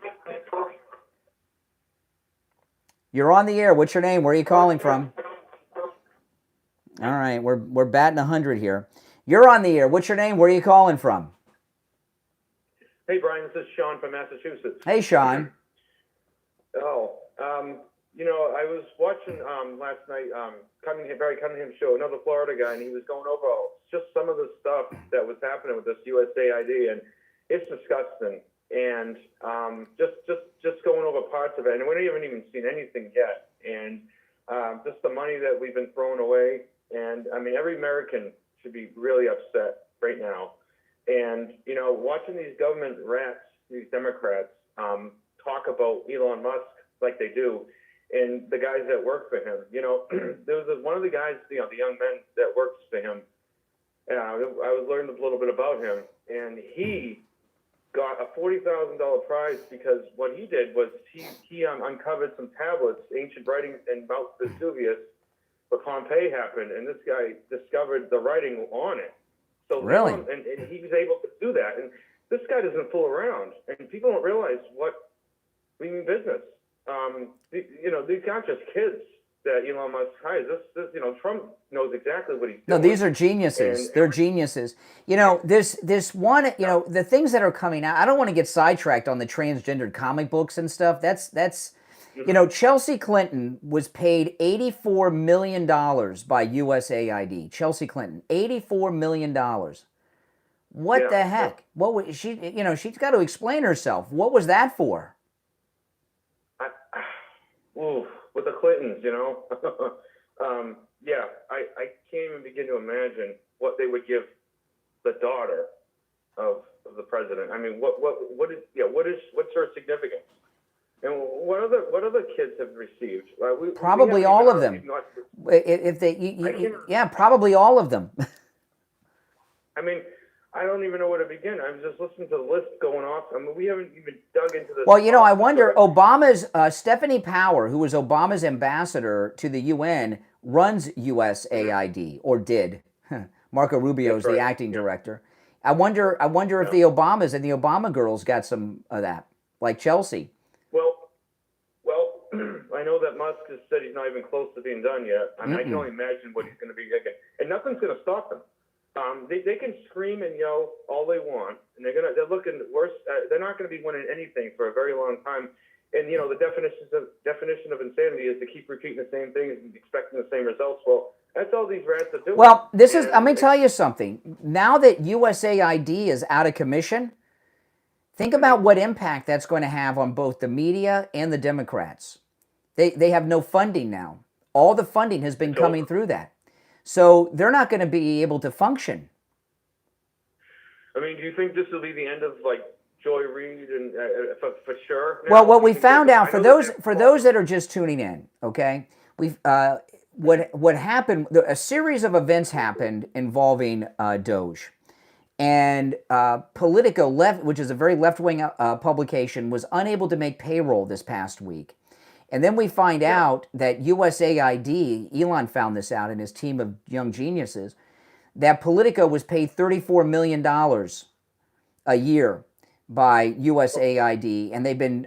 You're on the air. What's your name? Where are you calling from? All right, we're batting 100 here. You're on the air. What's your name? Where are you calling from?
Hey, Brian, this is Sean from Massachusetts.
Hey, Sean.
I was watching last night Barry Cunningham's show, another Florida guy, and he was going over just some of the stuff that was happening with this USAID, and it's disgusting. And just going over parts of it, and we haven't even seen anything yet. And just the money that we've been throwing away. And I mean, every American should be really upset right now. And, watching these government rats, these Democrats, talk about Elon Musk like they do, and the guys that work for him. There was one of the guys, the young men that works for him. I was learning a little bit about him, and he got a $40,000 prize because what he did was he uncovered some tablets, ancient writings in Mount Vesuvius, where Pompeii happened, and this guy discovered the writing on it. So
really,
and he was able to do that. And this guy doesn't fool around, and people don't realize what we mean business. These aren't just kids that Elon Musk hires. Trump knows exactly what he's doing.
No, these are geniuses. They're geniuses. This one, the things that are coming out, I don't want to get sidetracked on the transgendered comic books and stuff. That's Chelsea Clinton was paid $84 million by USAID. Chelsea Clinton, $84 million. What the heck? What was she? She's got to explain herself. What was that for?
With the Clintons, I can't even begin to imagine what they would give the daughter of the president. I mean, what's her significance? And what other kids have received?
Probably all of them. If they, yeah, probably all of them.
I mean, I don't even know where to begin. I'm just listening to the list going off. I mean, we haven't even dug into this.
Well, I wonder, Obama's, Stephanie Power, who was Obama's ambassador to the UN, runs USAID, or did. Marco Rubio is the acting director. I wonder if the Obamas and the Obama girls got some of that, like Chelsea.
Well, I know that Musk has said he's not even close to being done yet. I mean, I can only imagine what he's going to be again. And nothing's going to stop them. They can scream and yell all they want, and they're looking worse. They're not going to be winning anything for a very long time. And the definition of insanity is to keep repeating the same things and expecting the same results. Well, that's all these rats are doing.
Well, I'm going to tell you something. Now that USAID is out of commission, think about what impact that's going to have on both the media and the Democrats. They have no funding now. All the funding has been coming through that. So they're not going to be able to function.
I mean, do you think this will be the end of Joy Reid and for sure?
Well, what we found out for those that are just tuning in, okay, what happened? A series of events happened involving Doge, and Politico, which is a very left-wing publication, was unable to make payroll this past week. And then we find out that USAID, Elon found this out in his team of young geniuses, that Politico was paid $34 million a year by USAID, and they've been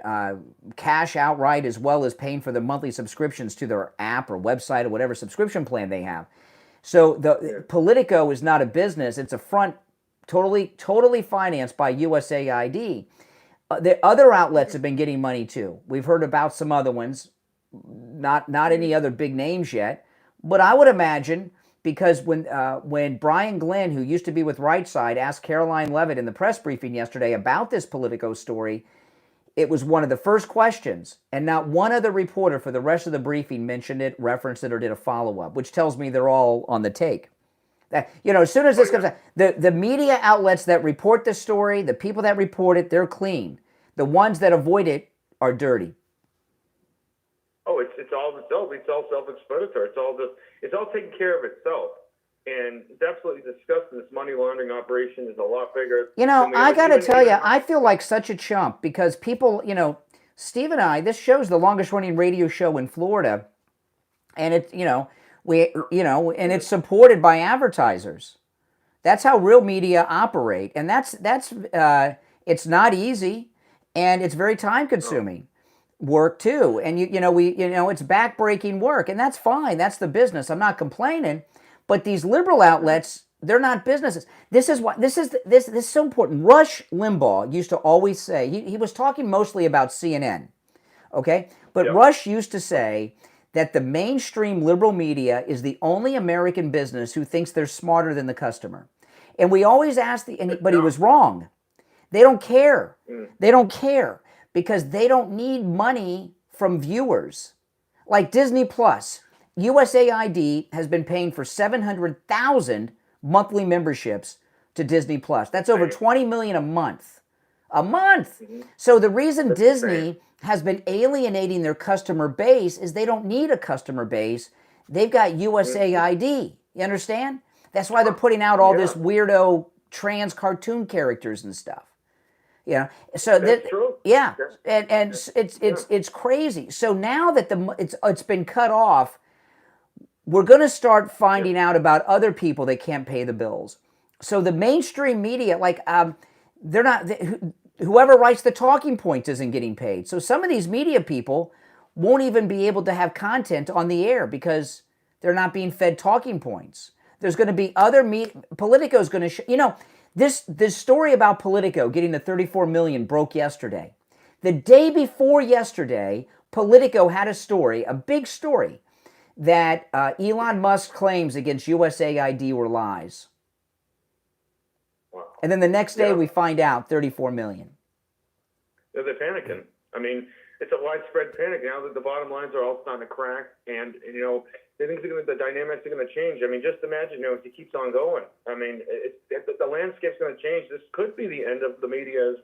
cash outright as well as paying for the monthly subscriptions to their app or website or whatever subscription plan they have. So Politico is not a business; it's a front, totally financed by USAID. The other outlets have been getting money too. We've heard about some other ones, not any other big names yet. But I would imagine, because when Brian Glenn, who used to be with Right Side, asked Caroline Levitt in the press briefing yesterday about this Politico story, it was one of the first questions, and not one other reporter for the rest of the briefing mentioned it, referenced it, or did a follow-up, which tells me they're all on the take. As soon as this comes out, the media outlets that report the story, the people that report it, they're clean. The ones that avoid it are dirty.
Oh, it's all self-explanatory. It's all taking care of itself, and it's absolutely disgusting. This money laundering operation is a lot bigger.
I got to tell you, I feel like such a chump because people, Steve and I, this show's the longest-running radio show in Florida, and and it's supported by advertisers. That's how real media operate, and that's it's not easy, and it's very time-consuming work too. And it's back-breaking work, and that's fine. That's the business. I'm not complaining, but these liberal outlets, they're not businesses. This is so important. Rush Limbaugh used to always say, he was talking mostly about CNN, okay? But Rush used to say that the mainstream liberal media is the only American business who thinks they're smarter than the customer. And we always ask but he was wrong. They don't care. They don't care because they don't need money from viewers. Like Disney Plus, USAID has been paying for 700,000 monthly memberships to Disney Plus. That's over $20 million a month. A month! So the reason Disney has been alienating their customer base is they don't need a customer base. They've got USAID. You understand? That's why they're putting out all this weirdo trans cartoon characters and stuff. So
that's true.
Yeah, and it's crazy. So now that it's been cut off, we're going to start finding out about other people that can't pay the bills. So the mainstream media, they're not. Whoever writes the talking points isn't getting paid. So some of these media people won't even be able to have content on the air because they're not being fed talking points. There's going to be other Politico's going to this story about Politico getting the $34 million broke yesterday. The day before yesterday, Politico had a story, a big story, that Elon Musk claims against USAID were lies.
Wow.
And then the next day we find out $34 million.
They're panicking. I mean, it's a widespread panic now that the bottom lines are all starting to crack, and the dynamics are going to change. I mean, just imagine, if it keeps on going. I mean, the landscape's going to change. This could be the end of the media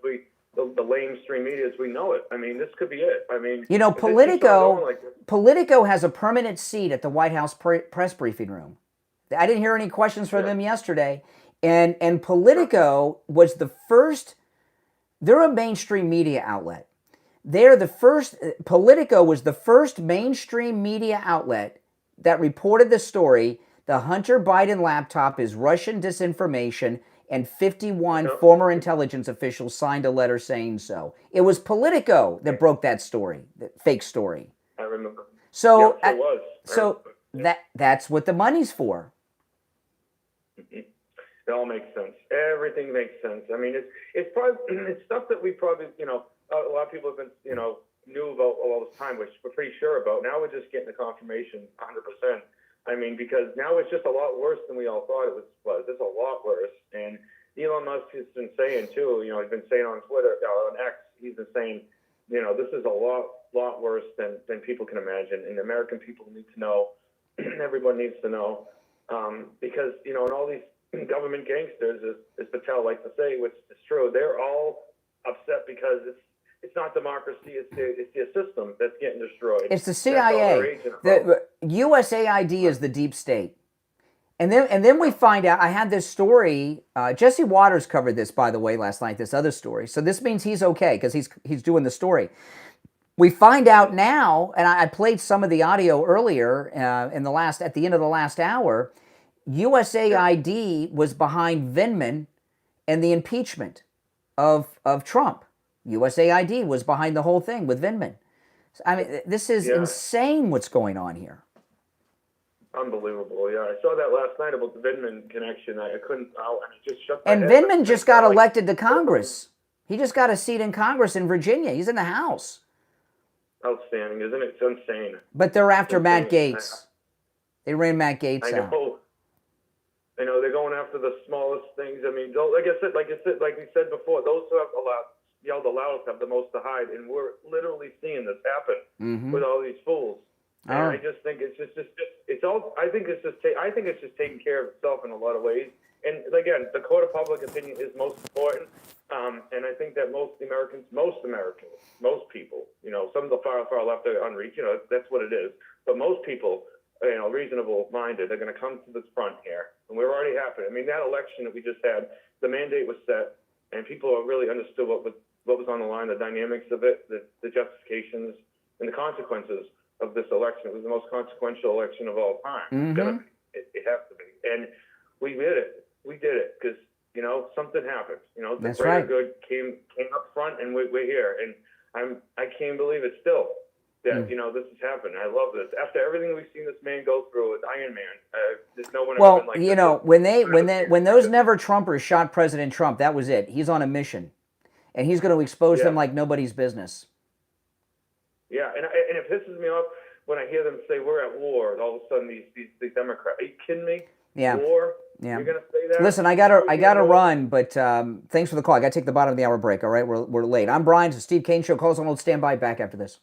the lamestream media as we know it. I mean, this could be it. I mean,
Politico has a permanent seat at the White House press briefing room. I didn't hear any questions from them yesterday, and Politico was the first. They're a mainstream media outlet. Politico was the first mainstream media outlet that reported the story. The Hunter Biden laptop is Russian disinformation, and 51 former intelligence officials signed a letter saying so. It was Politico that broke that story, that fake story.
I remember.
So,
it was.
That's what the money's for.
It all makes sense. Everything makes sense. I mean, it's probably it's stuff that we probably a lot of people have been knew about all this time, which we're pretty sure about. Now we're just getting the confirmation 100%. I mean, because now it's just a lot worse than we all thought it was. It's a lot worse. And Elon Musk has been saying too, he's been saying on Twitter, on X, he's been saying, this is a lot worse than people can imagine. And American people need to know, everyone needs to know, because, and all these government gangsters, as Patel likes to say, which is true, they're all upset because it's not democracy. It's the system that's getting destroyed.
It's the CIA. The USAID is the deep state. And then we find out, I had this story, Jesse Waters covered this, by the way, last night, this other story. So this means he's okay because he's doing the story. We find out now, and I played some of the audio earlier at the end of the last hour, USAID was behind Vindman and the impeachment of Trump. USAID was behind the whole thing with Vindman. I mean, this is insane what's going on here.
Unbelievable, yeah. I saw that last night about the Vindman connection. I couldn't, it just shut my
And
head.
Vindman just got elected to Congress. He just got a seat in Congress in Virginia. He's in the House.
Outstanding, isn't it? It's insane.
But they're after Matt Gaetz. They ran Matt Gaetz out.
I know they're going after the smallest things. I mean, like we said before, those who have yelled the loudest have the most to hide, and we're literally seeing this happen with all these fools. And I just think it's all. I think it's just taking care of itself in a lot of ways. And again, the court of public opinion is most important. And I think that most Americans, most people, some of the far left are unreached. That's what it is. But most people, reasonable minded, are going to come to this front here, and we're already happening. I mean, that election that we just had, the mandate was set, and people really understood what was on the line, the dynamics of it, the justifications, and the consequences of this election. It was the most consequential election of all time. It has to be, and we did it. We did it because something happened. The greater good came up front, and we're here. And I can't believe it still that this has happened. I love this. After everything we've seen this man go through with Iron Man, there's no one ever been like this.
when those never Trumpers shot President Trump, that was it. He's on a mission, and he's going to expose them like nobody's business.
Yeah, and it pisses me off when I hear them say we're at war, and all of a sudden these Democrats. Are you kidding me?
Yeah.
War?
Yeah.
You're gonna say that?
Listen, I gotta run, but thanks for the call. I gotta take the bottom of the hour break. All right, we're late. I'm Brian. It's the Steve Kane Show. Call us on hold. Stand by. Back after this.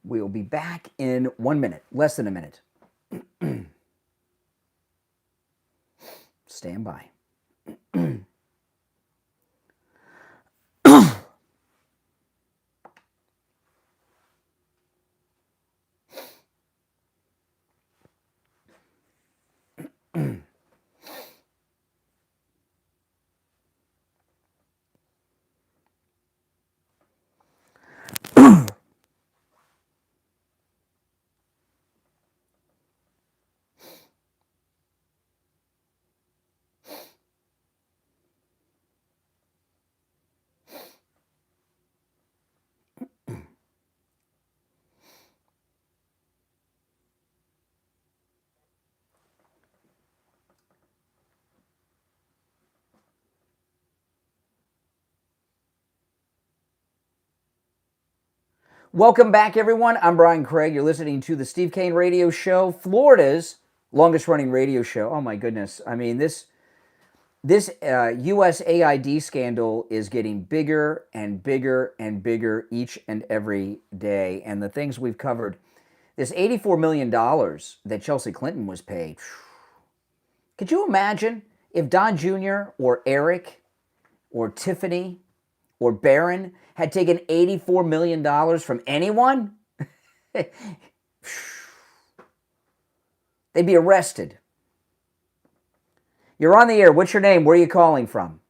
We will be back in 1 minute, less than a minute. Stand by. Welcome back, everyone. I'm Brian Craig. You're listening to the Steve Kane Radio Show, Florida's longest-running radio show. Oh, my goodness. I mean, this USAID scandal is getting bigger and bigger and bigger each and every day. And the things we've covered, this $84 million that Chelsea Clinton was paid. Could you imagine if Don Jr. or Eric or Tiffany or Barron had taken $84 million from anyone? They'd be arrested. You're on the air. What's your name? Where are you calling from?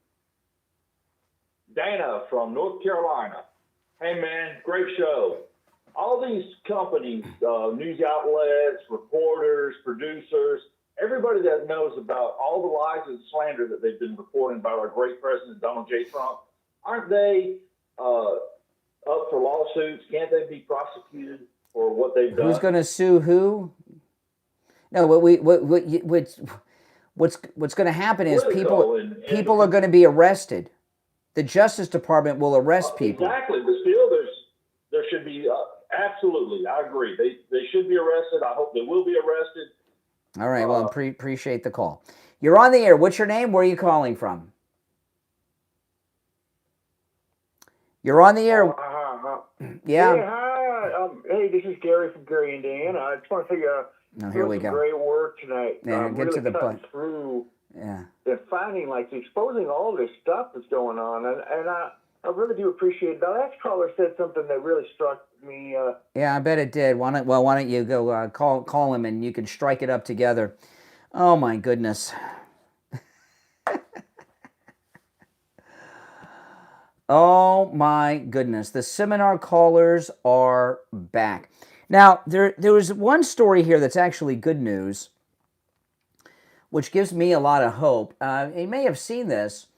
Dana from North Carolina. Hey, man, great show. All these companies, news outlets, reporters, producers, everybody that knows about all the lies and slander that they've been reporting about our great president, Donald J. Trump, aren't they up for lawsuits? Can't they be prosecuted for what they've done?
Who's going to sue who? No, what's going to happen is people are going to be arrested. The Justice Department will arrest people.
Exactly, but still, there should be absolutely. I agree. They should be arrested. I hope they will be arrested.
All right. Well, appreciate the call. You're on the air. What's your name? Where are you calling from? You're on the air. Yeah.
Hey, hi. Hey, this is Gary from Gary, Indiana. I just want to figure out.
Oh, here we go.
Great work tonight.
Yeah, get
really
to the
cutting
point.
Through
Yeah.
and finding, like, exposing all this stuff that's going on, and I really do appreciate it. The last caller said something that really struck me.
Yeah, I bet it did. Why don't you go call him and you can strike it up together? Oh my goodness. Oh my goodness. The seminar callers are back. Now, there was one story here that's actually good news, which gives me a lot of hope. You may have seen this.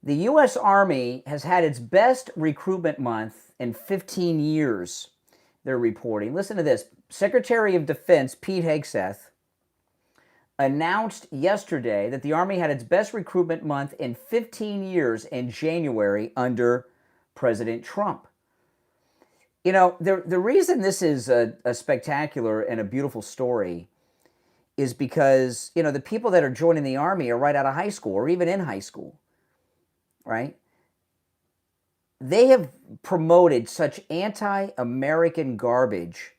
The U.S. Army has had its best recruitment month in 15 years, they're reporting. Listen to this. Secretary of Defense Pete Hegseth announced yesterday that the Army had its best recruitment month in 15 years in January under President Trump. You know, the reason this is a spectacular and a beautiful story is because, you know, the people that are joining the Army are right out of high school or even in high school, right? They have promoted such anti-American garbage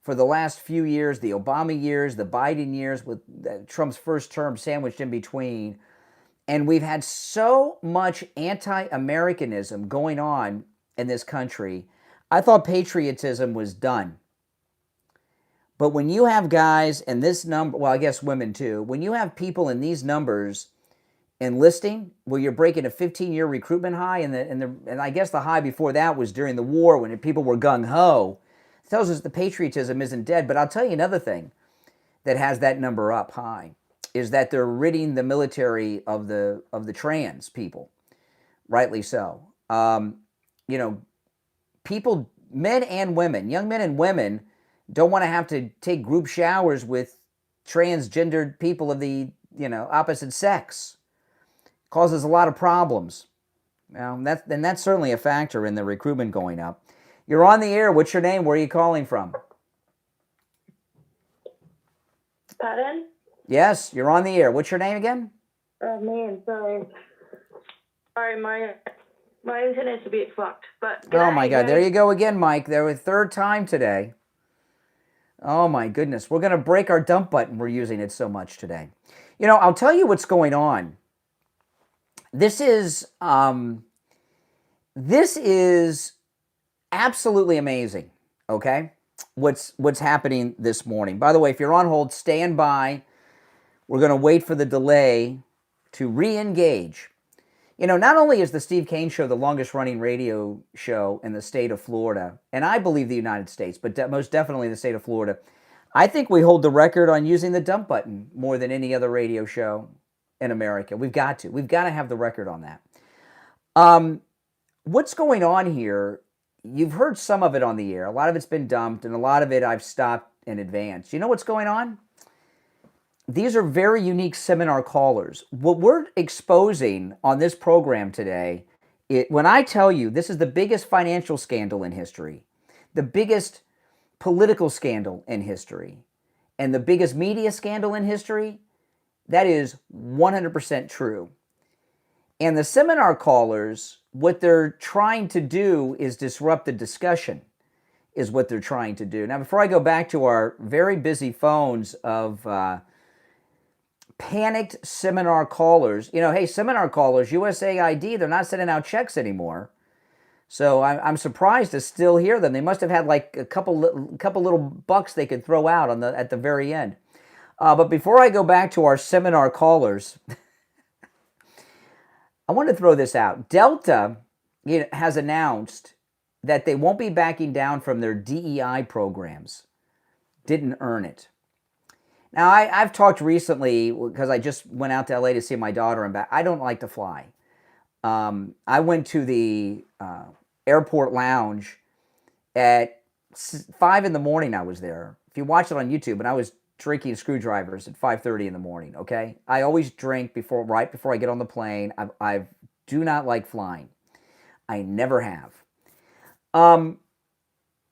for the last few years, the Obama years, the Biden years, with Trump's first term sandwiched in between. And we've had so much anti-Americanism going on in this country. I thought patriotism was done. But when you have guys in this number, well, I guess women too, when you have people in these numbers enlisting, where you're breaking a 15-year recruitment high, and I guess the high before that was during the war when people were gung-ho, it tells us the patriotism isn't dead. But I'll tell you another thing that has that number up high is that they're ridding the military of the trans people, rightly so. You know, people, men and women, young men and women, don't want to have to take group showers with transgendered people of the, you know, opposite sex. Causes a lot of problems. That's certainly a factor in the recruitment going up. You're on the air. What's your name? Where are you calling from?
Pardon?
Yes, you're on the air. What's your name again?
Oh man, sorry. Sorry, my internet's a bit fucked. But
Oh my God, there
guys.
you go again, Mike. There was third time today. Oh my goodness, we're going to break our dump button. We're using it so much today. You know, I'll tell you what's going on. This is absolutely amazing. Okay, what's happening this morning? By the way, if you're on hold, stand by. We're going to wait for the delay to re-engage. You know, not only is the Steve Kane Show the longest running radio show in the state of Florida, and I believe the United States, but most definitely the state of Florida, I think we hold the record on using the dump button more than any other radio show in America. We've got to have the record on that. What's going on here? You've heard some of it on the air. A lot of it's been dumped, and a lot of it I've stopped in advance. You know what's going on? These are very unique seminar callers. What we're exposing on this program today, when I tell you this is the biggest financial scandal in history, the biggest political scandal in history, and the biggest media scandal in history, that is 100% true. And the seminar callers, what they're trying to do is disrupt the discussion, is what they're trying to do. Now, before I go back to our very busy phones of panicked seminar callers. You know, hey, seminar callers, USAID, they're not sending out checks anymore. So I'm surprised to still hear them. They must have had like a couple little bucks they could throw out at the very end. But before I go back to our seminar callers, I want to throw this out. Delta has announced that they won't be backing down from their DEI programs. Didn't earn it. Now, I've talked recently, because I just went out to LA to see my daughter and back. I don't like to fly. I went to the airport lounge at 5 in the morning. I was there. If you watch it on YouTube, and I was drinking screwdrivers at 5:30 in the morning, okay? I always drink right before I get on the plane. I do not like flying. I never have.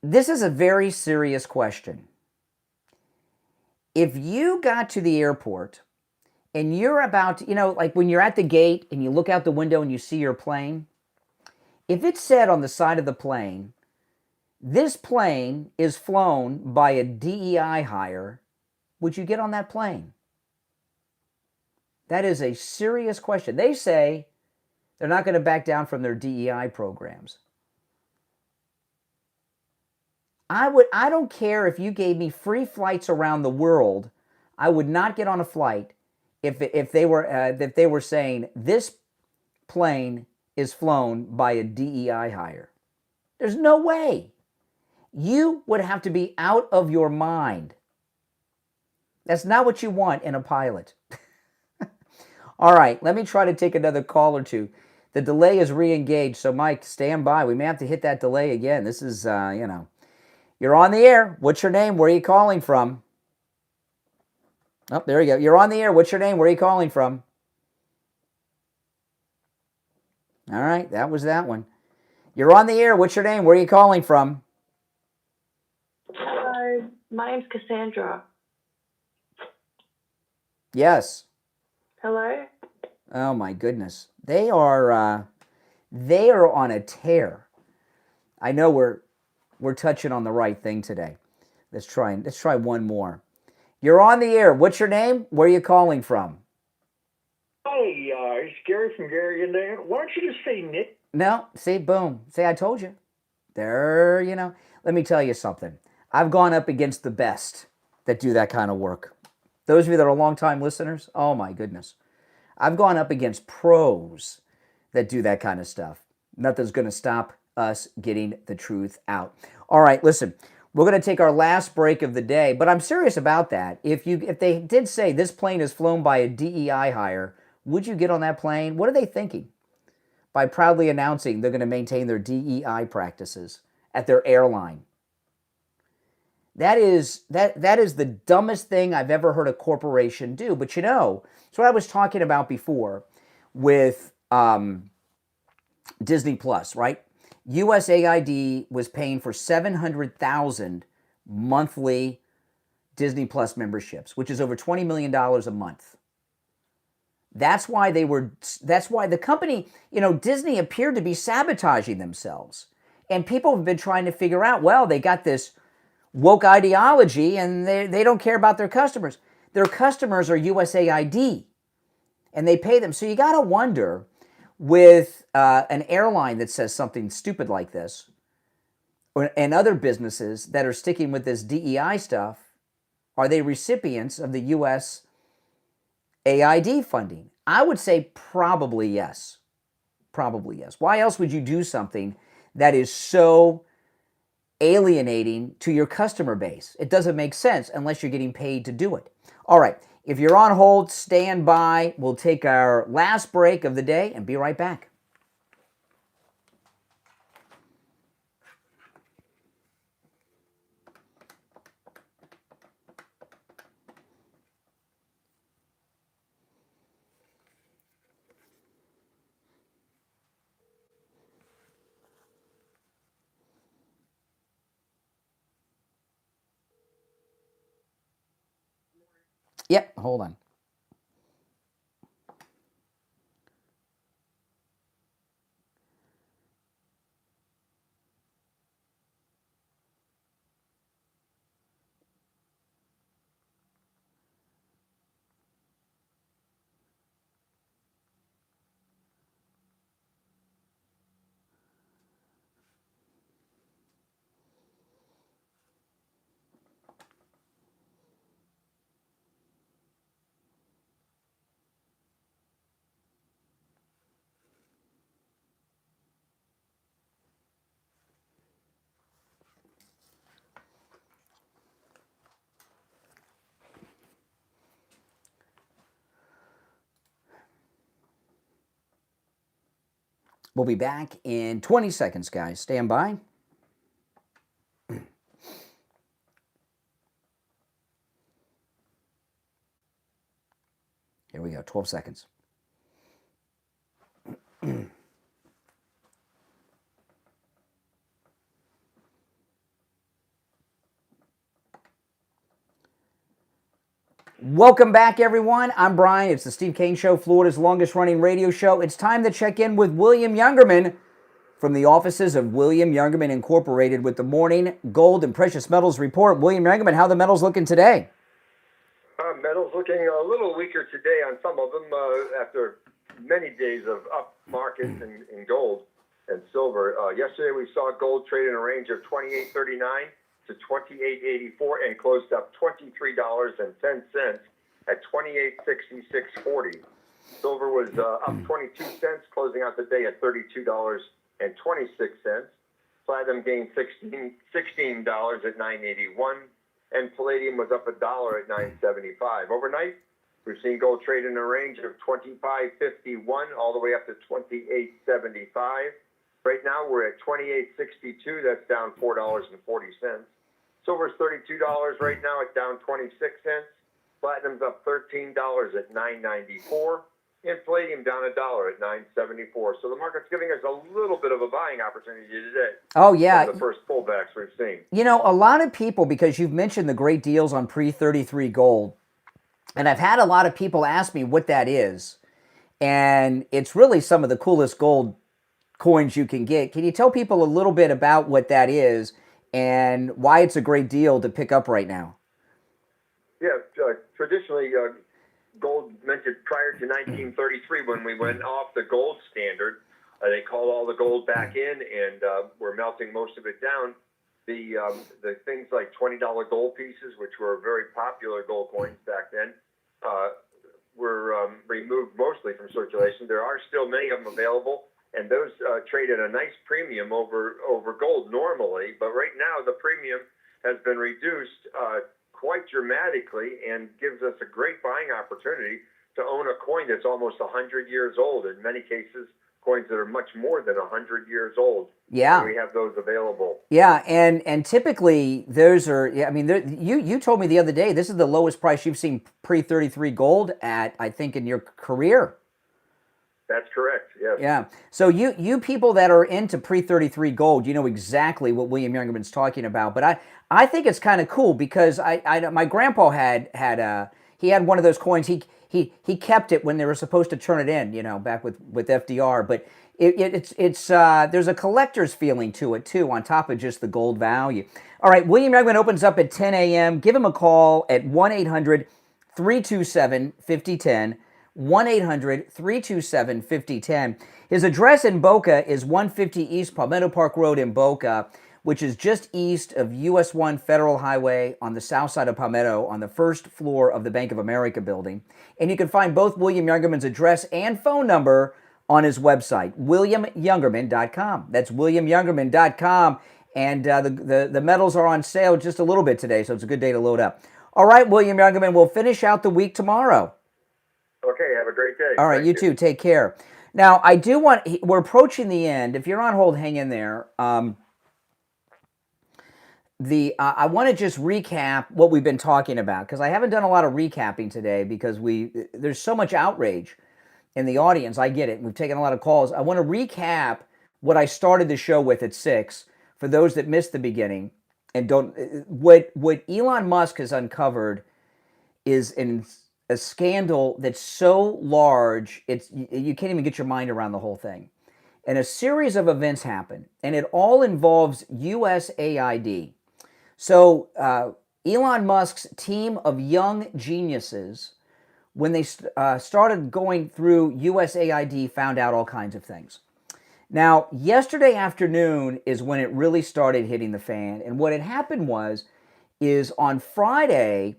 This is a very serious question. If you got to the airport and you're about to, like when you're at the gate and you look out the window and you see your plane, if it said on the side of the plane, this plane is flown by a DEI hire, would you get on that plane? That is a serious question. They say they're not going to back down from their DEI programs. I don't care if you gave me free flights around the world. I would not get on a flight if they were saying this plane is flown by a DEI hire. There's no way. You would have to be out of your mind. That's not what you want in a pilot. All right, let me try to take another call or two. The delay is re-engaged, so Mike, stand by. We may have to hit that delay again. This is, You're on the air. What's your name? Where are you calling from? Oh, there you go. You're on the air. What's your name? Where are you calling from? All right, that was that one. You're on the air. What's your name? Where are you calling from?
Hello, my name's Cassandra.
Yes.
Hello?
Oh my goodness. They are on a tear. I know we're touching on the right thing today. Let's try one more. You're on the air. What's your name? Where are you calling from?
Hey, it's Gary from Gary, Indiana. Why don't you just say Nick?
No, see, boom. See, I told you. There, Let me tell you something. I've gone up against the best that do that kind of work. Those of you that are longtime listeners, oh my goodness. I've gone up against pros that do that kind of stuff. Nothing's going to stop us getting the truth out. All right, listen. We're going to take our last break of the day, but I'm serious about that. If they did say this plane is flown by a DEI hire, would you get on that plane? What are they thinking by proudly announcing they're going to maintain their DEI practices at their airline? That is the dumbest thing I've ever heard a corporation do. But it's what I was talking about before with Disney Plus, right? USAID was paying for $700,000 monthly Disney Plus memberships, which is over $20 million a month. That's why the company, Disney appeared to be sabotaging themselves. And people have been trying to figure out, well, they got this woke ideology and they don't care about their customers. Their customers are USAID and they pay them. So you got to wonder with an airline that says something stupid like this, and other businesses that are sticking with this DEI stuff, are they recipients of the USAID funding? I would say probably yes. Probably yes. Why else would you do something that is so alienating to your customer base? It doesn't make sense unless you're getting paid to do it. All right. If you're on hold, stand by. We'll take our last break of the day and be right back. Yep, hold on. We'll be back in 20 seconds, guys. Stand by. Here we go, 12 seconds. Welcome back, everyone. I'm Brian. It's the Steve Kane Show, Florida's longest-running radio show. It's time to check in with William Youngerman from the offices of William Youngerman Incorporated with the Morning Gold and Precious Metals Report. William Youngerman, how are the metals looking today?
Metals looking a little weaker today on some of them after many days of up markets in gold and silver. Yesterday we saw gold trade in a range of $28.39 to $28.84 and closed up $23.10 at $28.6640. Silver was up 22 cents, closing out the day at $32.26. Platinum gained $16 at $9.81, and palladium was up $1 at $9.75. Overnight, we've seen gold trade in a range of $25.51 all the way up to $28.75. Right now, we're at $28.62. That's down $4.40. Silver's $32 right now. It's down 26 cents. Platinum's up $13 at $9.94. And palladium down $1 at $9.74. So the market's giving us a little bit of a buying opportunity today.
Oh, yeah.
The first pullbacks we've seen.
You know, a lot of people, because you've mentioned the great deals on pre-33 gold, and I've had a lot of people ask me what that is. And it's really some of the coolest gold coins you can get. Can you tell people a little bit about what that is and why it's a great deal to pick up right now?
Yeah, traditionally, gold minted prior to 1933 when we went off the gold standard. They called all the gold back in, and we're melting most of it down. The things like $20 gold pieces, which were very popular gold coins back then, were removed mostly from circulation. There are still many of them available, and those trade at a nice premium over gold normally. But right now, the premium has been reduced quite dramatically and gives us a great buying opportunity to own a coin that's almost 100 years old. In many cases, coins that are much more than 100 years old.
Yeah.
And we have those available.
Yeah, and typically those are, I mean, you told me the other day, this is the lowest price you've seen pre-33 gold at, I think, in your career.
That's correct. Yes.
Yeah. So you people that are into pre-33 gold, you know exactly what William Youngerman's talking about. But I think it's kind of cool because my grandpa had he had one of those coins. He kept it when they were supposed to turn it in, you know, back with FDR. But it's there's a collector's feeling to it too, on top of just the gold value. All right, William Youngerman opens up at 10 a.m. Give him a call at 1-800-327-5010. 1-800-327-5010. His address in Boca is 150 East Palmetto Park Road in Boca, which is just east of US 1 Federal Highway on the south side of Palmetto on the first floor of the Bank of America building. And you can find both William Youngerman's address and phone number on his website, williamyoungerman.com. That's williamyoungerman.com. And the medals are on sale just a little bit today, so it's a good day to load up. All right, William Youngerman, we'll finish out the week tomorrow.
Okay, have a great day.
All right,
Thank
you too. Take care. Now, we're approaching the end. If you're on hold, hang in there. I want to just recap what we've been talking about, because I haven't done a lot of recapping today because there's so much outrage in the audience. I get it. We've taken a lot of calls. I want to recap what I started the show with at 6 for those that missed the beginning and don't. What Elon Musk has uncovered is a scandal that's so large, you can't even get your mind around the whole thing. And a series of events happen, and it all involves USAID. So Elon Musk's team of young geniuses, when they started going through USAID, found out all kinds of things. Now, yesterday afternoon is when it really started hitting the fan. And what had happened is on Friday,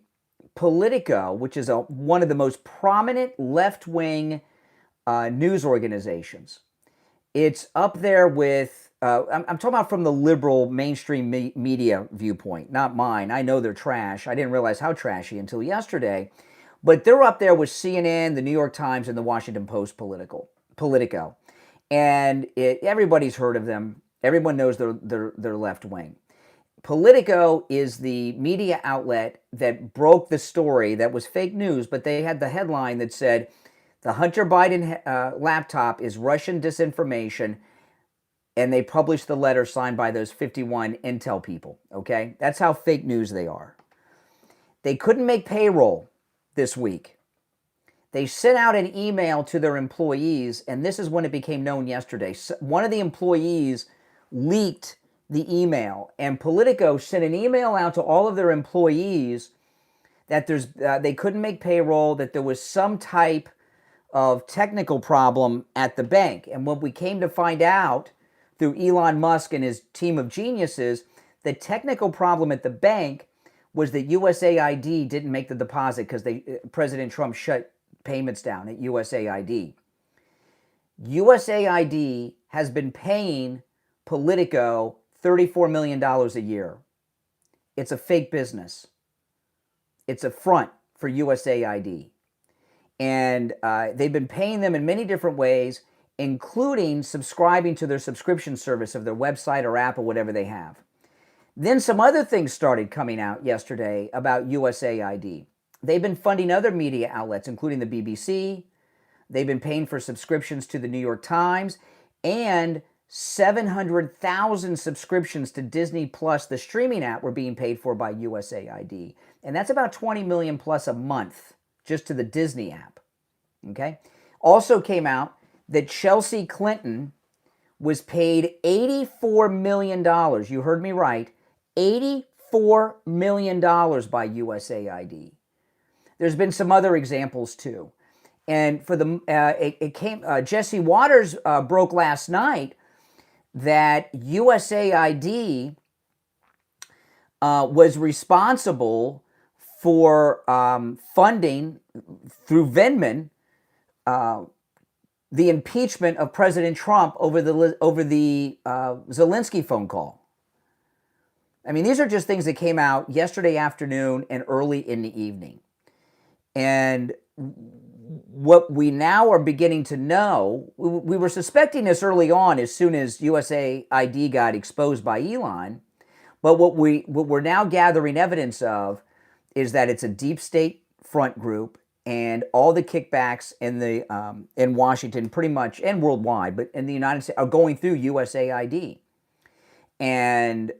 Politico, which is one of the most prominent left-wing news organizations. It's up there with, I'm talking about from the liberal mainstream media viewpoint, not mine. I know they're trash. I didn't realize how trashy until yesterday. But they're up there with CNN, the New York Times, and the Washington Post Politico. And everybody's heard of them. Everyone knows they're left-wing. Politico is the media outlet that broke the story that was fake news, but they had the headline that said, the Hunter Biden laptop is Russian disinformation, and they published the letter signed by those 51 intel people, okay? That's how fake news they are. They couldn't make payroll this week. They sent out an email to their employees, and this is when it became known yesterday. One of the employees leaked the email, and Politico sent an email out to all of their employees that they couldn't make payroll, that there was some type of technical problem at the bank. And what we came to find out through Elon Musk and his team of geniuses, the technical problem at the bank was that USAID didn't make the deposit because President Trump shut payments down at USAID. USAID has been paying Politico $34 million a year. It's a fake business. It's a front for USAID. And they've been paying them in many different ways, including subscribing to their subscription service of their website or app or whatever they have. Then some other things started coming out yesterday about USAID. They've been funding other media outlets, including the BBC. They've been paying for subscriptions to the New York Times, and 700,000 subscriptions to Disney Plus, the streaming app, were being paid for by USAID. And that's about $20 million plus a month just to the Disney app. Okay? Also came out that Chelsea Clinton was paid $84 million. You heard me right. $84 million by USAID. There's been some other examples too. And for Jesse Waters broke last night that USAID was responsible for funding through Venman the impeachment of President Trump over the Zelensky phone call. I mean, these are just things that came out yesterday afternoon and early in the evening. And what we now are beginning to know, we were suspecting this early on as soon as USAID got exposed by Elon, but what we're now gathering evidence of is that it's a deep state front group. and all the kickbacks in Washington, pretty much, and worldwide, but in the United States, are going through USAID. And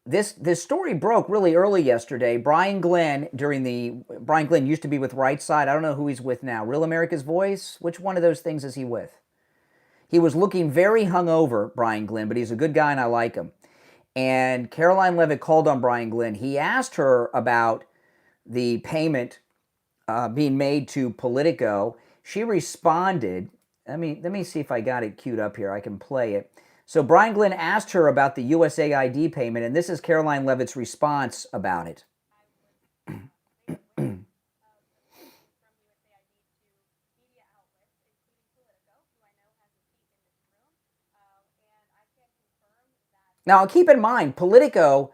this story broke really early yesterday. Brian Glenn used to be with Right Side. I don't know who he's with now. Real America's Voice? Which one of those things is he with? He was looking very hungover, Brian Glenn, but he's a good guy and I like him. And Caroline Levitt called on Brian Glenn. He asked her about the payment being made to Politico. She responded. Let me see if I got it queued up here. I can play it. So Brian Glenn asked her about the USAID payment, and this is Caroline Levitt's response about it. Now, keep in mind, Politico,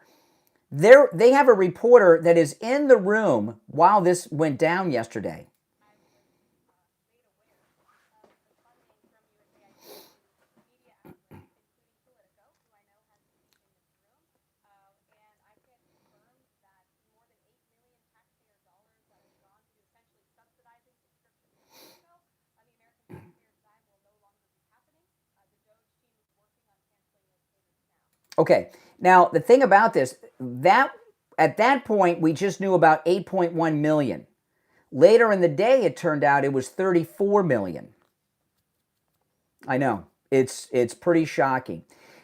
they have a reporter that is in the room while this went down yesterday. Okay, now the thing about this, that at that point we just knew about 8.1 million. Later in the day, it turned out it was 34 million. I know, it's pretty shocking.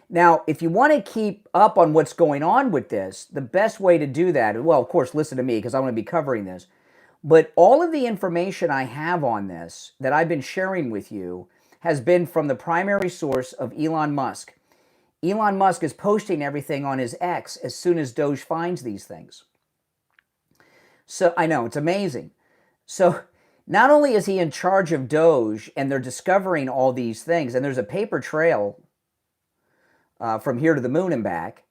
Now, if you want to keep up on what's going on with this, the best way to do that, well, of course, listen to me because I'm going to be covering this, but all of the information I have on this that I've been sharing with you has been from the primary source of Elon Musk. Elon Musk is posting everything on his X as soon as Doge finds these things. So I know, it's amazing. So not only is he in charge of Doge and they're discovering all these things, and there's a paper trail from here to the moon and back,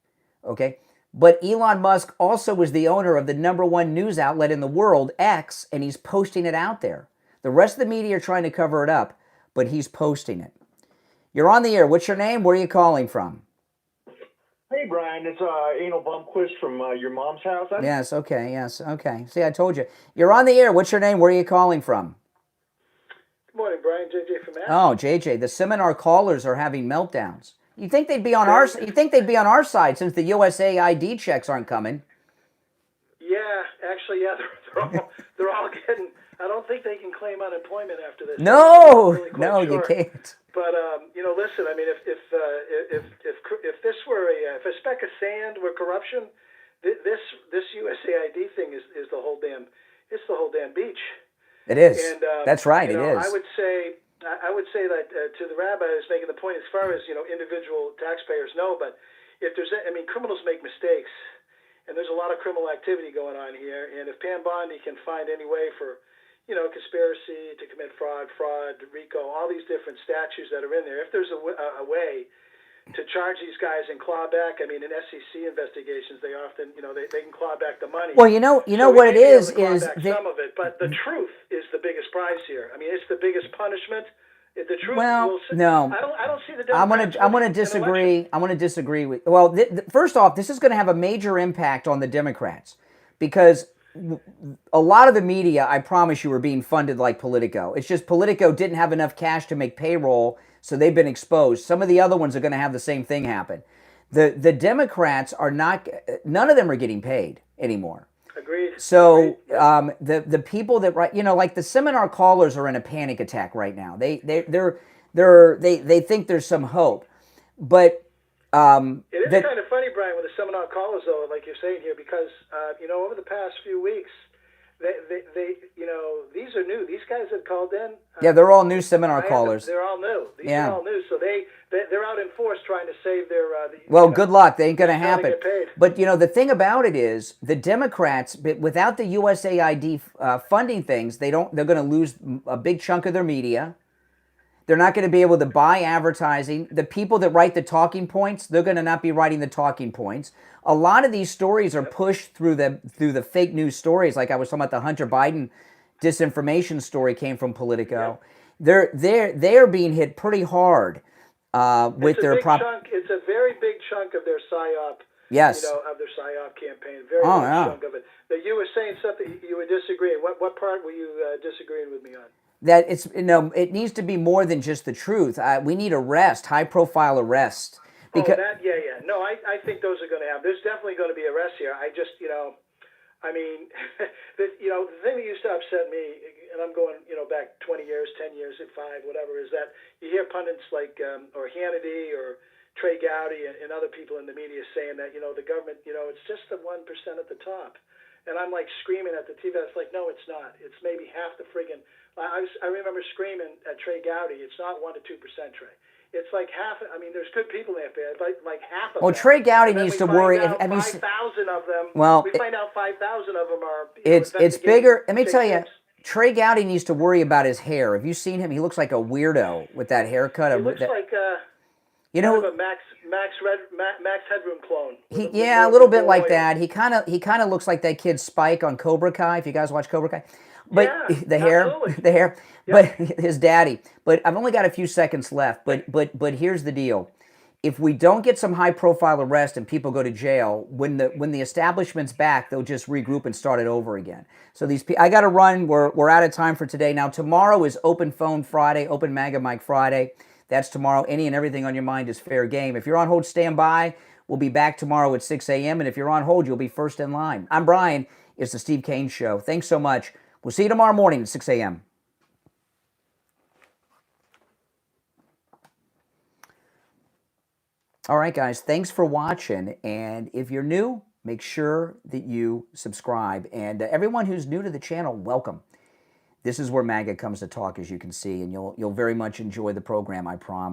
okay? But Elon Musk also is the owner of the #1 news outlet in the world, X, and he's posting it out there. The rest of the media are trying to cover it up, but he's posting it. You're on the air. What's your name? Where are you calling from?
Hey, Brian, it's Anal Bumquist from your mom's house.
Yes, okay. See, I told you. You're on the air. What's your name? Where are you calling from?
Good morning, Brian. JJ from Macho.
Oh, JJ, the seminar callers are having meltdowns. You think they'd be on our side since the USAID checks aren't coming?
Yeah, actually, yeah, they're all getting. I don't think they can claim unemployment after this.
No,
really
no,
sure.
You can't.
But listen. I mean, if this were if a speck of sand were corruption, this USAID thing is the whole damn. It's the whole damn beach.
It is.
And,
that's right. It is.
I would say that to the rabbi who's making the point as far as individual taxpayers know, but if there's, criminals make mistakes, and there's a lot of criminal activity going on here, and if Pam Bondi can find any way for conspiracy to commit fraud, RICO, all these different statutes that are in there. If there's a way to charge these guys and claw back, in SEC investigations, they often, they can claw back the money.
Well, you know what it is
some of it, but the truth is the biggest prize here. It's the biggest punishment. The truth.
Well, no,
I don't see the.
I'm going to disagree. I'm going to disagree with. Well, first off, this is going to have a major impact on the Democrats because a lot of the media, I promise you, are being funded like Politico. It's just Politico didn't have enough cash to make payroll, so they've been exposed. Some of the other ones are going to have the same thing happen. The Democrats are not. None of them are getting paid anymore.
Agreed.
So the people that write, like the seminar callers are in a panic attack right now. They think there's some hope, but
it is kind of funny, Brian, with the seminar callers, though, like you're saying here, because over the past few weeks, they these are new. These guys that called in.
Yeah, they're all new seminar callers.
They're all new. These are all new, so they're out in force trying to save their.
Well, good luck. They ain't going to happen.
Get paid.
But the thing about it is, the Democrats, without the USAID funding things, they're going to lose a big chunk of their media. They're not going to be able to buy advertising. The people that write the talking points, they're going to not be writing the talking points. A lot of these stories are pushed through the fake news stories, like I was talking about the Hunter Biden disinformation story came from Politico. Yep. They're being hit pretty hard with their
chunk. It's a very big chunk of their psyop
Yes.
Of their PSYOP campaign. Very
Oh,
much
yeah.
chunk of it. Now, you were saying something you were disagreeing. What part were you disagreeing with me on?
That it's it needs to be more than just the truth. We need arrest, high profile arrest. Because
Yeah. No, I think those are going to happen. There's definitely going to be arrests here. I just, I mean, the thing that used to upset me, and I'm going, back 20 years, 10 years, 5, whatever, is that you hear pundits like, or Hannity or Trey Gowdy and other people in the media saying that, the government, it's just the 1% at the top. And I'm like screaming at the TV. It's like, no, it's not. It's maybe half the friggin'. I remember screaming at Trey Gowdy. It's not 1 to 2%, Trey. It's like half. I mean, there's good people in there, but like half of them.
Well, Trey Gowdy
And then
needs
we
to worry.
find out
Have you
5,000 of them.
Well,
we find out 5,000 of them are.
It's bigger. Let me
investigating
tell you,
tapes.
Trey Gowdy needs to worry about his hair. Have you seen him? He looks like a weirdo with that haircut.
He looks like kind of a Max Headroom clone.
A little bit like that. He kind of looks like that kid Spike on Cobra Kai. If you guys watch Cobra Kai, but the hair, but his daddy. But I've only got a few seconds left. But here's the deal: if we don't get some high profile arrest and people go to jail, when the establishment's back, they'll just regroup and start it over again. So I got to run. We're out of time for today. Now tomorrow is Open Phone Friday, Open MAGA Mic Friday. That's tomorrow. Any and everything on your mind is fair game. If you're on hold, stand by. We'll be back tomorrow at 6 a.m. And if you're on hold, you'll be first in line. I'm Brian. It's the Steve Kane Show. Thanks so much. We'll see you tomorrow morning at 6 a.m. All right, guys. Thanks for watching. And if you're new, make sure that you subscribe. And everyone who's new to the channel, welcome. This is where MAGA comes to talk, as you can see, and you'll very much enjoy the program, I promise.